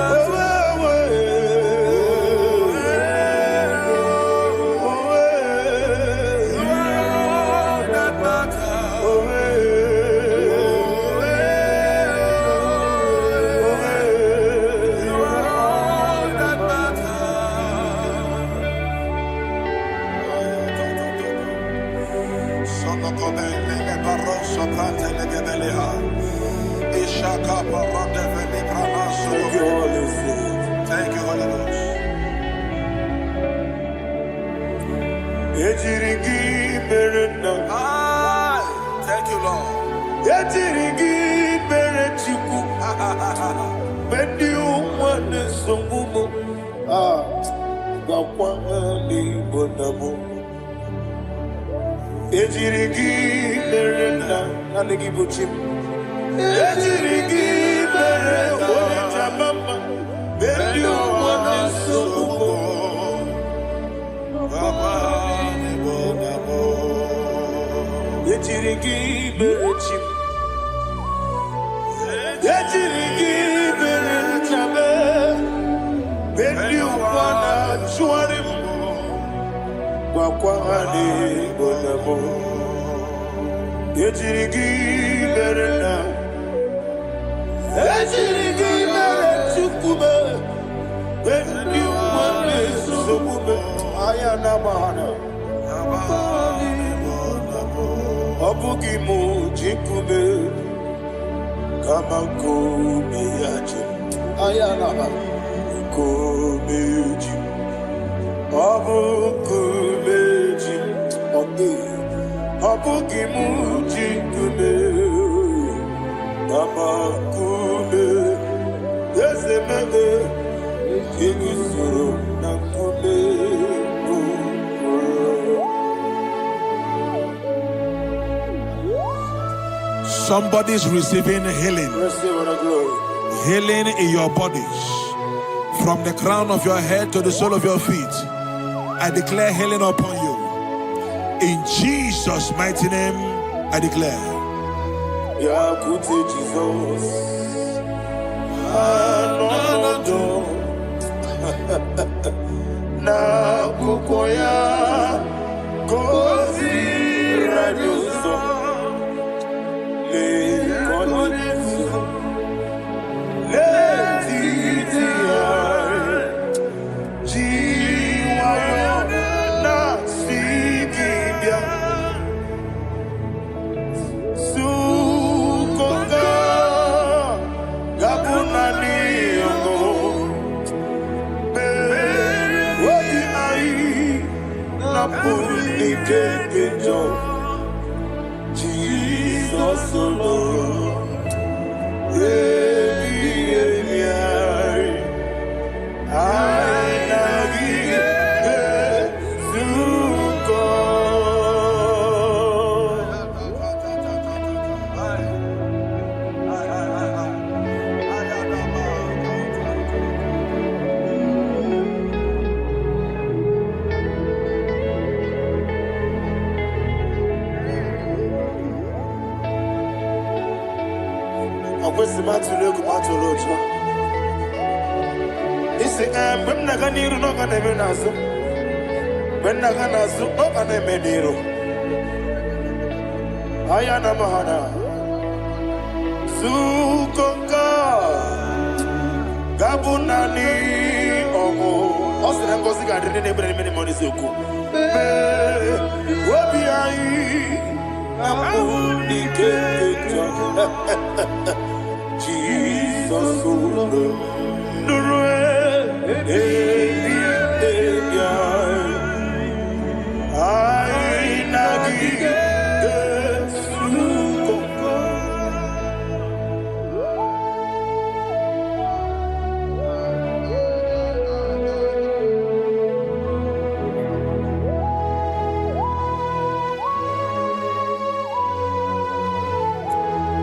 Holy Spirit. Thank you, Holy Ghost. Ejirigi merenda. Thank you, Lord. Ejirigi merechiku. Bendi umwane songumo. Gakwa ni bonamo. Ejirigi merenda. Nalegi buchim. Ejirigi merenda. Jamama. Bendi umwane songumo. Ejirigi merechim. Ejirigi merechame. Bendi umwana chuarim. Wakwa ani bonamo. Ejirigi merena. Ejirigi merechukume. Bendi umwana sobume. Ayana bahana. Obugi mu jikume. Kama kumi yaji. Ayana kumi ji. Obu kumeji. Obugi mu jikume. Kama kume. Ezememe. Kigusuru na kume. Somebody's receiving healing. Receive the glory. Healing in your bodies. From the crown of your head to the sole of your feet. I declare healing upon you. In Jesus' mighty name, I declare. Yakute Jesus. Anodo. Na kukoya. Kozi radioso. Le konesu. Le titiare. Jiwayo. Na sigibia. Sukoka. Gabunani yongo. Wadi ai. Napuli kekejo. Jesus alone. Akwesi matulu kumatulu chwa. Isi when naga niru no ga neme nasu. When naga nasu no ga neme niru. Ayana mahana. Sukonka. Gabunani omo. Osina ngozi ga dine nebe neme moni suku. Wobi ai. Napuni kekejo. Jesus,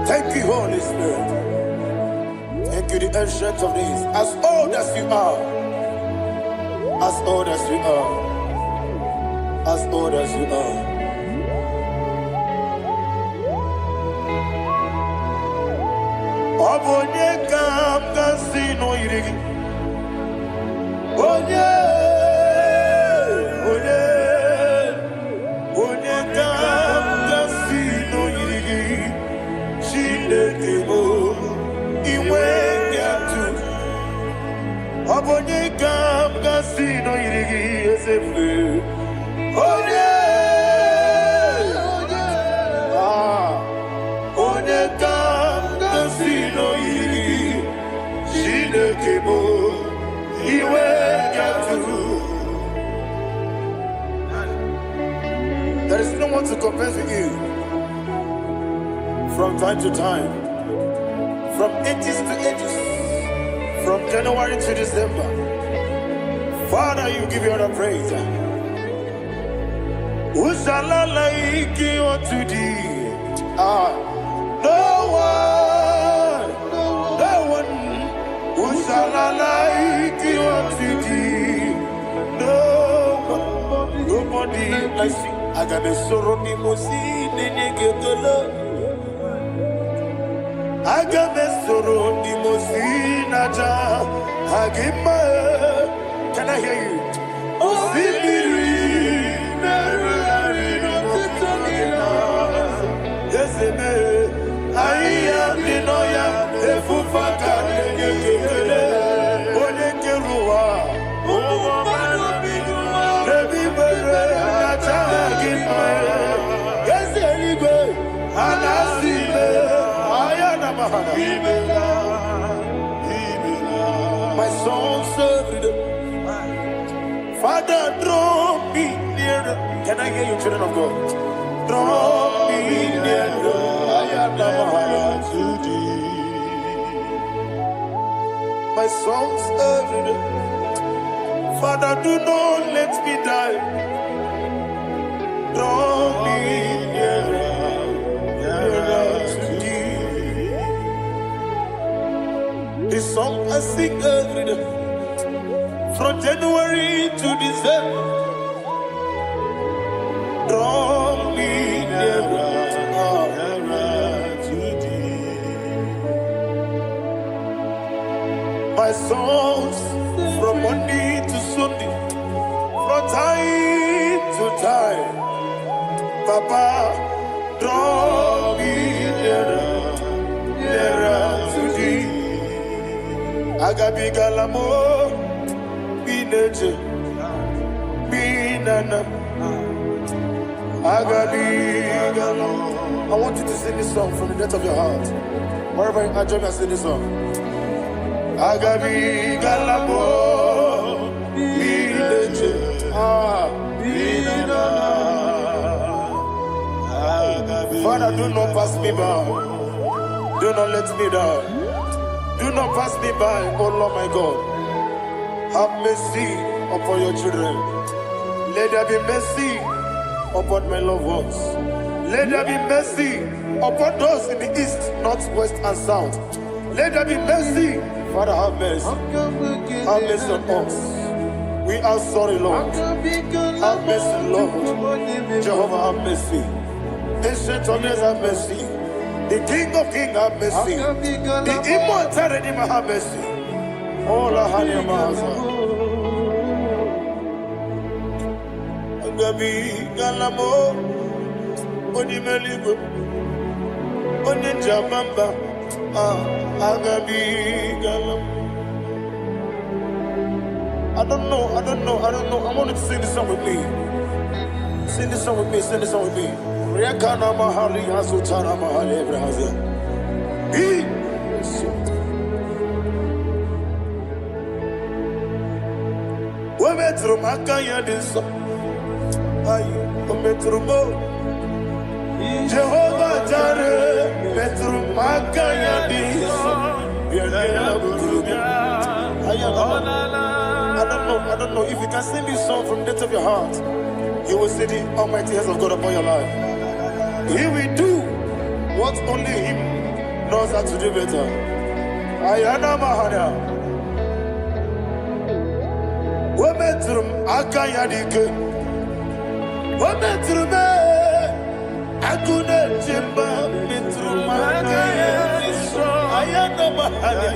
thank you, Holy Spirit. Thank you, the ancient of days. As old as you are. As old as you are. As old as you are. Obonye kam kasino irigi. Onye. Onye. Onye kam kasino irigi. Shindekimo. Abonye kam kasino irigi esefe. Oye, oye, There is no one to compare with you. From time to time, from ages to ages, from January to December, Father, you give you all the praise. Who shall I like you unto thee? No one. Who shall I like you unto thee? No one. Nobody like you. I got a sorrow in I got a sorrow in Can I hear you? I am the Noya, the Fufaka, my soul served. Father, draw me nearer. Can I hear you, children of God? Draw me nearer. I am to thee. My soul served. Father, do not let me die. Draw me nearer to thee. This song I sing every day, from January to December. Draw me nearer to thee. My songs from Monday to Sunday, from time to time. Papa, draw me nearer to thee. Agabi galamo, bineje, binana. Agabi galamo. I want you to sing this song from the depth of your heart. Wherever you are, join me and sing this song. Agabi galamo, bineje, binana. Father, do not pass me by. Do not let me die. Do not pass me by, oh Lord my God. Have mercy upon your children. Let there be mercy upon my loved ones. Let there be mercy upon those in the east, north, west, and south. Let there be mercy. Father, have mercy. Have mercy on us. We are sorry, Lord. Have mercy, Lord. Jehovah, have mercy. Ancient of days, have mercy. The King of Kings, have mercy. The immortal Redeemer, have mercy. Oh, la hania maza. Agabi galamo, oni meligo, oni jabamba. Agabi galamo. I don't know. I want you to sing this song with me. Sing this song with me. Sing this song with me. Rekana mahali asutana mahali braza. Wometru makaya diso. Ayi, wometru mo. Jehovah Jireh, metru makaya diso. Bienvenue burubi. I don't know if you can sing this song from the depth of your heart. You will see the almighty hands of God upon your life. He will do what only Him knows how to do better. Ayana Mahana. Wometrum Akayadike. Wometrum Akune Jimba Metrum Akayadike. Ayana Mahana.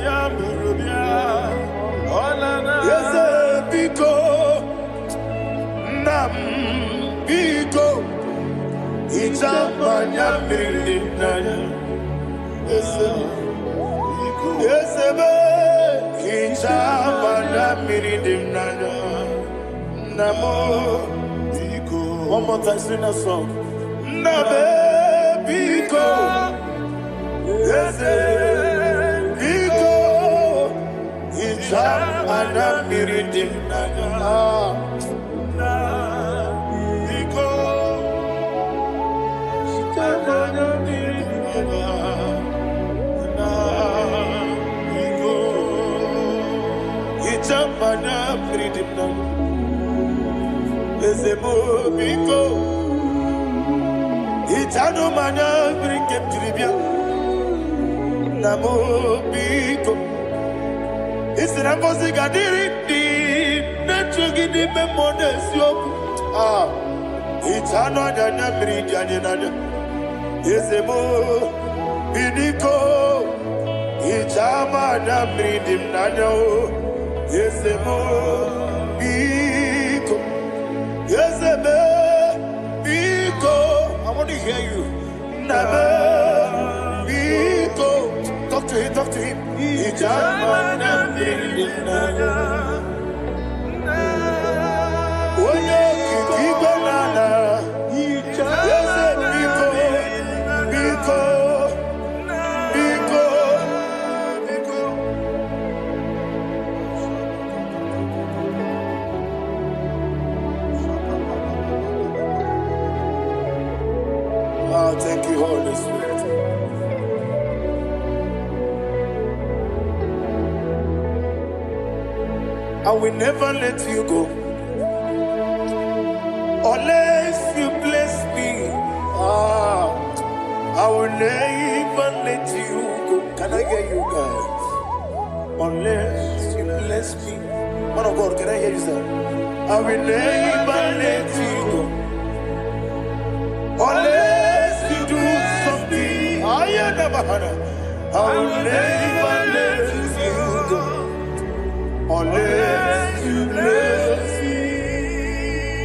Yes, Biko Nam Biko. Ichamanya mirinaya, esebe. Ichamanya mirinaya, namo. One more time, sing that song. Nabe biko, ese biko. Ichamanya mirinaya. breathing now. Ezemo biko. Itano mana bring him tribia. Namo biko. Isina kosi gadiri di. Nechugi di memones yoku. Itano dana breathing anina. Ezemo biko. Itama na breathing nano. Ezemo biko. Ezemo biko. I want to hear you. Nabe biko. Talk to him, talk to him. Itama na breathing nano. Oye kiki banana. Ezemo biko. Biko. Thank you, Holy Spirit. I will never let you go unless you bless me. I will never let you go. Can I hear you guys? Unless you bless me. Man of God, can I hear you, sir? I will never let you go unless you do something. I will never let you go unless you bless me.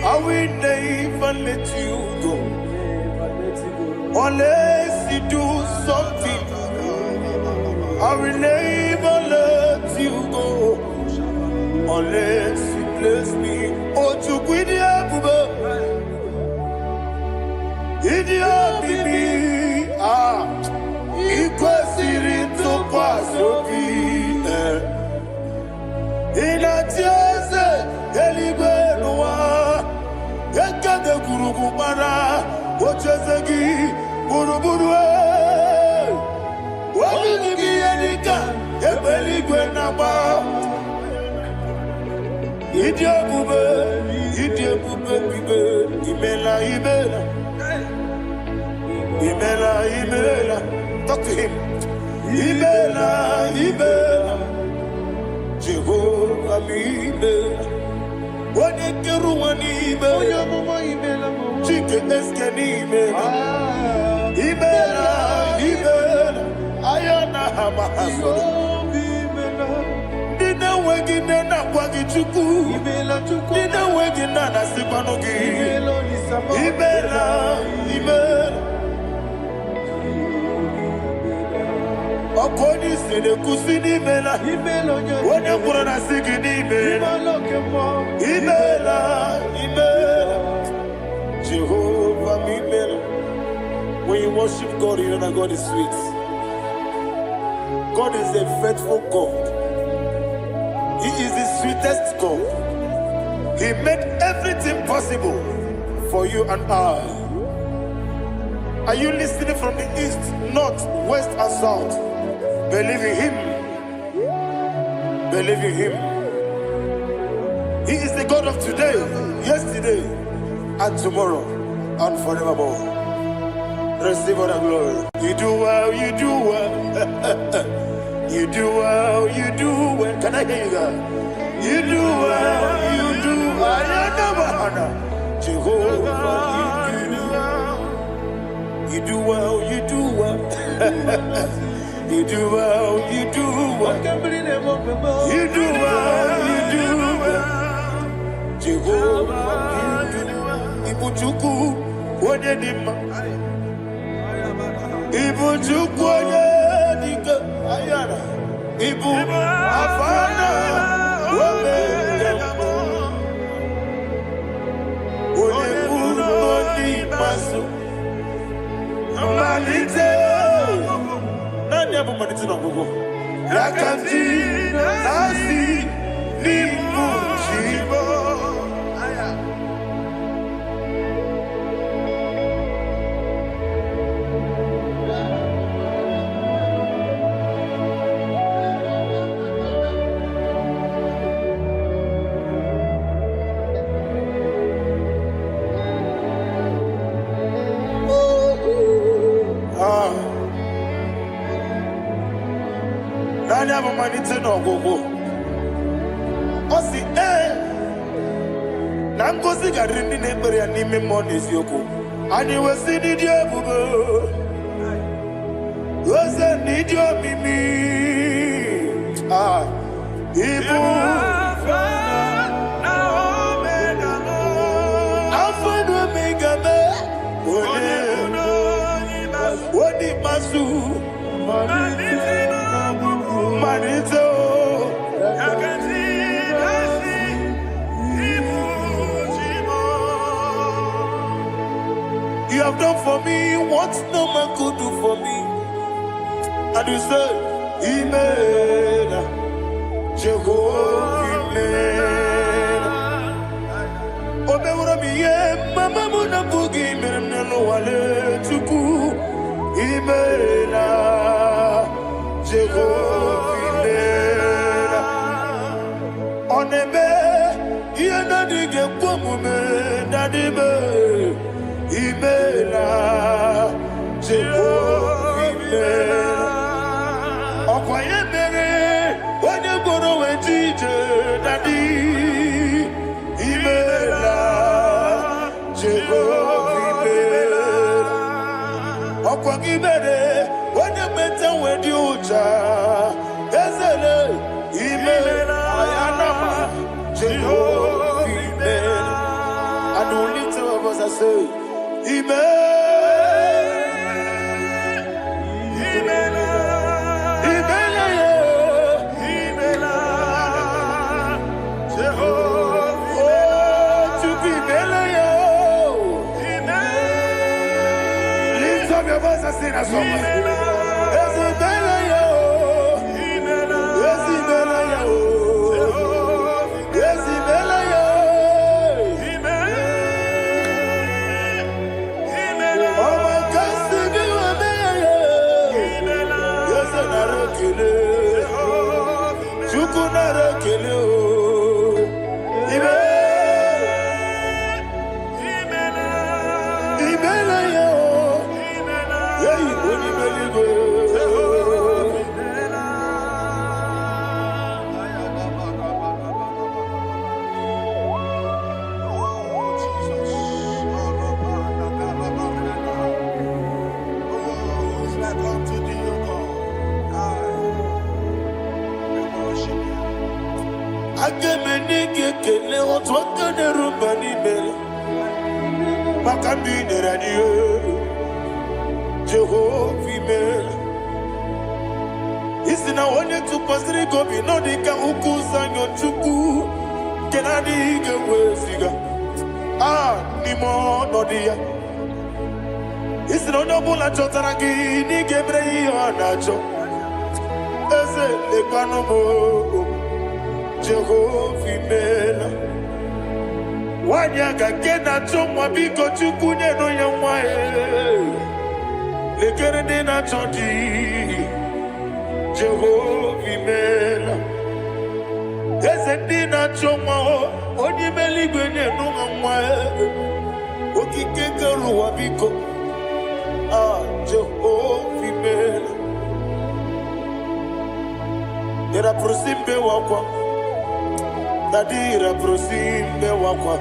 I will never let you go unless you do something. I will never let you go unless you bless me. Oh, to quit Idiot bibi ikwesiri ntụkwasị obi ịna-etieze eluigwe n'ụwa ekede gburugburu gbara ocheeze gị gburugburu obibi gị ihe dịka ebe eluigwe na-agba ịdị ebube bibe imela imela. Imela, Imela, talk to him. Imela, Imela, Jehovah, Imela. When you get one Imela, chicken escan Imela. Imela, Imela, Ayana Hamahaso. Dina wegina na kwagi chuku. Dina wegina na sipanogi. Imela, Imela. Okoni sene kusini mela. Wone kurana sigini mela. Imela, Imela. Jehovah Imela. When you worship God, you know that God is sweet. God is a faithful God. He is the sweetest God. He made everything possible for you and I. Are you listening from the east, north, west, and south? Believe in Him. Believe in Him. He is the God of today, yesterday, and tomorrow, and forevermore. Receive all the glory. You do well, you do well. You do well, you do well. Can I hear you guys? You do well, you do well. Jehovah, you do well, you do well. You do well, you do well. You do well, you do well. Jehovah, you do well. Ibuchuku, Wodedima. Ibuchuku, Wodedika. Ayana. Ibu, Afana, Wodedima. Wodedima, Wodedima. Malite. Never managed to go. Rakanti, Nasi, Nimu, Chibo. I have money to no go. Osi Nangozi garini nebere anime money yoko. And you will see the diable. Was a need your mimi. Igbo. Alpha and Omega. What the Masu? Manito. You have done for me what no man could do for me. And you say, Amen. Jehovah, Amen. Omeura miye, mama muna bugi, meneno wale tuku. Amen. Jehovah, Amen. Onebe, yena dige kwamume, nadibe. Imela, Jehovah, Imela. Okoye mere, wanye goro wejije, Daddy. Imela, Jehovah, Imela. Okoye mere, wanye meta wedi uja, Ezele, Imela, Ayanama, Jehovah, Imela. And only two of us are saying, Jehovah, Amen. Isina onye tupasiri gobi no dika ukuza nyochuku kenadi gewesiga nimo no dia. Isina onye bula chotara gi ni gebre yonacho eze lekano mo Jehovah, Amen. Wanyaga kena chomwa biko chuku neno ya mwae lekere dena chodi Jehovah, Amen. Eze dena chomwa onye meligwe neno ya mwae okike keruwa biko Jehovah, Amen. Era prosimbe wakwa Dadira prosimbe wakwa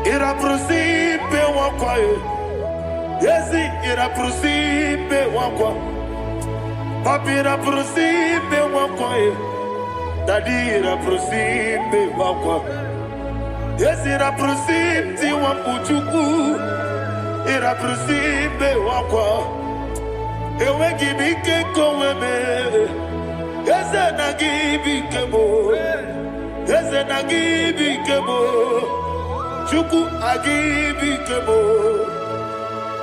Ira prosimbe wakwa Yesi ira prosimbe wakwa Papi ira prosimbe wakwa Dadira prosimbe wakwa Yesi ira prosimbe wakuchuku Ira prosimbe wakwa Ewe gibike koweme Yese na gibike mo Yese na gibike mo Chuku agibike mo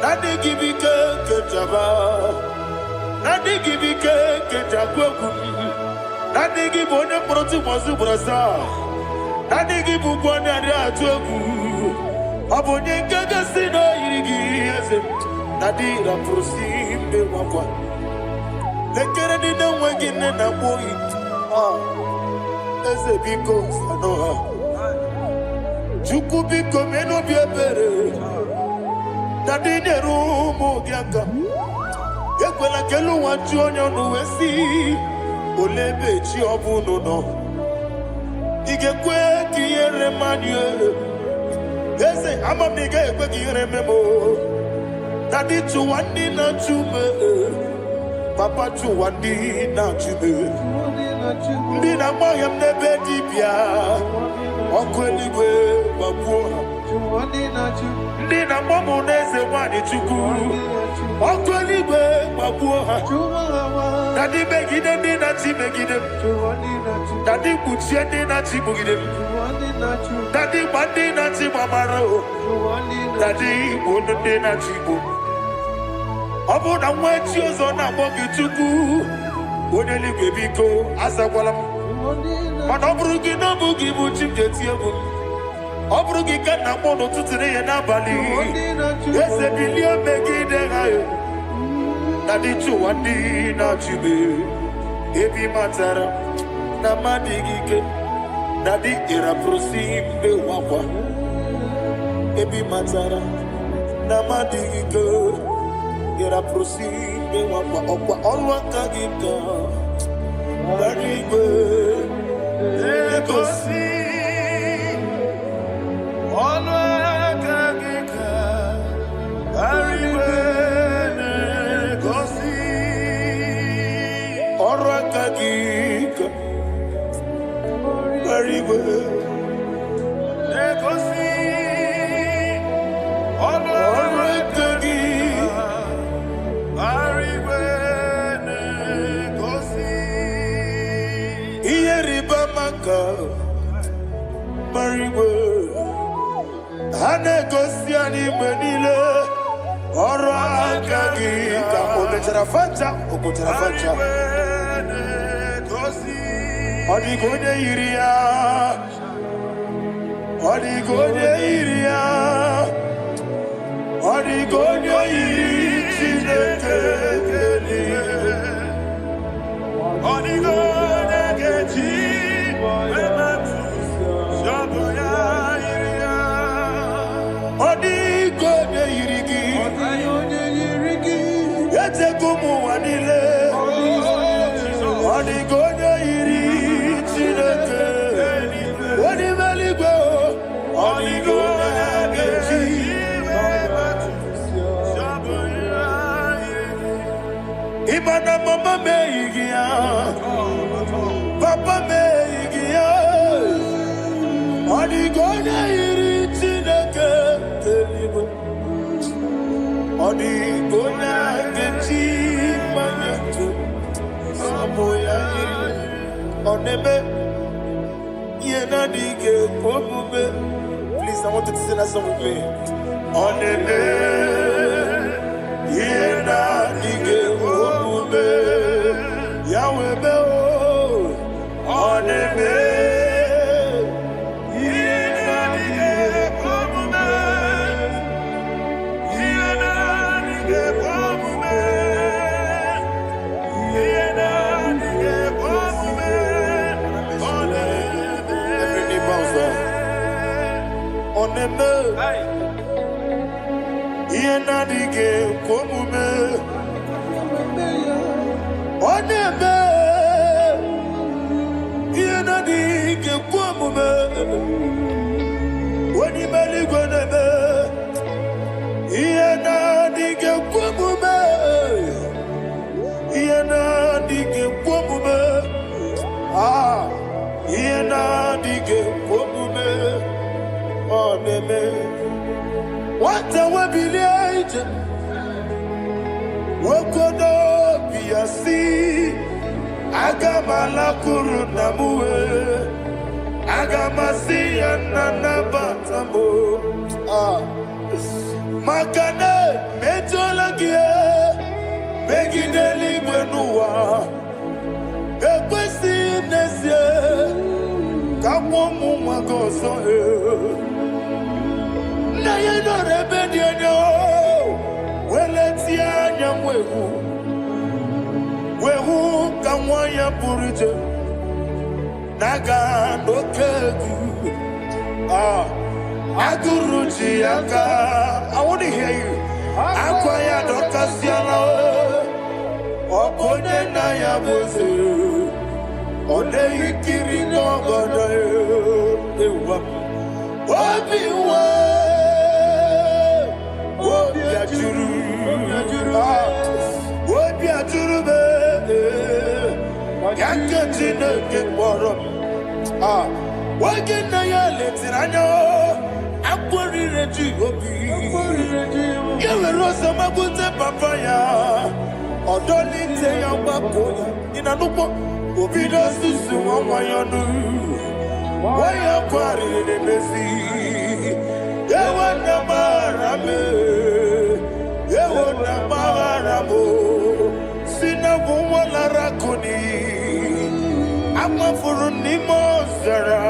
Nadi gibike ketaba Nadi gibike ketakweku Nadi gibone proti mwazu brasa Nadi gibukwane ade atweku Abonye kega sino irigi yese Nadi ra prosimbe wakwa Lekere dine wegine na boyi Eze biko sanoha Chuku biko meno biebere Dadine rumo gyaka ekwela kelu nwachu onye ọnụ wee si olebe chi ọbụnụ nọ ị ga-ekwe ka ihere mmadụ eze ama m na ị ga-ekwe ka ihere memo dadi chụwa ndị na-achụ me papa chụwa ndị na-achụ me ndị na-agba ọhịa m n'ebe dibịa ọkụ eluigwe gbagbuo ha ndị na-agba m n'eze nwanyị chukwu ọkụ eluigwe gbagbuo ha dadi megide ndị na-achị megide m dadi kpuchie ndị na-achị kpugide m dadi gba ndị na-achị gbamara o dadi igbo ndị na-achị igbo ọ bụ na nwa echi ụzọ na-akpọ gị chukwu onye eluigwe biko azakwala m mana ọ bụrụ gị na ọ bụ gị bụ chi m ga-eti egwu ọ bụrụ gị ka nna mkpọ n'ụtụtụ n'ihe n'abalị eze bilie megide ha na dị chụwa ndị na-achịbe ebe matara na mmadụ gị ike na dị ịrapụrụsi mbe wakwa ebe matara na mmadụ gị ike ịrapụrụsi mbe wakwa ọkwa ọrụ aka gị ka gbara igwe egosi ọnụ aka gị ka arịbe na-egosi ọrụ aka gị ka arịbe na-egosi ọnụ aka gị arịbe na-egosi ihe rịba maka marigwe ha na-egosi anyị mgbe niile ọrụ aka gị ka o mechara facha o pụtara facha ọ dịghị onye yiri ya ọ dịghị onye yiri ya ọ dịghị onye yiri Chineke ọ dịghị onye ga-eji ọ dịghị onye yiri gị echego ụmụ ụwa niile ọ dịghị onye yiri Chineke onye eluigwe ọ dịghị onye ga-eji ịma na mama meghị ya papa meghị ya ọ dịghị onye yiri Chineke eluigwe ọ dịghị onye ga-eji mmanya ntụ ọ bụ ya yiri ọ na-eme ihe na-adịghị ekwe omume. Please, I want you to sing that song with me. Ọ na-eme ihe na-adịghị ekwe omume ya wee mee ọ na-eme ihe na-adịghị ekwe omume ọ na-eme ihe na-adịghị ekwe omume onye ime eluigwe na-eme ihe na-adịghị ekwe omume ihe na-adịghị ekwe omume ihe na-adịghị ekwe omume ọ na-eme nwata webilie ije nwokodo obi ya si aga m alakụrụ nna m wee aga m asị ya nna nnabata m maka na metụla gị megide eluigwe n'ụwa ekwesịghị n'ezie ka kwụọ ụmụ nwa gị ọzọ nna ya nọrọ ebe dị anya weletie anya m wee hụ ka nwa ya pụrụ ije na-aga n'oke egwu agụrụ ji ya ka I want to hear you akwa ya dọkasịala Okone na ya boze. Ode ikiri n'obodo ewa. Obi wa. Obi ajuru. Obi ajuru be. Yakati na kekporo. Wage na ya letiranya. Akwari reji obi. Yewe rosa mabute papaya. Odoli te ya wakoya. Ina nupo. Obi no susu wawayonu. Waya kwari ne mesi. Yewa na marame. Yewa na maramo. Sina wala rakoni. Ama furu ni mozara.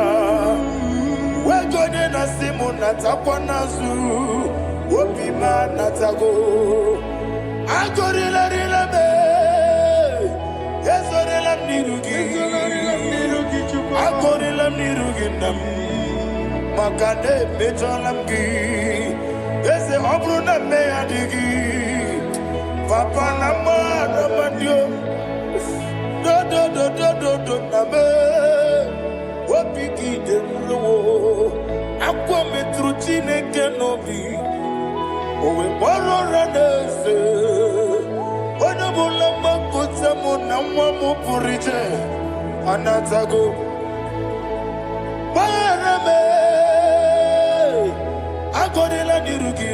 Wejode na simu natakwa nazu. Wopi ma natago. Agorila rila me. Yesorila nirugi. Agorila nirugi nam. Makane mejolamgi. Ese obru na me adigi. Papa na ma na mandio. Do na me. Wapiki de lo. Akwa metruchine kenobi. Owe boro ranese. Ona bola makota mo na mo purije. Anatago. Barame. Agorila nirugi.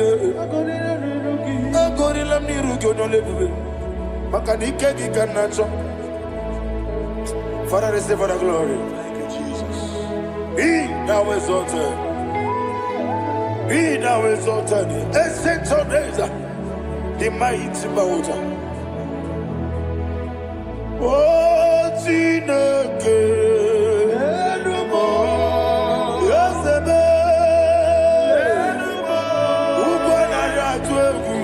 Agorila nirugi no lebube. Makanike gikanacho. Father, receive the glory. Thank you, Jesus. Be thou exalted. Be thou exalted. Ancient of days, the mighty mountain. Oh, Chineke. Yosebe. Ugonaya twegu.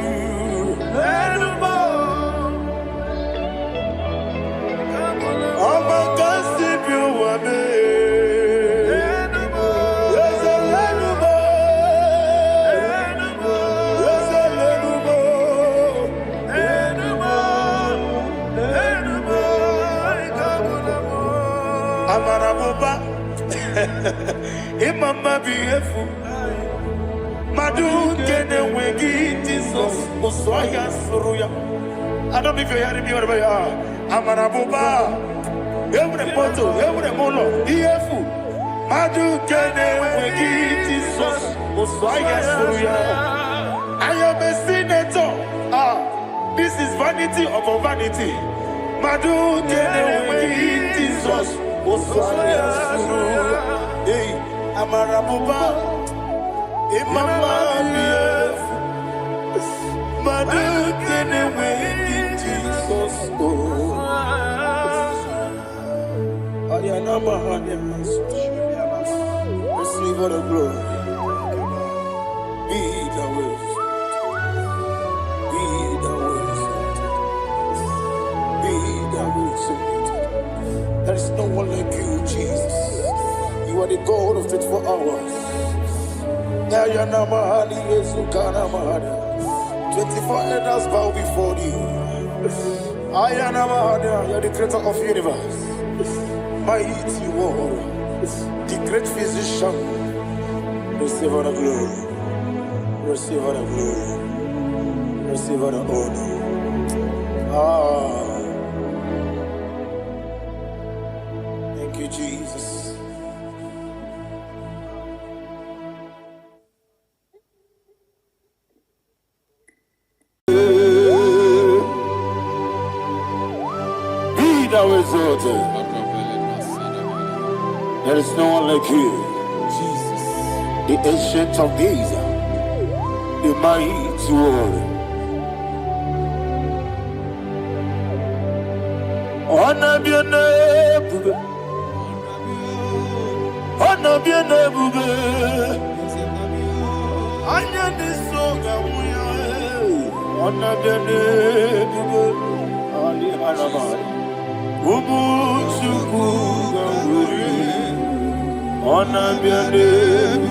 Amarabuba, Imama beautiful. Madu kene wegi Jesus, Usoya Suruya. I don't know if you're hearing me wherever you are. Amarabuba, every photo, every molo, beautiful. Madu kene wegi Jesus, Usoya Suruya. I am a senator. This is vanity of a vanity. Madu kene wegi Jesus. Hey, Amarabuba, Imama, Madu kene wegi Jesus. Ayanama, receive all the glory. Be the way. Be the way. Be the way. There is no one like you, Jesus. You are the God of 24 hours. 24 elders bow before you. You are the creator of the universe. Mighty warrior, the great physician. Receive all the glory. Receive all the glory. Receive all the honor. Thank you, Jesus. Be thou exalted. There is no one like you. Jesus. The ancient of days, the mighty warrior. Honor be your name. Honor be your name. Anya ni soga muya. Honor be your name. Ali alabari. Ubu chuku gamburi. Honor be your name.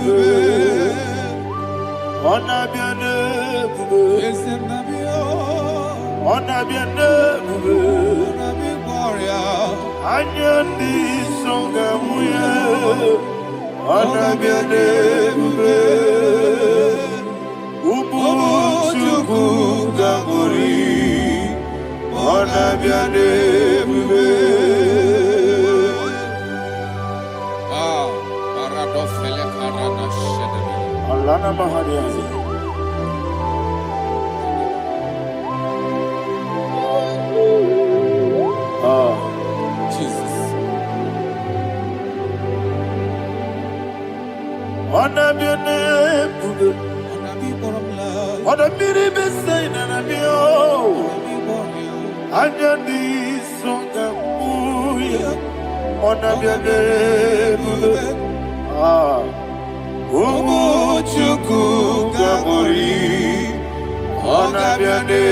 Honor be your name. Honor be your name. Anyandi songa muye, anabiane bube, ubuchuku gangori, anabiane bube. Paradofele karana shedebe. Alana mahadiyazi. Jesus. Anabiane bube, anabiri besaina nabio, anyandi songa muye, anabiane bube. Umuchuku gangori, anabiane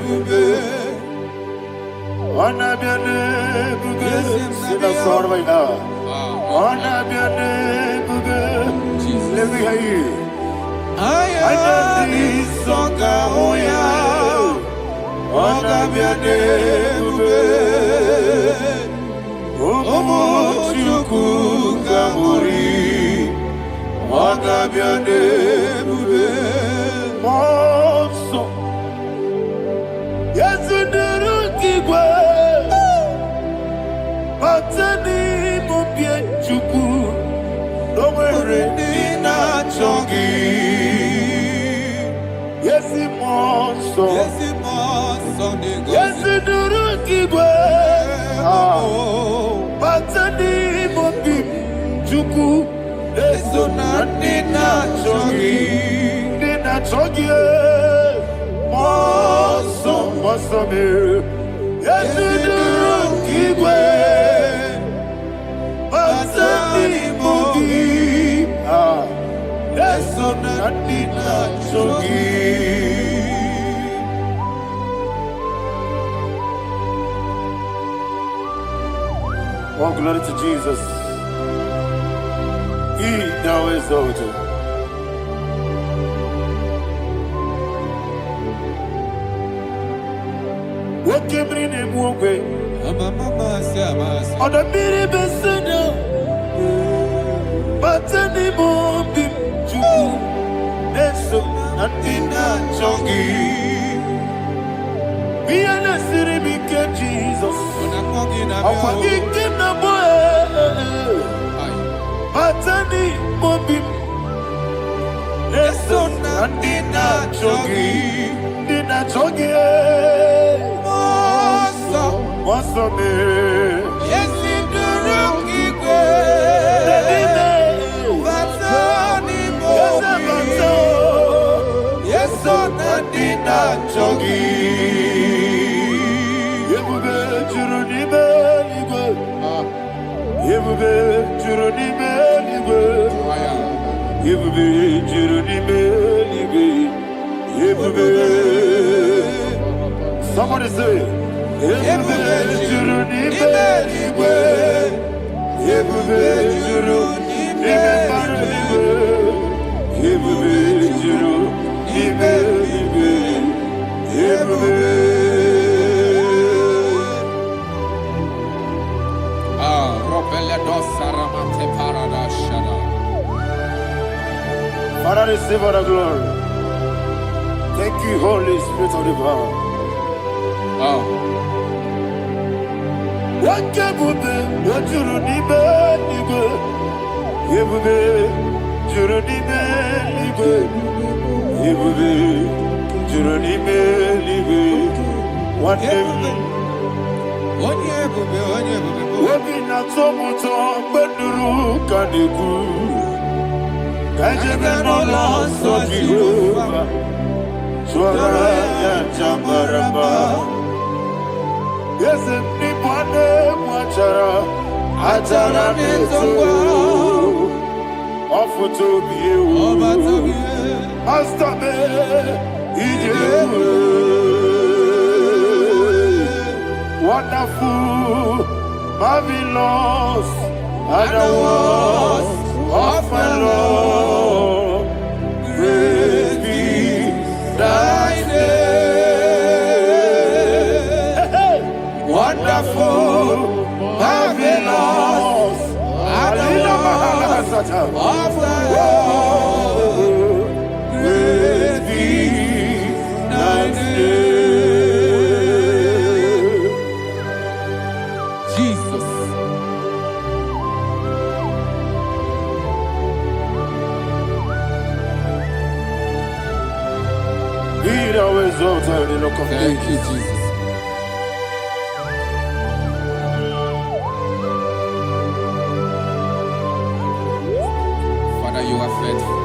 bube. Anabiane bube, sina sorvaina. Anabiane bube, let me hear you. Ayandi songa oya, anabiane bube. Umuchuku gangori, anabiane bube. Monso, yasunduru kigwe. Matani mubie chuku, nomere nina chongi. Yesi monso, yesi duru kigwe. Matani mubie chuku, leso na nina chongi, nina chongi. Monso, monso me, yesi duru kigwe. Oh, glory to Jesus. He now exalted. What came in him one way? On the mini besina. Matani mombi chuku neso natina chongi. Biana siri bike Jesus. Akwagike na boe. Matani mombi neso natina chongi. Nina chongi. Moso me. Yesi duruki kwe. Chogi Yebube Juruni Beligwe Yebube Juruni Beligwe Yebube Juruni Beligwe Yebube. Somebody say Yebube Juruni Beligwe Yebube Juruni Beligwe Yebube Juruni Beligwe. Father, receive all the glory. Thank you, Holy Spirit of the power. What can you do? What you need, wonderful, marvelous, and the words of my Lord. Praise be thy name. Wonderful, of the earth. Great is thy name. Jesus. Be thou exalted in the rock of Thank ages. you, Jesus. Father, you are faithful.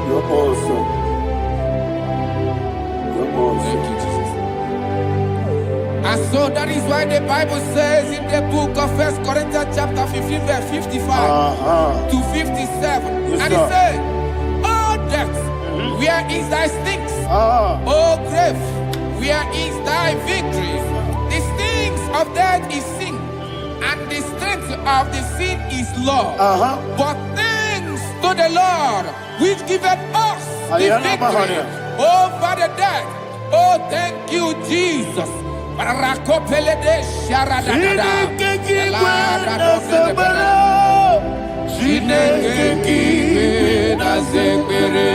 You're awesome. You're awesome. Thank you, Jesus. And so that is why the Bible says in the book of 1 Corinthians chapter 15 verse 55 to 57. Yes, And it sir. says, "Oh death, where is thy stings? Oh grave, where is thy victory? The stings of death is sin, and the strength of the sin is law. But thanks to the Lord, which giveth us the victory over the death." Oh, thank you, Jesus. Rakopele de sharadada. Chineke kiwe na zekere. Chineke kiwe na zekere.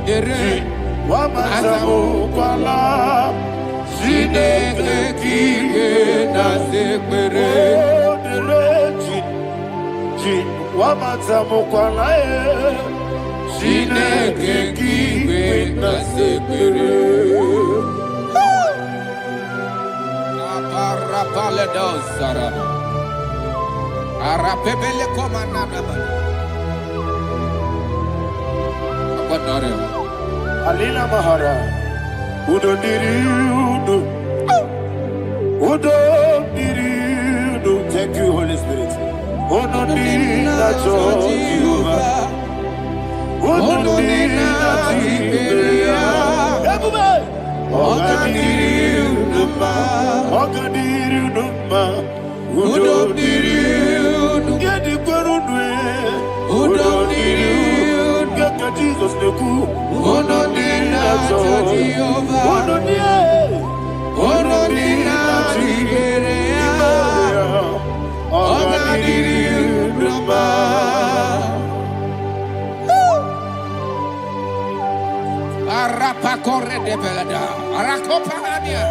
Dere Wamazamu kwala. Chineke kiwe na zekere. Wamazamu kwala. Chineke kiwe na zekere. Aparapale dozarama. Arapebele komanana. Apanare. Alina Mahara. Udo diriudo. Udo diriudo. Thank you, Holy Spirit. Udo diriudo. Udo diriudo. Ogadiriudo. Udo diriudo. Yedi kwerudwe. Udo diriudo. Gaka Jesus neku. Udo diriudo. Udo diriudo. Udo diriudo. Ogadiriudo. Arapa corre de belada. Arakopanania.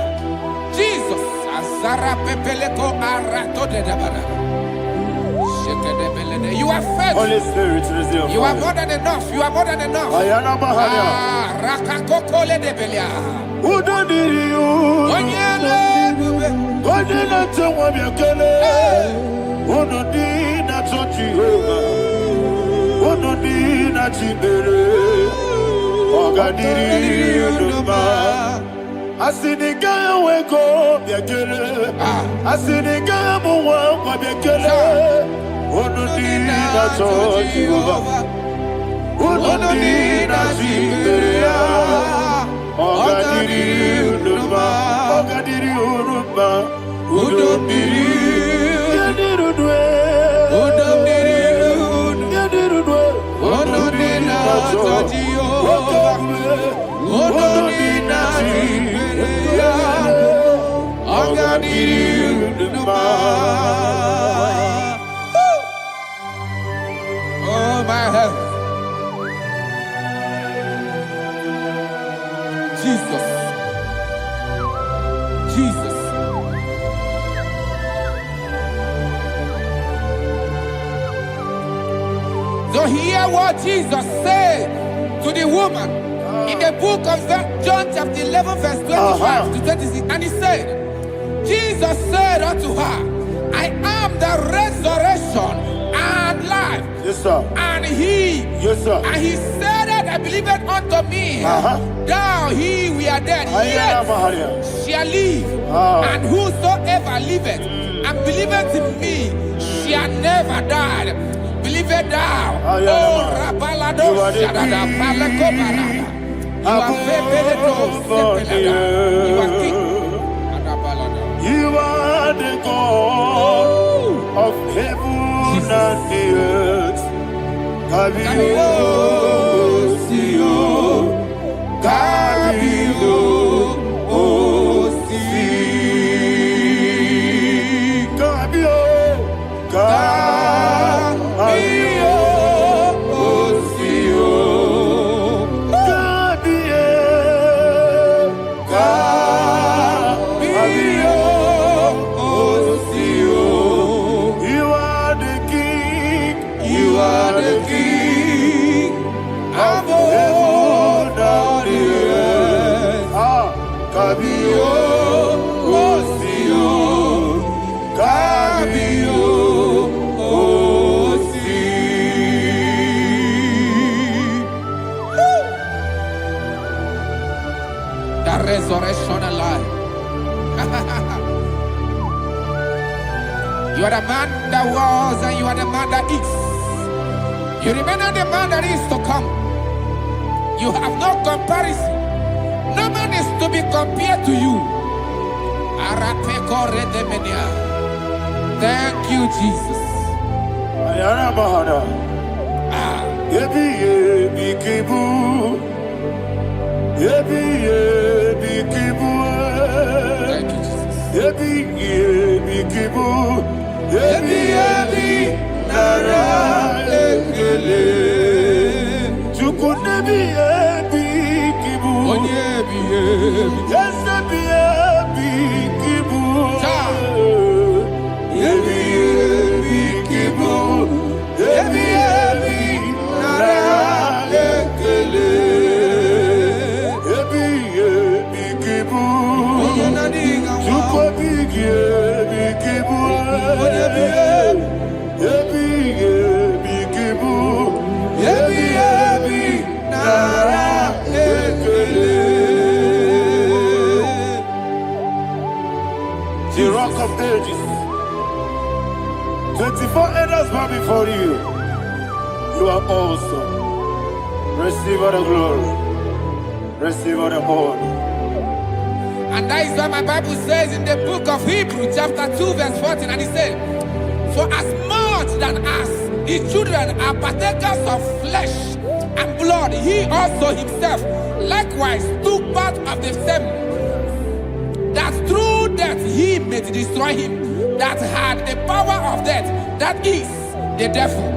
Jesus. Azara pepeleko arato de dabara. Sheke de belede. You are faithful. Holy Spirit, resume. You are more than enough. You are more than enough. Ayana Mahara. Rakakokole de belia. Udo diriudo. Onyele gube. Odina tewa miakele. Udo dina Jehovah. Udo dina Chibere. Ogadiriudo. Asinika weko miakele. Asinika muwa miakele. Udo dina Jehovah. Udo dina Chibere. Ogadiriudo. Udo diriudo. Udo diriudo. Udo dina Jehovah. Udo dina Chibere. Ogadiriudo. Oh my heaven. Jesus. Jesus. So hear what Jesus said to the woman in the book of John chapter 11 verse 25 to 26. And he said, Jesus said unto her, I am the resurrection and life. Yes, sir. And he, Yes, sir. and he said that believeth unto me, thou he we are dead, Ayana yet Mahara. shall live. And whosoever liveth and believeth in me shall never die. Believeth thou. Ayana Oh, Mahara. Rabalado You are the Shadada Palakobarada. You are Febeledo Sepelada. You are king. Adabalada. You are the God of heaven and the earth. Kabiyosio. Resurrection alive. You are the man that was and you are the man that is. You remain the man that is to come. You have no comparison. No man is to be compared to you. Thank you, Jesus. Thank you, the Rock of Ages. 24 elders bow before you. You are awesome. Receive all the glory. Receive all the honor. And that is what my Bible says in the book of Hebrews chapter 2 verse 14. And it said, for as much than as the children are partakers of flesh and blood, he also himself likewise took part of the same, that through death he may destroy him that had the power of death, that is the devil.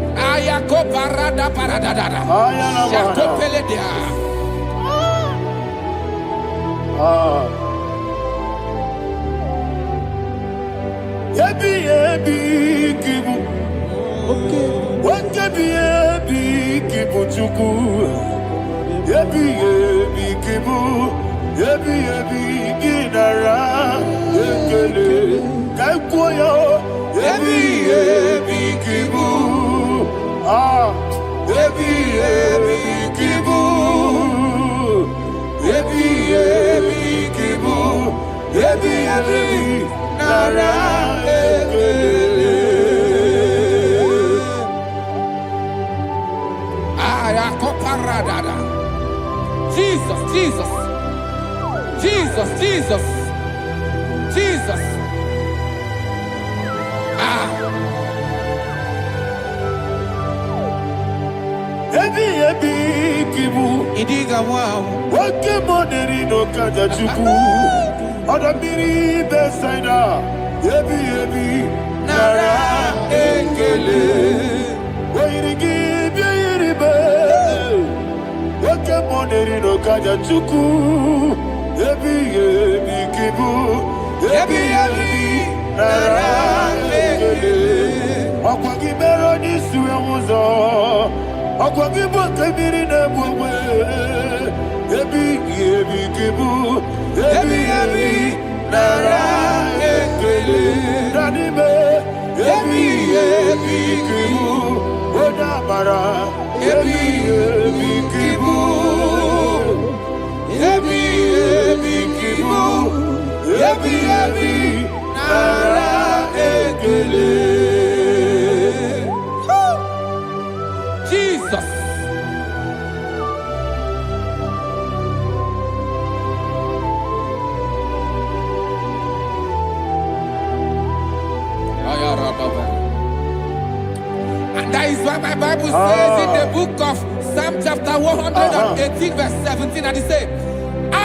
Jesus, Jesus, Jesus, Jesus, Jesus. Idiga wow. Wake money no kaja chuku. Oda miri besaida. Ebi nara ekele. Wairigi biiribe. Wake money no kaja chuku. Ebi kibu. Ebi nara ekele. Akwagi mero ni suwe muzo. Akwagi bote miri ne bwe. Ebi kibu. Ebi nara ekele. Nanibe. Ebi kibu. Oda mara. Ebi kibu. Ebi kibu. Ebi nara ekele. Jesus. And that is what my Bible says in the book of Psalm chapter 118 verse 17, and it says, I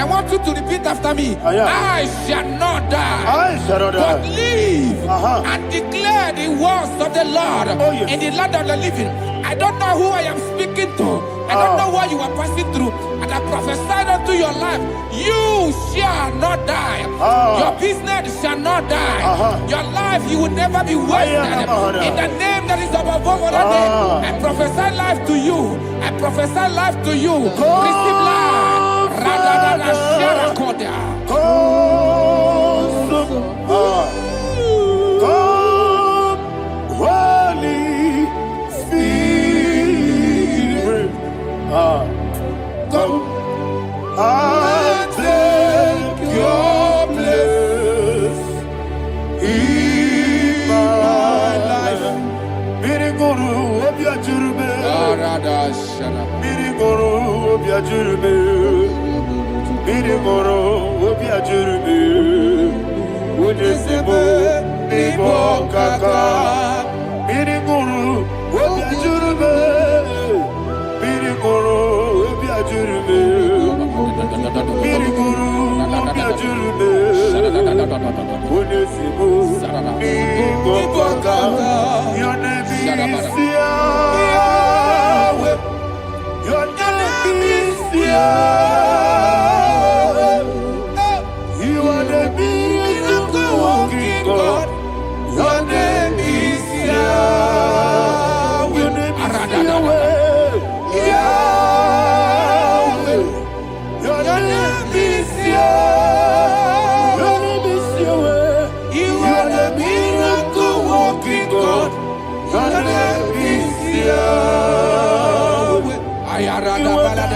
want you to repeat after me. I shall not die. I shall not But die. live and declare the words of the Lord in the land of the living. I don't know who I am speaking to. I don't know what you are passing through. And I prophesied unto your life. You shall not die. Your business shall not die. Your life, you will never be wasted. In the name that is above all other name, I prophesy life to you. I prophesy life to you. Receive life. Radadada sharakoda. Come, Holy Spirit. Come and take your place in my life. Miriguru obiajurube. Miriguru obiajurube. Miriguru obiajurube. Udesibo nibo kaka. Miriguru obiajurube. Miriguru obiajurube. Miriguru obiajurube. Udesibo nibo kaka. Your name is Yahweh. Your name is Yahweh. You are the miracle working God. Your name is Yahweh. Your name is Yahweh. Yahweh. Your name is Yahweh. Your name is Yahweh. You are the miracle working God. Your name is Yahweh. You are the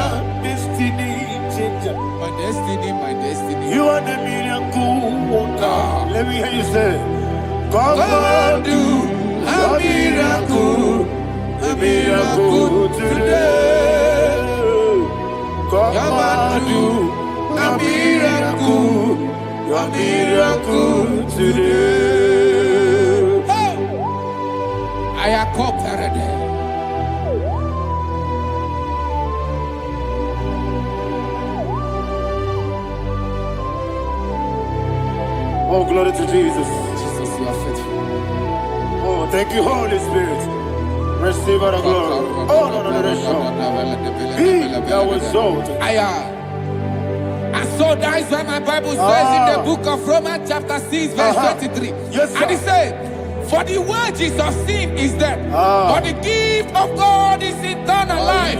destiny changer. My destiny, my destiny. You are the miracle worker. Let me hear you say, come and do a miracle today. Come and do a miracle today. I am cooperative. Oh, glory to Jesus. Jesus, you are faithful. Oh, thank you, Holy Spirit. Receive our glory. Oh, no, Be thou exalted. And so that is why my Bible says in the book of Romans chapter 6 verse 23. Yes, sir. And it says, for the wages of sin is death, but the gift of God is eternal life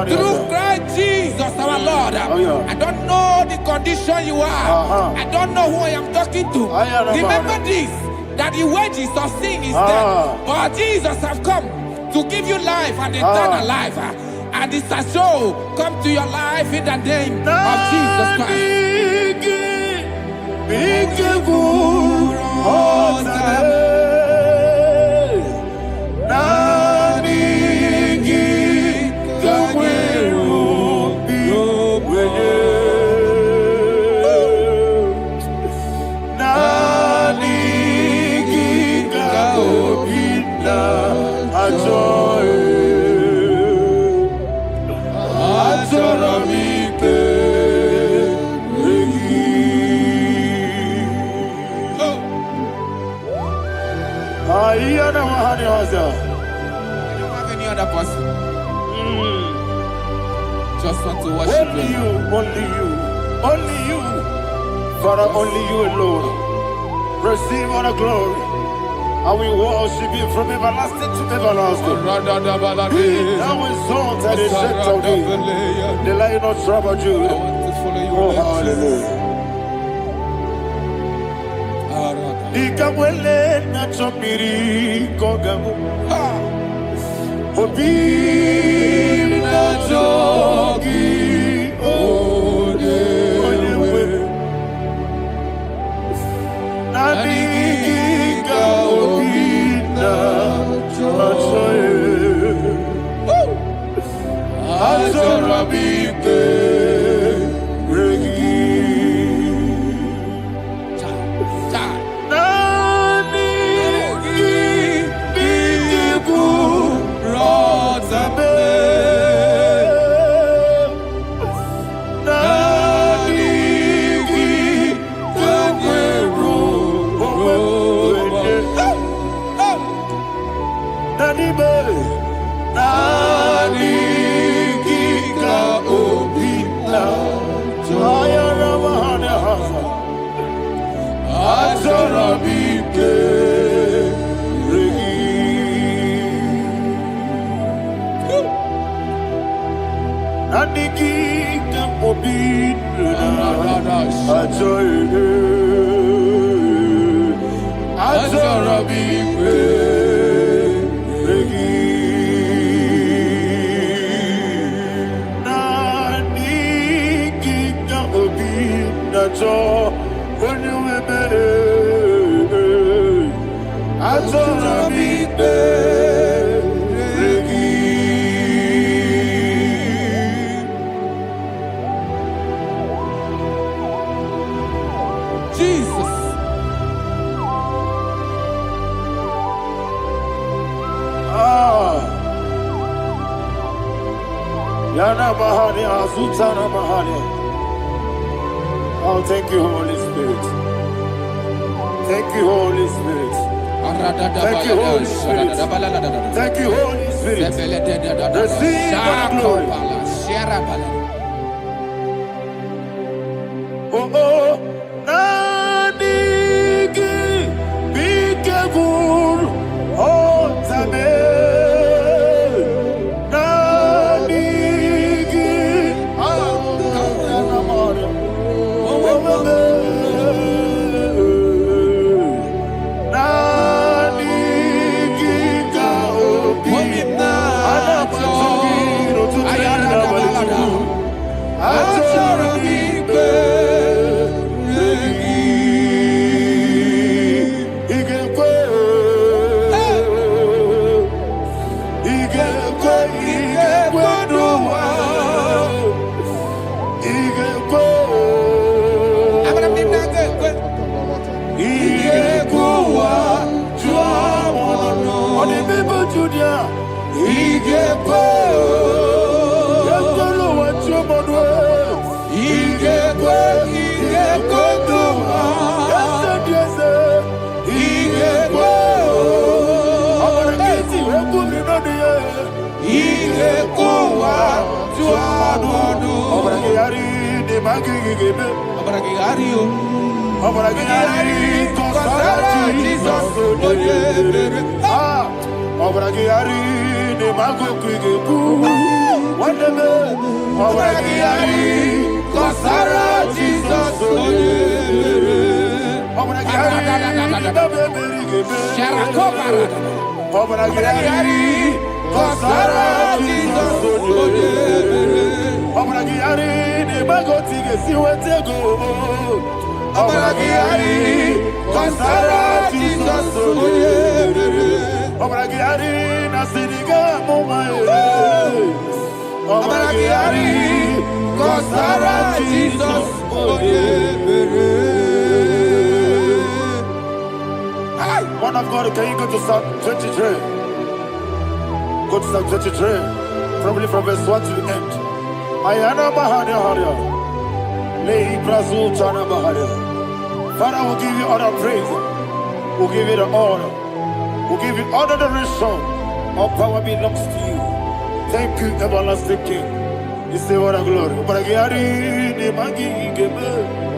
through Christ Jesus our Lord. I don't know the condition you are. I don't know who I am talking to. Remember this, that the wages of sin is death, but Jesus have come to give you life and eternal life. And this shall show come to your life in the name of Jesus Christ. I don't have any other person. Just want to worship Only you, only you, only you. Father, only you alone. Receive all the glory. And we worship you from everlasting to everlasting. Be thou exalted, the Ancient of Days, the Lion of tribe of Judah. Oh, hallelujah. Ikamwele na chomiri kogamu. Obi na jogi onewe. Naniga obi na choye. Azorabike regi. Nani Yana Mahani Azutana Mahani. Oh, thank you, Holy Spirit. Thank you, Holy Spirit. Thank you, Holy Spirit. Thank you, Holy Spirit. Receive the glory. Oh, oh, Nanigi, be careful, oh, Tame. Nanigi, One of God, can you go to Psalm 23? Go to Psalm 23, probably from verse 1 to the end. Ayana Mahana Haria. Lay Brazil Chana Mahana. Father, we'll give you all the praise. We'll give you the honor. We'll give you all the adoration. All power belongs to you. Thank you, everlasting King. You say what a glory. Obragiari, the Magi, Gebe.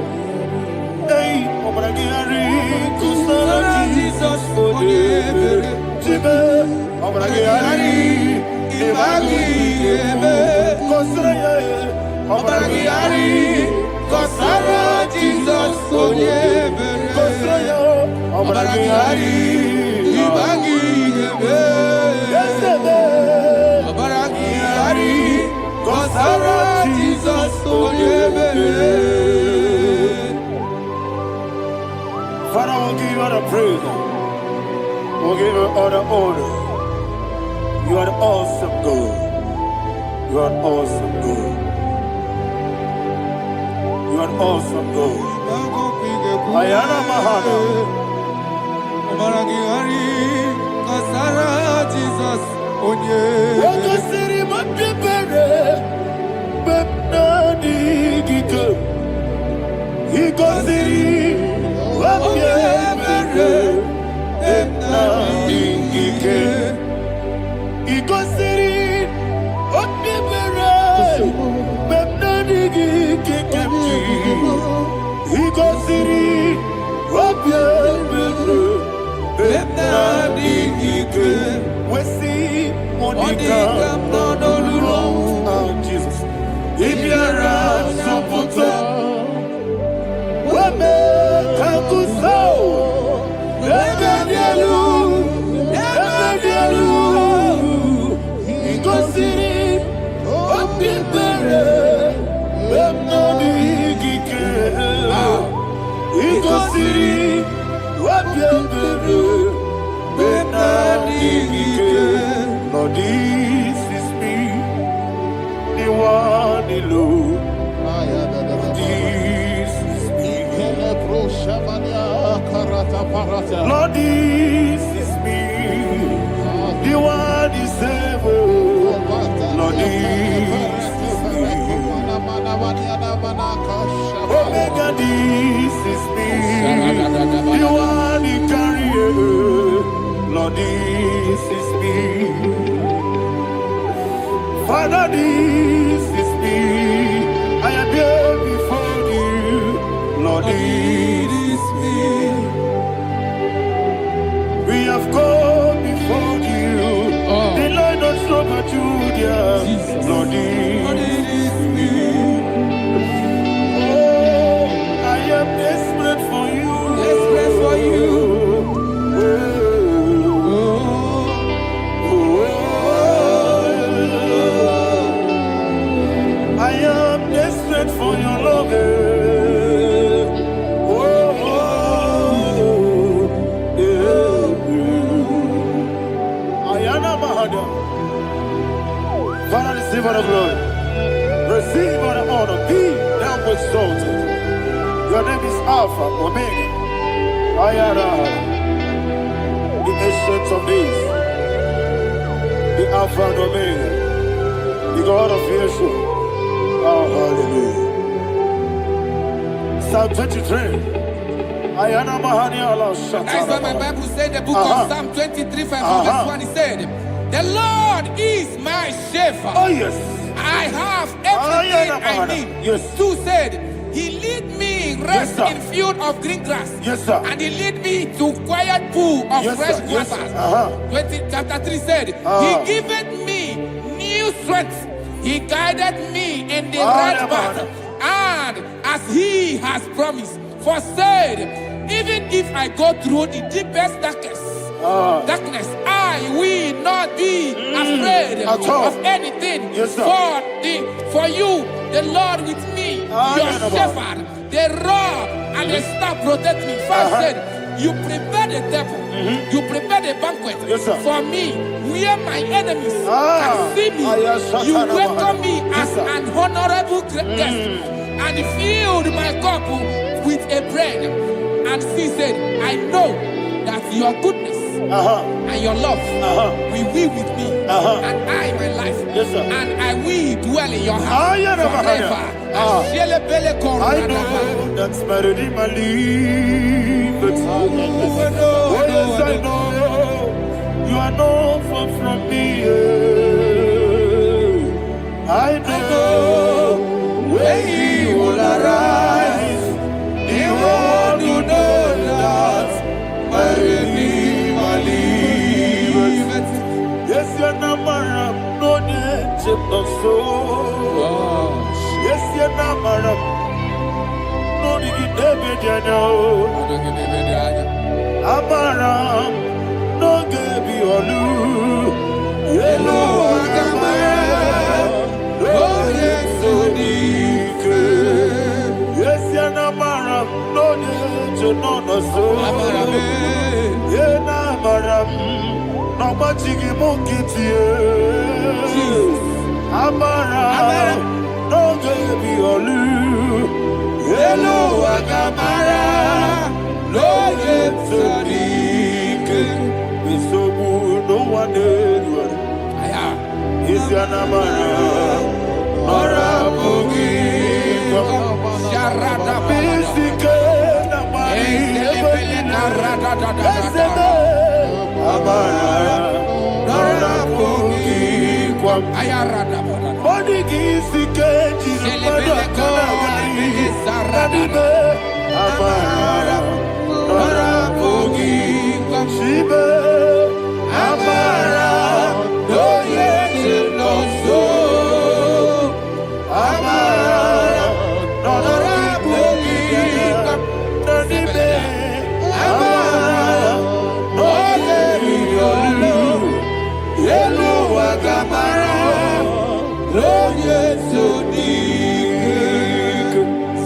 Hey, Obragiari, Kusara, Jesus, for you. Jibe, Obragiari, the Magi, Gebe. Kusara, Obragiari, Kusara, Jesus, for you. Kusara, Obragiari, the Magi, Gebe. Obragiari, Kusara, Jesus, for you. Father, we'll give you all the praise. We'll give you all the honor. You are the awesome God. You are an awesome God. You are an awesome God. Ayana Mahana. Obragiari, Kusara, Jesus, for you. He goes in, what you he goes in, what you he goes in, what we see Monica, oh Jesus, if you're Lord, this is me, the one alone. This is me. Lord, this is me, the one is able. Lord, this Omega, this is me. You are the carrier. Lord, this is me. Father, this is me. I am here before you. Lord, this is me. We have come before you. The Lord of Super Judah. Lord, this is me. Oh, I am desperate for you. Desperate for you. I am desperate for your love. Father, receive all the glory. Receive all the honor. Be thou exalted. Your name is Alpha, Omega. Ayara. The ancient of days. The Alpha and Omega. The God of Yeshua. Oh, hallelujah. Psalm 23. Ayana Mahani Allah Shatana. That's why my Bible said the book of Psalm 23, 5, verse 1, he said, the Lord is my shepherd. Oh, yes. I have everything I need. Yes. 2 said, he lead me rest Yes, in field of green grass. Yes, sir. And he lead me to quiet pool of Yes, fresh sir. Yes, waters. sir. Chapter 3 said, he giveth me new strength. He guided me in the right path. And as he has promised, for said, even if I go through the deepest darkness, I will not be afraid of anything. Yes, sir. For you, the Lord with me, your shepherd, the rod and the staff protect me. First said, you prepare the table, you prepare the banquet for me, where my enemies can see me. You welcome me as an honorable guest, and filled my cup with a bread. And she said, I know that your goodness and your love will be with me, and I, my life, and I will dwell in your house forever. I know that's better than my life. Oh, yes, I know you are not far from me. I know when he will arise, he will do that my Redeemer liveth. Yes, your number no need to so. Yes, your number no need to be Amaram no gebi olu. Yellow Agamara no yesodike. Yes, your number no need to no so. Yena maram no machigi mukiti. Amaram no gebi olu. Yellow Agamara no yesodike. Bisobu no one did. Is your namara ora bugi. Sharada Bisike namari. Amara ora bugi. Ayarada Body gisike jispada kanagari. Sarada Amara ora bugi. Shibe Amara no yeti no so. Amara no bugi. Nanibe Amara no yeti olu. Yelu Agamara no yeti dik.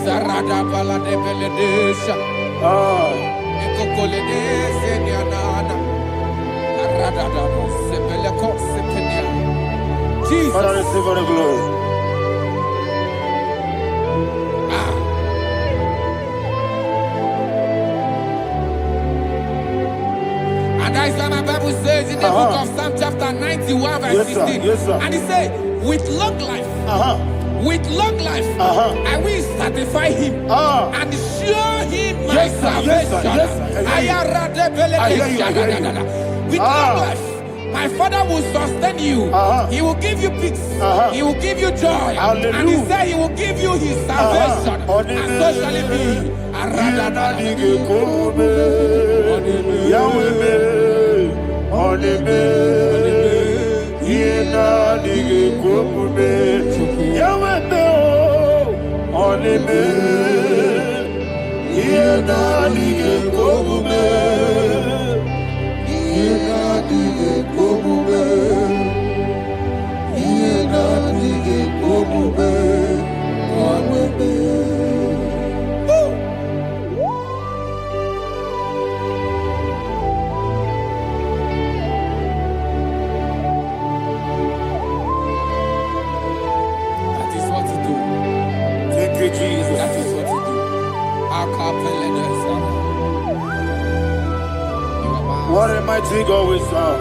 Sarada bala de beledesha. Ekokole seniana. Arada sepele sepenia. Jesus. Father, receive all the glory. And that's why my Bible says in the book of Psalm chapter 91 verse 16. Yes, sir. And he said, with long life with long life, I will satisfy him and show him my salvation. With long life, my Father will sustain you. He will give you peace. He will give you joy. Hallelujah. And he said he will give you his salvation. And so shall it be. What a mighty God we serve.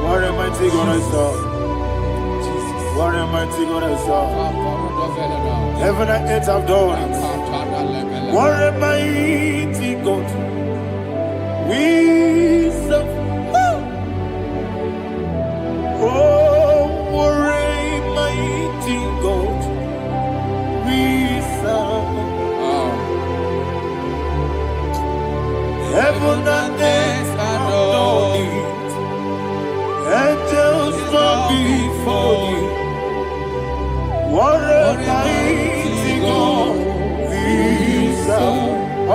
What a mighty God I serve. What a mighty God I serve. Heaven and earth have done it. What a mighty God we serve. Oh, what a mighty God we serve. Heaven and earth adore it. Angels bow before you. What a mighty God we serve.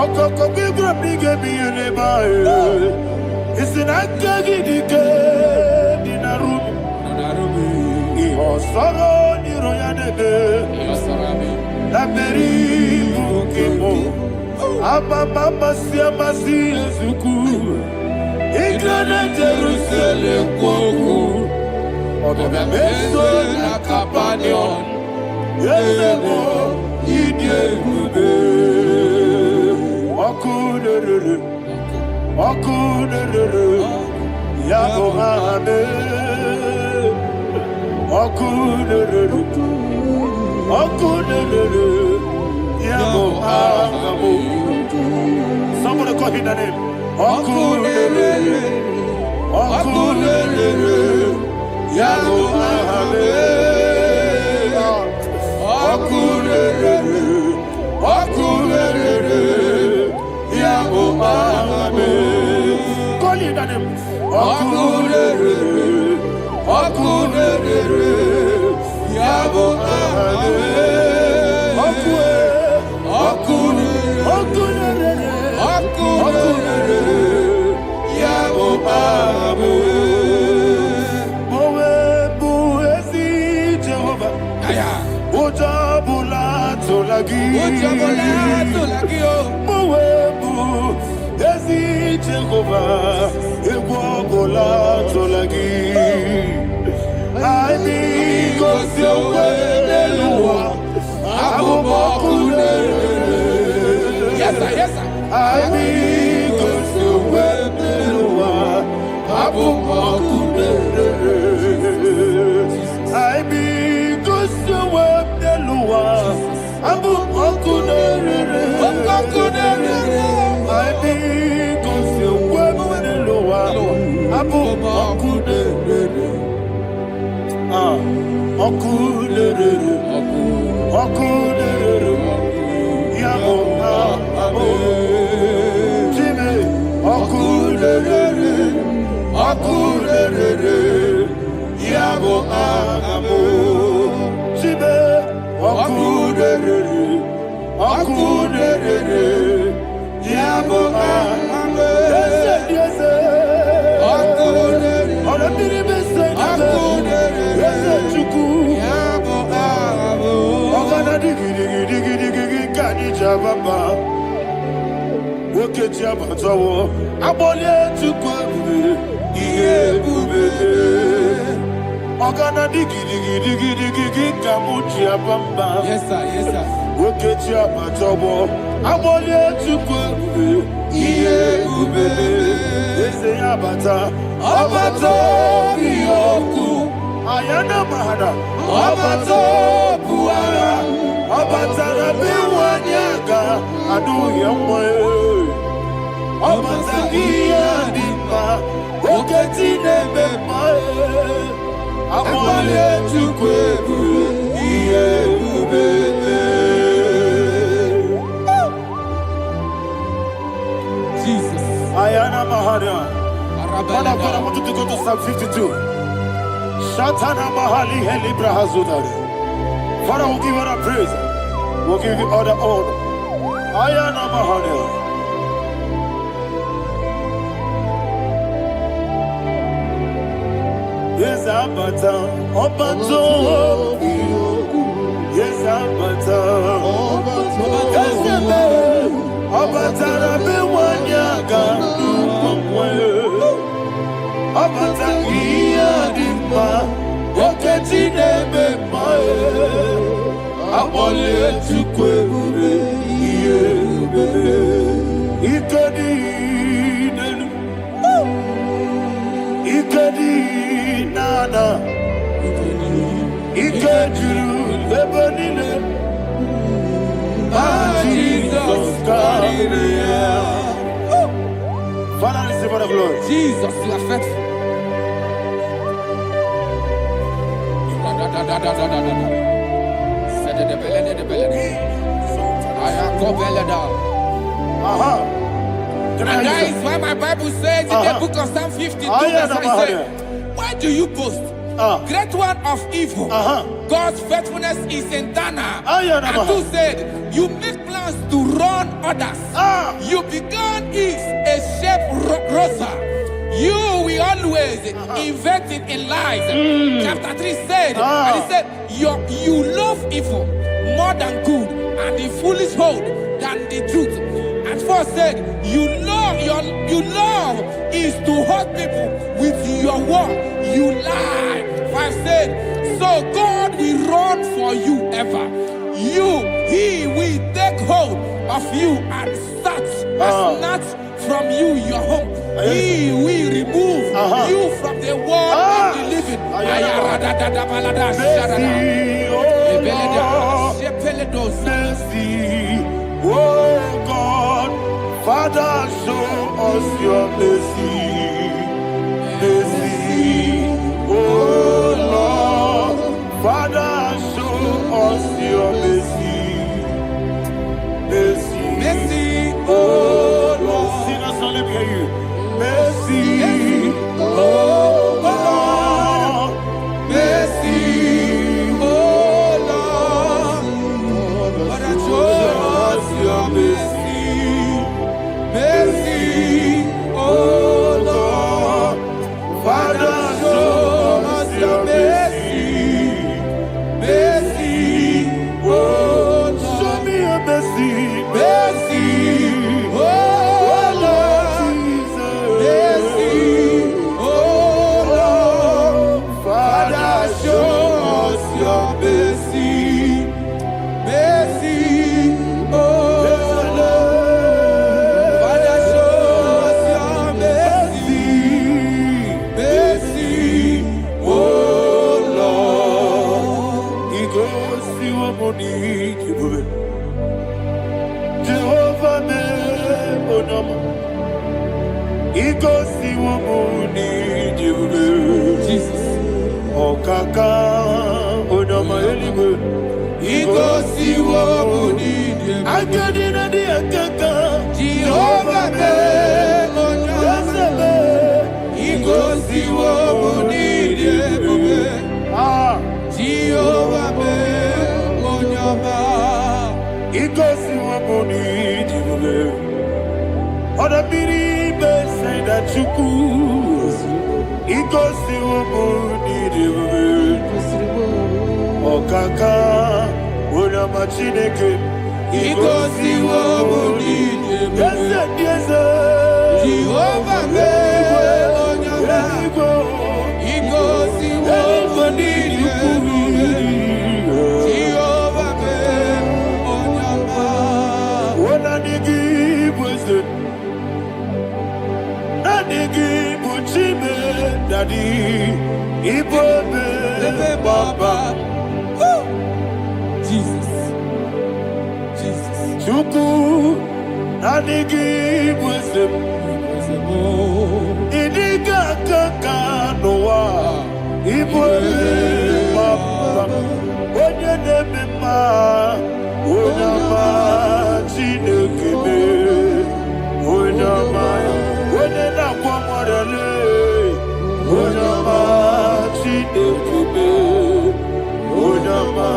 Okoko bibra bige bi eneba. Isinaka gidike dinarubi. Iho soro ni royanebe. La beri bukebo. Ababa siamasi zuku Igrana Jerusalem kwoku Odobe meso na kapanion Yesebo idye gube Okunerere Yabo hame Okunerere Yabo hame. Somebody call him the name. Okulele, Okulele, Yago Ahame. Okulele, Okulele, Yago Ahame. Call him the name. Okulele, Okulele, Yago Ahame. Yes, sir. I need to Yes, sir. Ayana mahada. Obato buara. Obatara biwanyaga. Adu yamwe. Obata iyadima. Oketi nebe mae. Amale chukwebu. Iye ubebe. Jesus. Ayana mahada. Father, I want you to go to Psalm 52. Shatana Mahali Helibra Hazudari. Father, we'll give you the praise. We'll give you all the honor. Ayana Mahali. Yes, Abata. Obato. Yes, Abata. Obata Rabbi Wanyaga. Abata iyadima, oketi nebe mae. Abole chukwebube iyebe. Ikadi nenu, ikadi nana, ikadiru lebanine. Jesus Christ. Father, receive the glory. Jesus, you are faithful. And that is why my Bible says in the book of Psalm 52, verse 9, why do you boast? Great one of evil. God's faithfulness is eternal. And who said, you make plans to run others. You began is a shape rosa. You will always invent it in lies. Chapter 3 said, and he said, you love evil more than good, and the foolish hold than the truth. And 4 said, you love is to hurt people with your word. You lie. 5 said, so God will run for you ever. He will take hold of you and snatch from you your home. He will remove you from the world of the living. Oh God, Father, show us your mercy. Mercy, oh Lord, Father, show us your mercy. Mercy, Mercy, oh Lord, sinners only hear you. Mercy, oh Lord, mercy, oh Lord, Father, show us your mercy. Mercy, oh Lord, Father, show us your mercy. mercy, oh Lord, Show me your mercy. mercy, oh Lord, mercy, oh Lord, Father, show us your mercy. Mercy, oh Lord, Father, show us your mercy. Mercy, oh Lord. He goes to a money. Jehovah me onama. He goes to a money. Jesus. Okaka onama eliwe. He goes to what we need. Akadina di akaka. Jehovah me onama. He goes to what we need. Jehovah me onama. He goes to a money. Other people say that you could. He goes to a money. Okaka onama chineke. He goes to what we need. Yes, Jehovah me onama. He goes to what we need. Jehovah me onama. When I give wisdom, I give Chime, Daddy, Igbo Baba. Jesus. Jesus. Chuku, Nanigi Wisdom. Idiga Kaka Noa, Igbo Baba. Onye Nebima, Onyama, Chinekebe, Onyama, Onena Kwamorele, Onyama, Chinekebe, Onyama,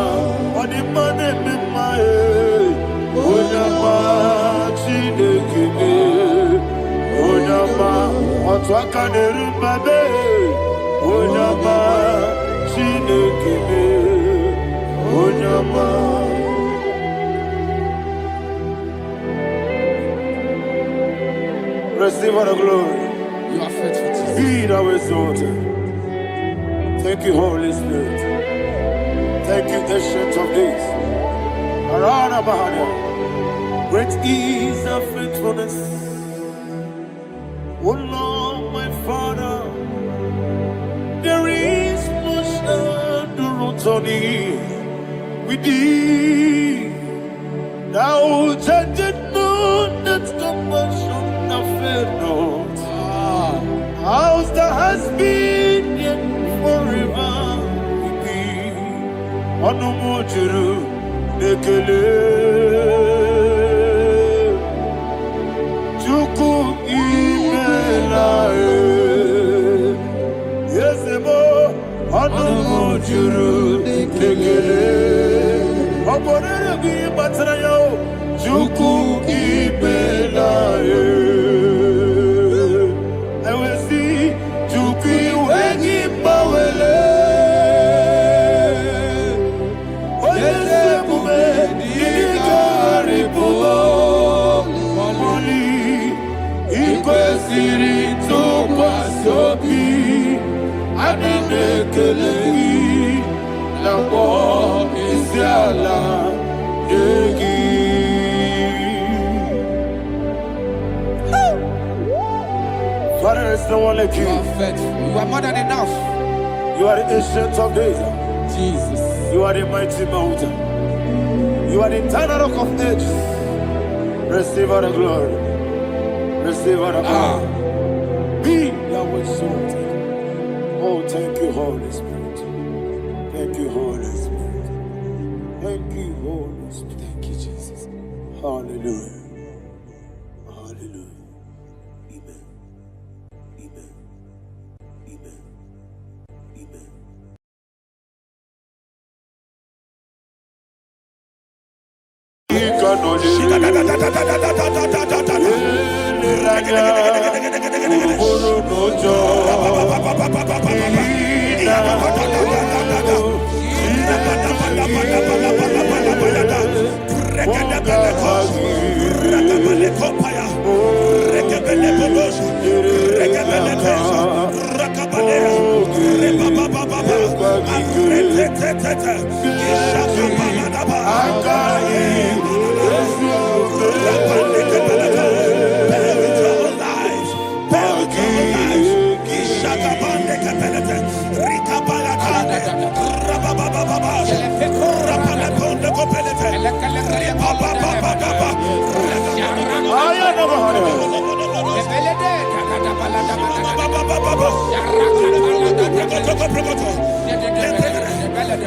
Onimane Mimae, Onyama, Chinekebe, Onyama, Otwakane Rumbabe, Onyama, Chinekebe, Onyama. Receive all the glory. You are faithful, Jesus. Be thou exalted. Thank you, Holy Spirit. Thank you, Ancient of Days. Arana Bahania. Great is thy faithfulness. O Lord, my Father, there is much endurance on thee. With thee, thou changest not that compassion of faith not. Ours that has been yet forever with thee. Anumujuru nekele. Chuku imelae. Yesemo anumujuru nekele. Oborere gi batrayo. Chuku imelae. Father, there's no one like you. You are faithful. You are more than enough. You are the Ancient of Days. Jesus. You are the mighty mountain. You are the eternal rock of ages. Receive all the glory. Receive all the honor. Be thou exalted. Oh, thank you, Holy Spirit. Thank you, Holy Spirit. Thank you, Holy Spirit. Thank you, Jesus. Hallelujah. Hallelujah. Amen. Amen. Amen. Amen.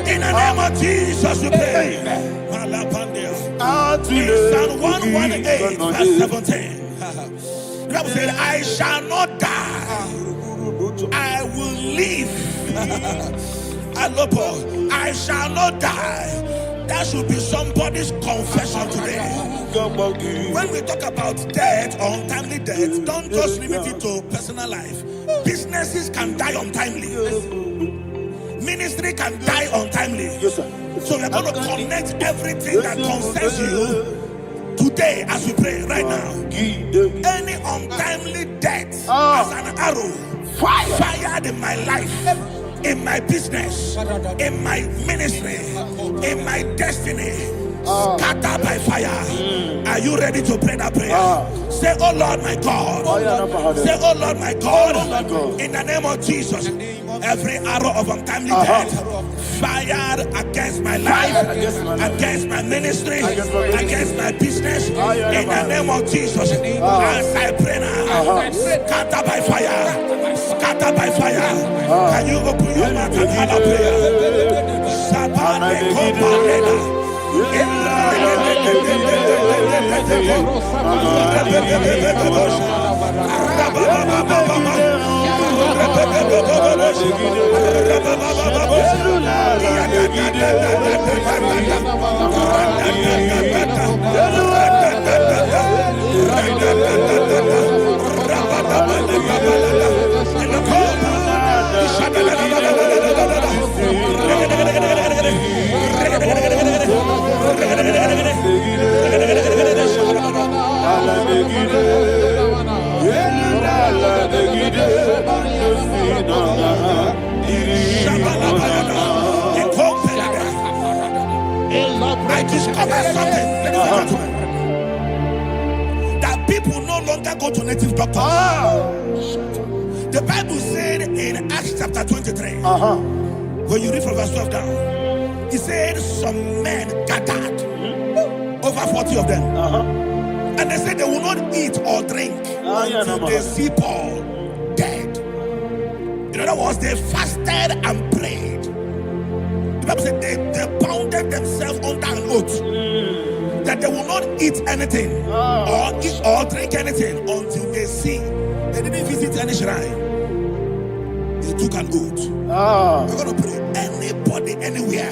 In the name of Jesus, we pray. In Psalm 118, verse 17, the Bible said, I shall not die, I will live. I shall not die. That should be somebody's confession today. When we talk about death or untimely death, don't just limit it to personal life. Businesses can die untimely. Ministry can die untimely. Yes, sir. So we're going to connect everything that concerns you today as we pray right now. Any untimely death as an arrow fired in my life, in my business, in my ministry, in my destiny, Scatter by fire. Are you ready to pray that prayer? Say, oh Lord my God. Say, oh Lord my God. In the name of Jesus. Every arrow of untimely death fired against my life, against my ministry, against my business. In the name of Jesus. As I pray now, scatter by fire. Scatter by fire. Can you open your mouth and have a prayer? I discovered something, that people no longer go to native doctors. The Bible said in Acts chapter 23, when you read from verse 12 down, it said some men gathered, over 40 of them, and they said they will not eat or drink until they see Paul dead. In other words, they fasted and prayed. The Bible said they bounded themselves under an oath that they will not eat anything or drink anything until they see. They didn't visit any shrine. They took an oath. We're going to pray. Anybody, anywhere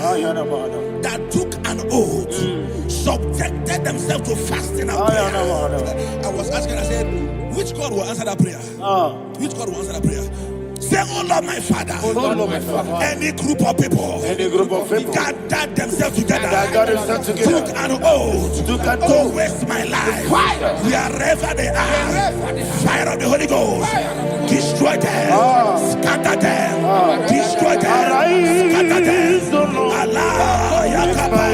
that took an oath, subjected themselves to fasting and prayer. I was asking, I said, which God will answer that prayer? Which God will answer that prayer? Say, oh Lord my Father, any group of people gathered themselves together, took an oath to waste my life. Wherever they are, fire of the Holy Ghost, destroy them, scatter them, destroy them, scatter them. Allah, Yakaba,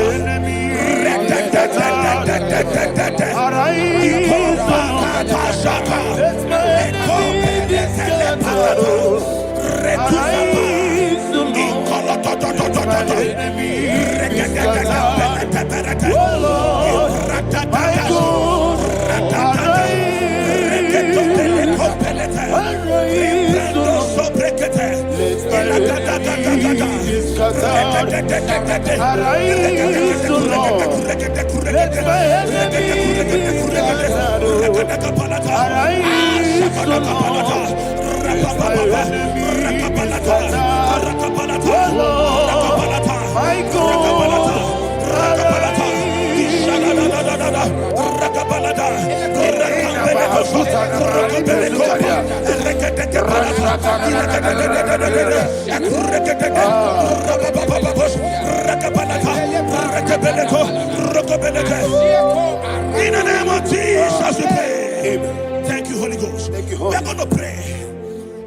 In the name of Jesus we pray. Thank you, Holy Ghost. Thank you, Holy. We're going to pray.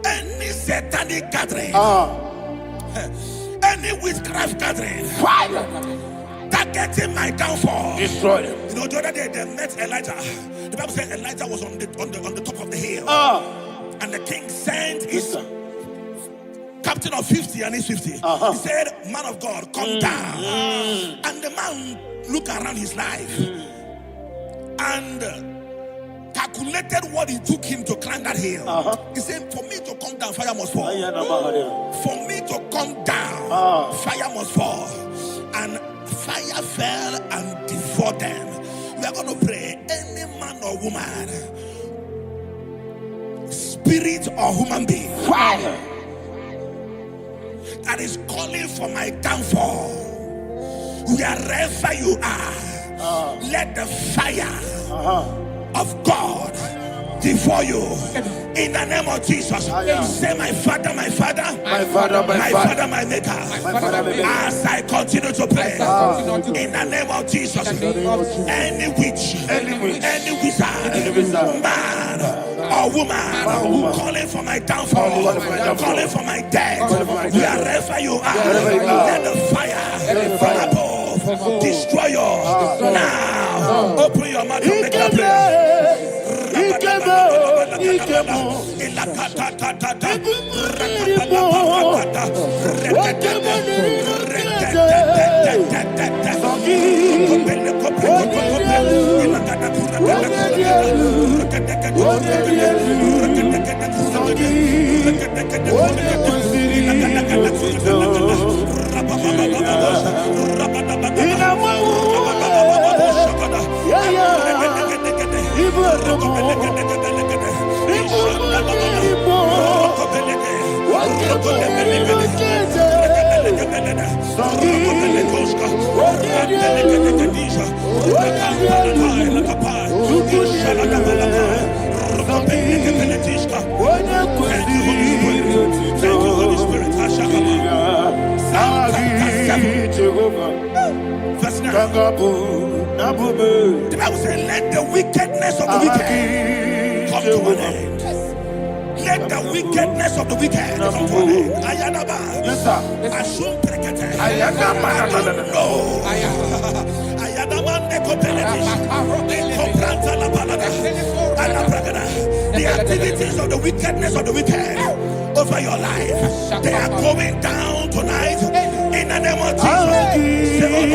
Any satanic gathering, any witchcraft gathering, targeting my downfall, destroy them. You know, the other day they met Elijah. The Bible said Elijah was on the top of the hill, and the king sent his captain of 50 and his 50. He said, man of God, come down. And the man looked around his life and calculated what it took him to climb that hill. He said, for me to come down, fire must fall. For me to come down, fire must fall. And fire fell and devoured them. We are going to pray. Any man or woman, spirit or human being, fire, that is calling for my downfall, wherever you are, let the fire of God devour you in the name of Jesus. Say, my Father, my Father, my Father, my Father, my Maker. As I continue to pray in the name of Jesus, any witch, any wizard, man or woman calling for my downfall, calling for my death, wherever you are, let the fire from above destroyers. Now, open your mouth and make that prayer. The Bible says, let the wickedness of the wicked come to an end. Let the wickedness of the wicked come to an end. Ayadaba. Yes, sir. Ashum prekete. Ayadaba. No. Ayadaba nekopeletish. Nekopranta la balada. Alaprakada. The activities of the wickedness of the wicked over your life, they are going down tonight in the name of Jesus. Say, oh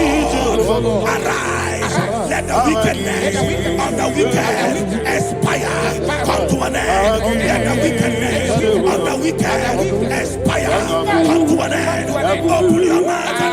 Lord, arise. Let the wickedness of the wicked expire. Come to an end. Let the wickedness of the wicked expire. Come to an end. Open your mouth and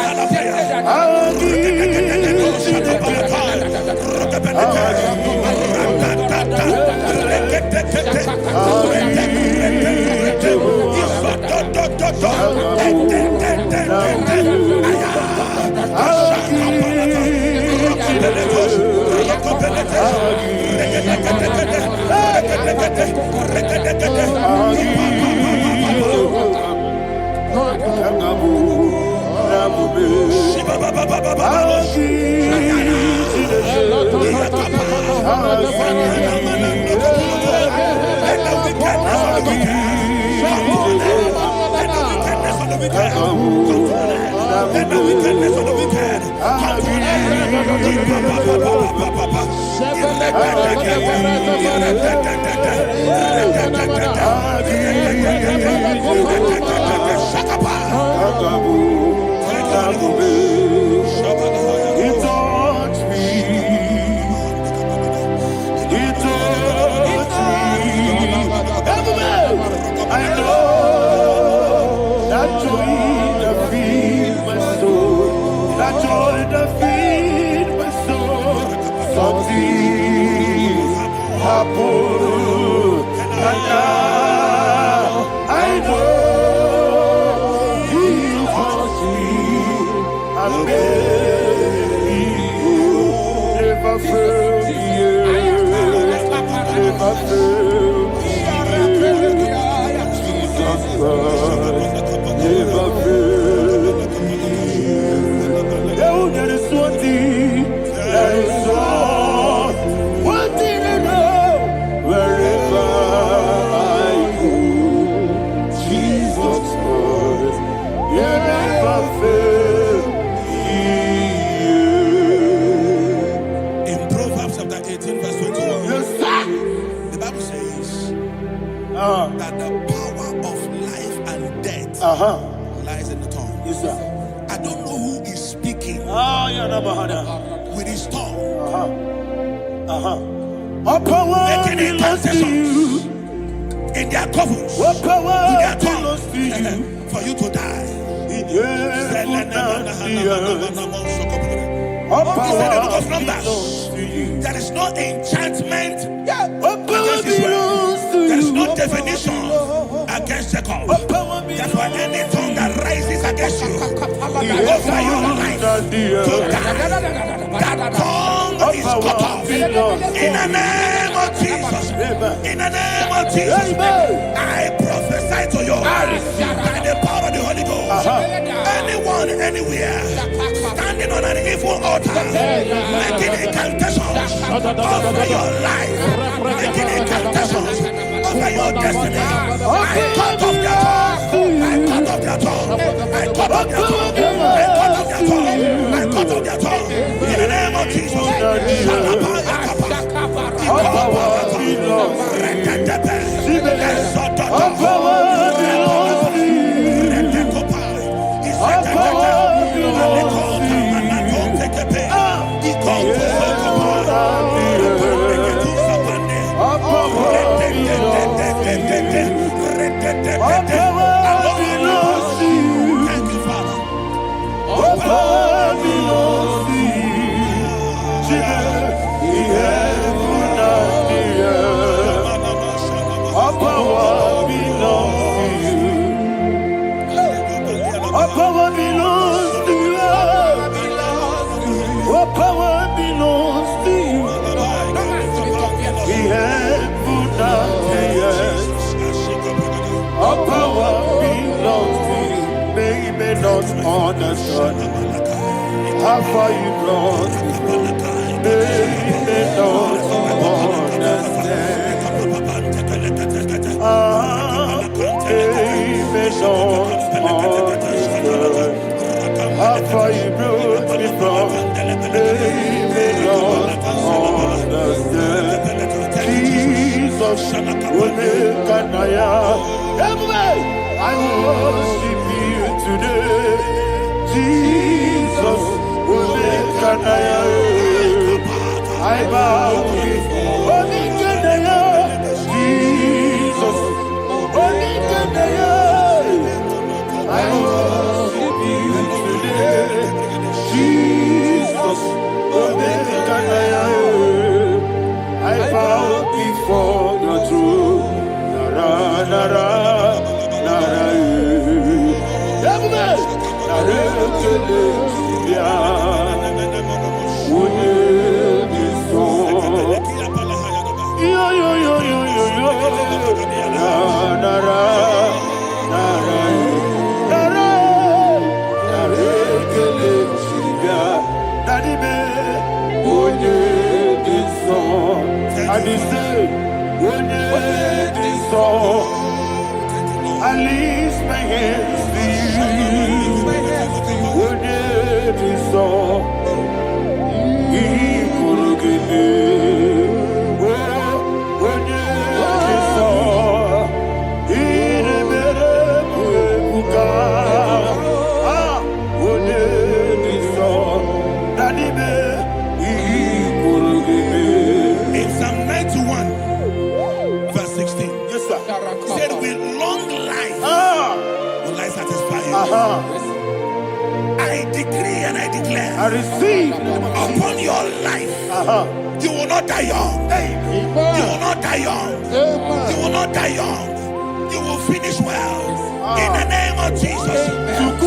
let the wickedness of the wicked come to an that the power of life and death lies in the tongue. Yes, sir. I don't know who is speaking with his tongue. Making intercessions in their covers with their tongue for you to die. He said in the book of Numbers, there is no enchantment against Israel. There is no definition against Jacob. Therefore, any tongue that rises against you over your life to die, that tongue is cut off. In the name of Jesus. In the name of Jesus. I prophesy to you by the power of the Holy Ghost. Anyone, anywhere, standing on an evil altar, making incantations over your life, making incantations over your destiny, I cut off their tongue. I cut off their tongue. I cut off their tongue. I cut off their tongue. I cut off their tongue. In the name of Jesus. Understand how far you brought me from. They don't understand. They don't understand how far you brought me from. They don't understand. Jesus, Kanaya, I worship you today. Jesus, I bow before Jesus, I worship you today. Jesus, I bow before the throne. I lift my hands to you. When it is all, he will give me. When it is all, he will when it is all, he will give me. In Psalm 91, verse 16. Yes, sir. Said with long life will I satisfy you. I decree and I declare, I receive upon your life, you will not die young. You will not die young. You will not die young. You will finish well. In the name of Jesus.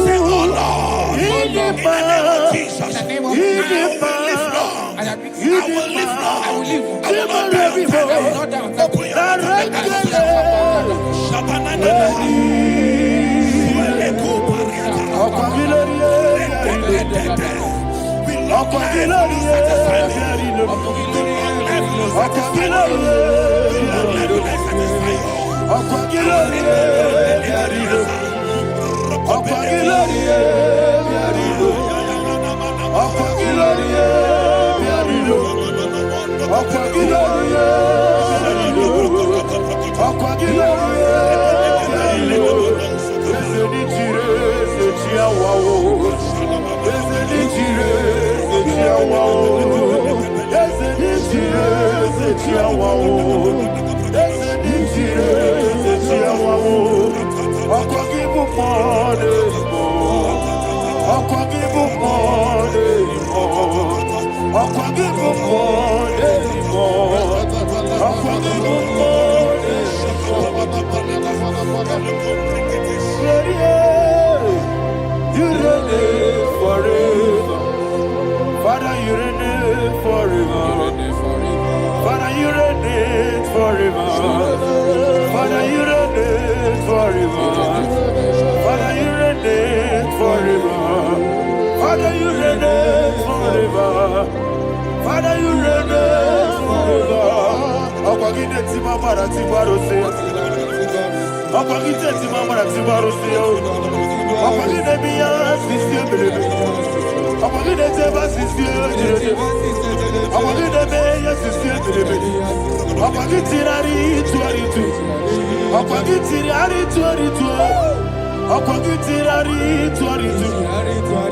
Say, oh Lord, in the name of Jesus, I will live long. I will live long. I will not die young. Open your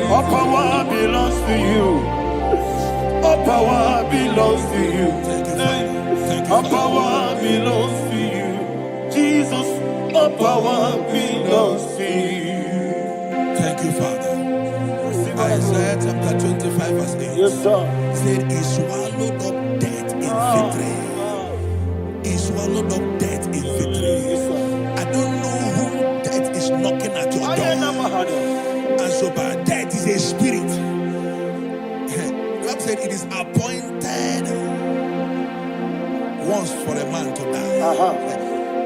All power belongs to you. All power belongs to you. All power belongs to you. Jesus, all power belongs to you. Thank you, Father. Isaiah chapter 25 verse 8. Yes, sir. Said he swallowed up death in victory. He swallowed up death in victory. I don't know who death is knocking at your door. And so, but death is a spirit. God said it is appointed once for a man to die.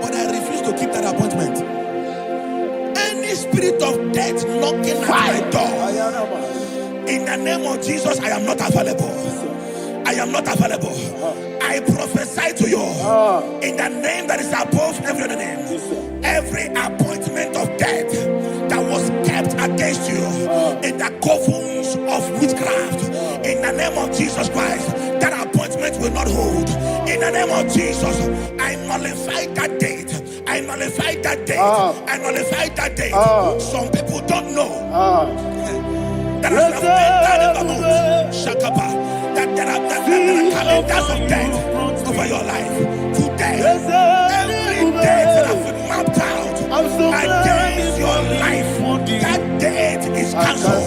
But I refuse to keep that appointment. Any spirit of death knocking at my door, in the name of Jesus, I am not available. I am not available. I prophesy to you in the name that is above every other name. Every appointment of death that was kept against you in the covens of witchcraft, in the name of Jesus Christ, that appointment will not hold. In the name of Jesus, I nullify that date. I nullify that date. I nullify that date. Some people don't know that as of Shakapa, that there are calendars of death over your life. Today, every date that has been mapped out against your life, that date is cancelled.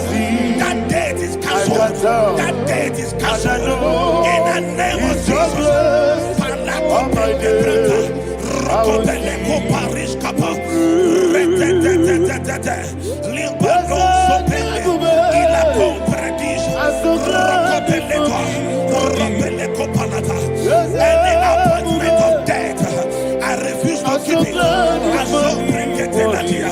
That date is cancelled. That date is cancelled. In the name of Jesus. Any appointment of death, I refuse to keep it. I so bring it in the year.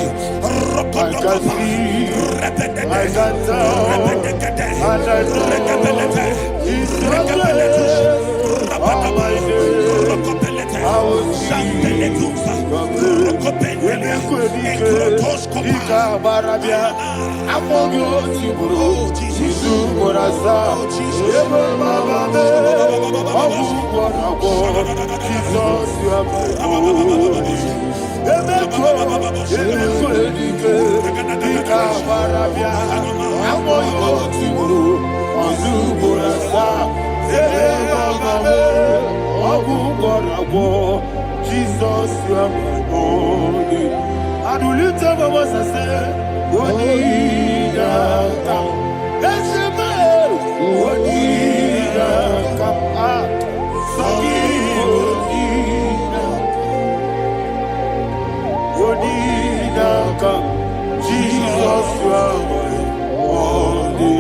Jesus, you are my holy. And will you tell me what I say? What did I come? Let's say, what did I come? What did I come? Jesus, you are my holy.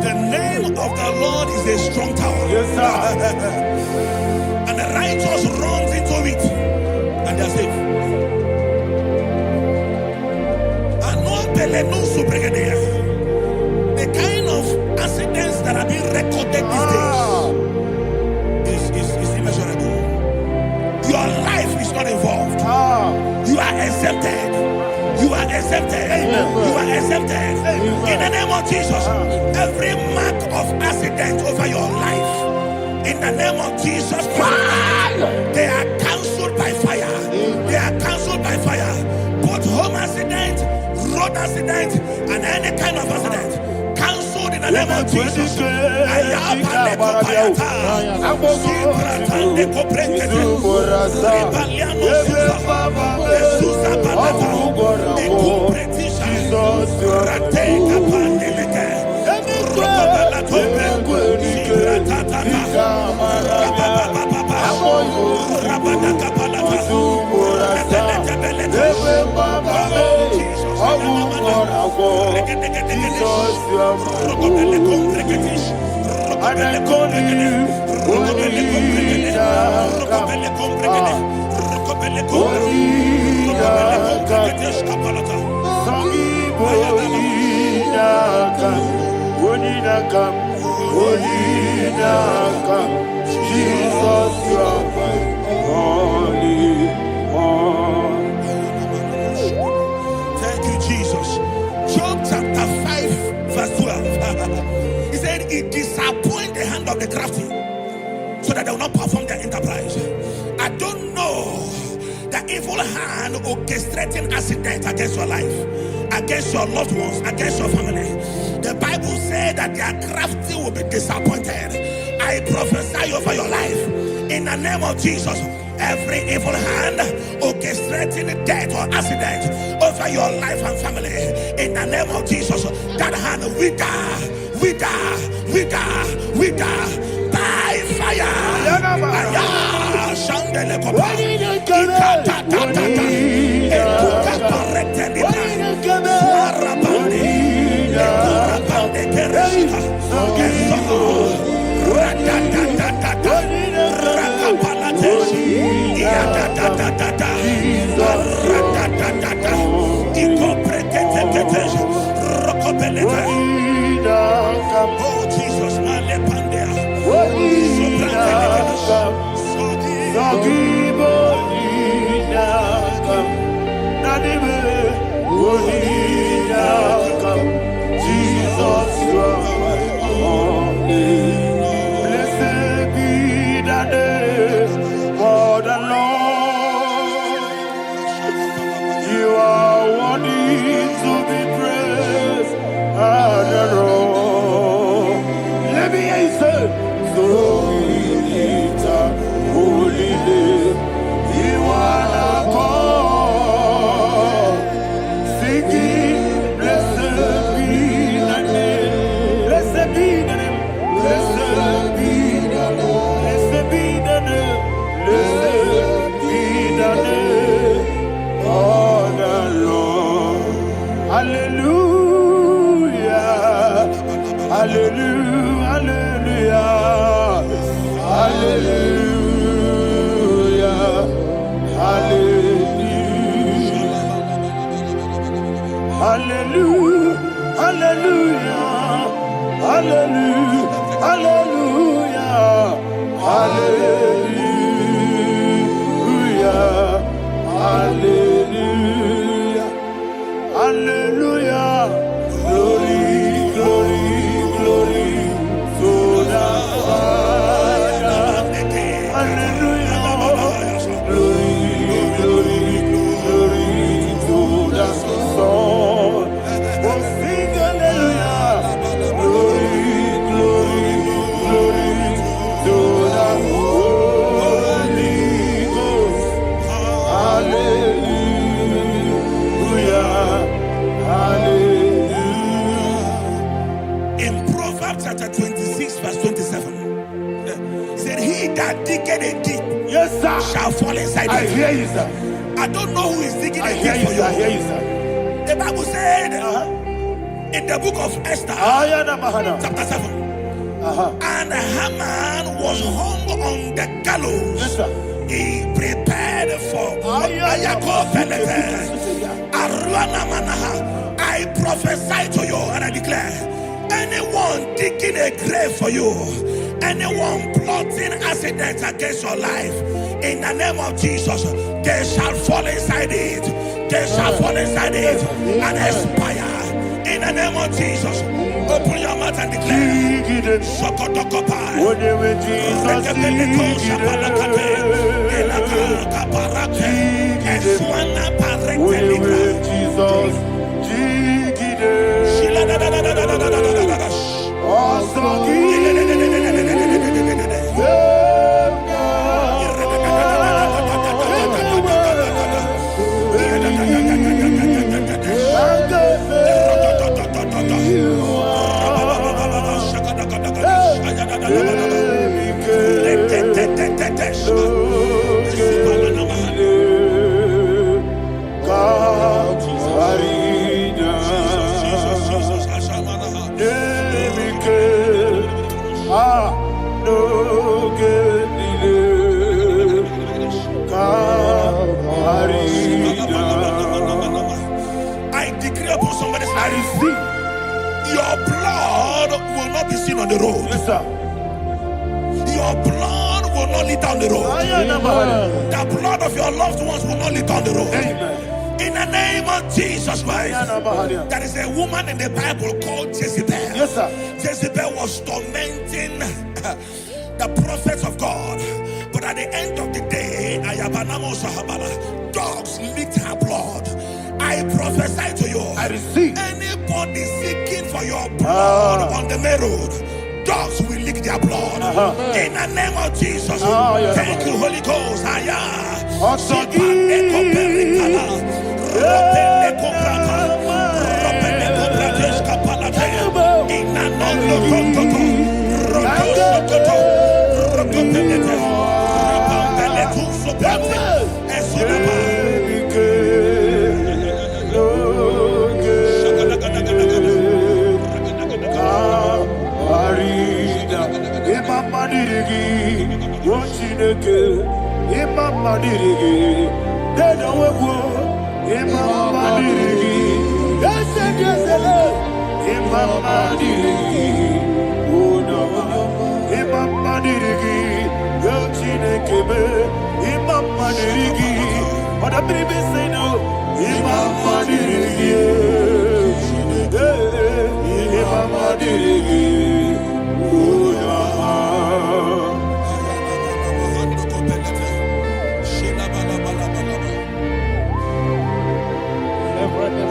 The name of the Lord is a strong tower. Yes, sir. And the righteous runs into it and they are safe. The kind of accidents that are being recorded these days is immeasurable. Your life is not involved. You are exempted. You are exempted. You are exempted. In the name of Jesus, every mark of accident over your life, in the name of Jesus Christ, they are cancelled by fire. They are cancelled by fire. Both home accident, road accident, and any kind of accident, cancelled in the name of Jesus. Jesus, you are my holy. Thank you, Jesus. Job chapter 5, The evil hand orchestrating accident against your life, against your loved ones, against your family. The Bible said that their crafty will be disappointed. I prophesy over your life in the name of Jesus. Every evil hand orchestrating death or accident over your life and family, in the name of Jesus, that hand wither by fire. Shandele kopa oh Jesus, blessed be the name for the Lord. You are worthy to be praised and adored. Let me hear you say, so we lift up holy name. You are the God. Singing, blessed be the name. Blessed be the name. Blessed be the name. Blessed be the name. Blessed be the name of the Lord. Hallelujah. Hallelujah. Hallelujah. Hallelujah. Hallelujah. Hallelujah. Hallelujah. Hallelujah. Hallelujah. Hallelujah. Hallelujah. Glory, glory, glory to the Father. Hallelujah. Glory, glory, glory to the Son. Oh, sing hallelujah. Glory, glory, glory to the Holy Ghost. Hallelujah. Hallelujah. in Proverbs chapter 26 verse 27, said he that diggeth a deep, Yes, sir. shall fall inside I it. hear you, sir. I don't know who is digging I a hear deep you, for sir. I hear you. you, sir. The Bible said in the book of Esther Ayana Mahana. chapter 7, Uh-huh. and Haman was hung on the gallows. Yes, sir. He prepared for I prophesy to you and I declare, anyone digging a grave for you, anyone plotting accidents against your life, in the name of Jesus, they shall fall inside it. They shall fall inside it and expire. In the name of Jesus, open your mouth and declare. Sokotokopai. Whatever Jesus I decree upon somebody's life, your blood will not be seen on the road. Yes, sir. Your blood will not lead down the road. The blood of your loved ones will not lead down the road. Amen. In the name of Jesus Christ. There is a woman in the Bible called Jezebel. Yes, sir. Jezebel was tormenting the prophets of God. But at the end of the day, Dogs licked her blood. I prophesy to you. I receive. Anybody seeking for your blood on the main road, dogs will lick their blood. In the name of Jesus. Thank you, Holy Ghost.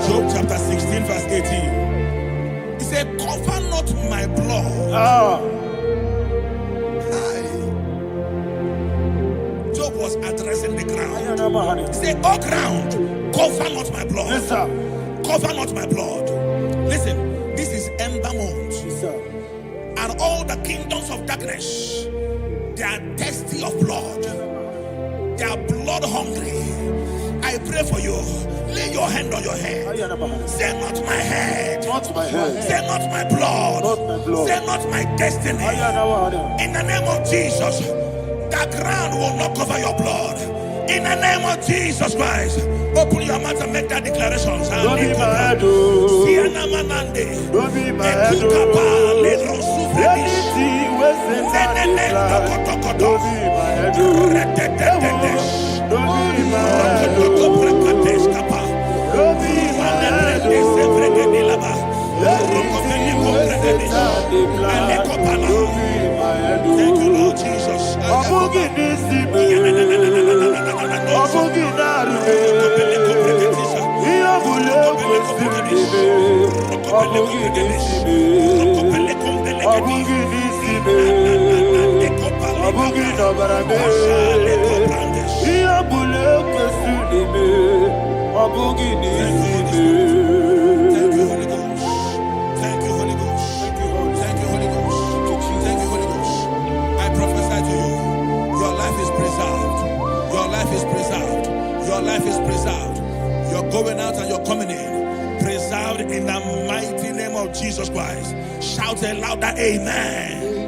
Job chapter 16 verse 18. He said, cover not my blood. Job was addressing the ground. He said, oh ground, cover not my blood. Yes, sir. Cover not my blood. Listen, this is ember month. Yes, sir. And all the kingdoms of darkness, they are thirsty of blood. They are blood hungry. I pray for you. Lay your hand on your head. Say not my head. Not my head. Say not my blood. Not my blood. Say not my destiny. In the name of Jesus, the ground will not cover your blood. In the name of Jesus Christ, open your mouth and make that declaration. Don't be my head. Don't be my head. Anything was in that decline. Don't be my head. Don't be my head. Don't be my head. Thank you, Lord Jesus. Your life is preserved. You're going out and you're coming in. Preserved in the mighty name of Jesus Christ. Shout a louder amen.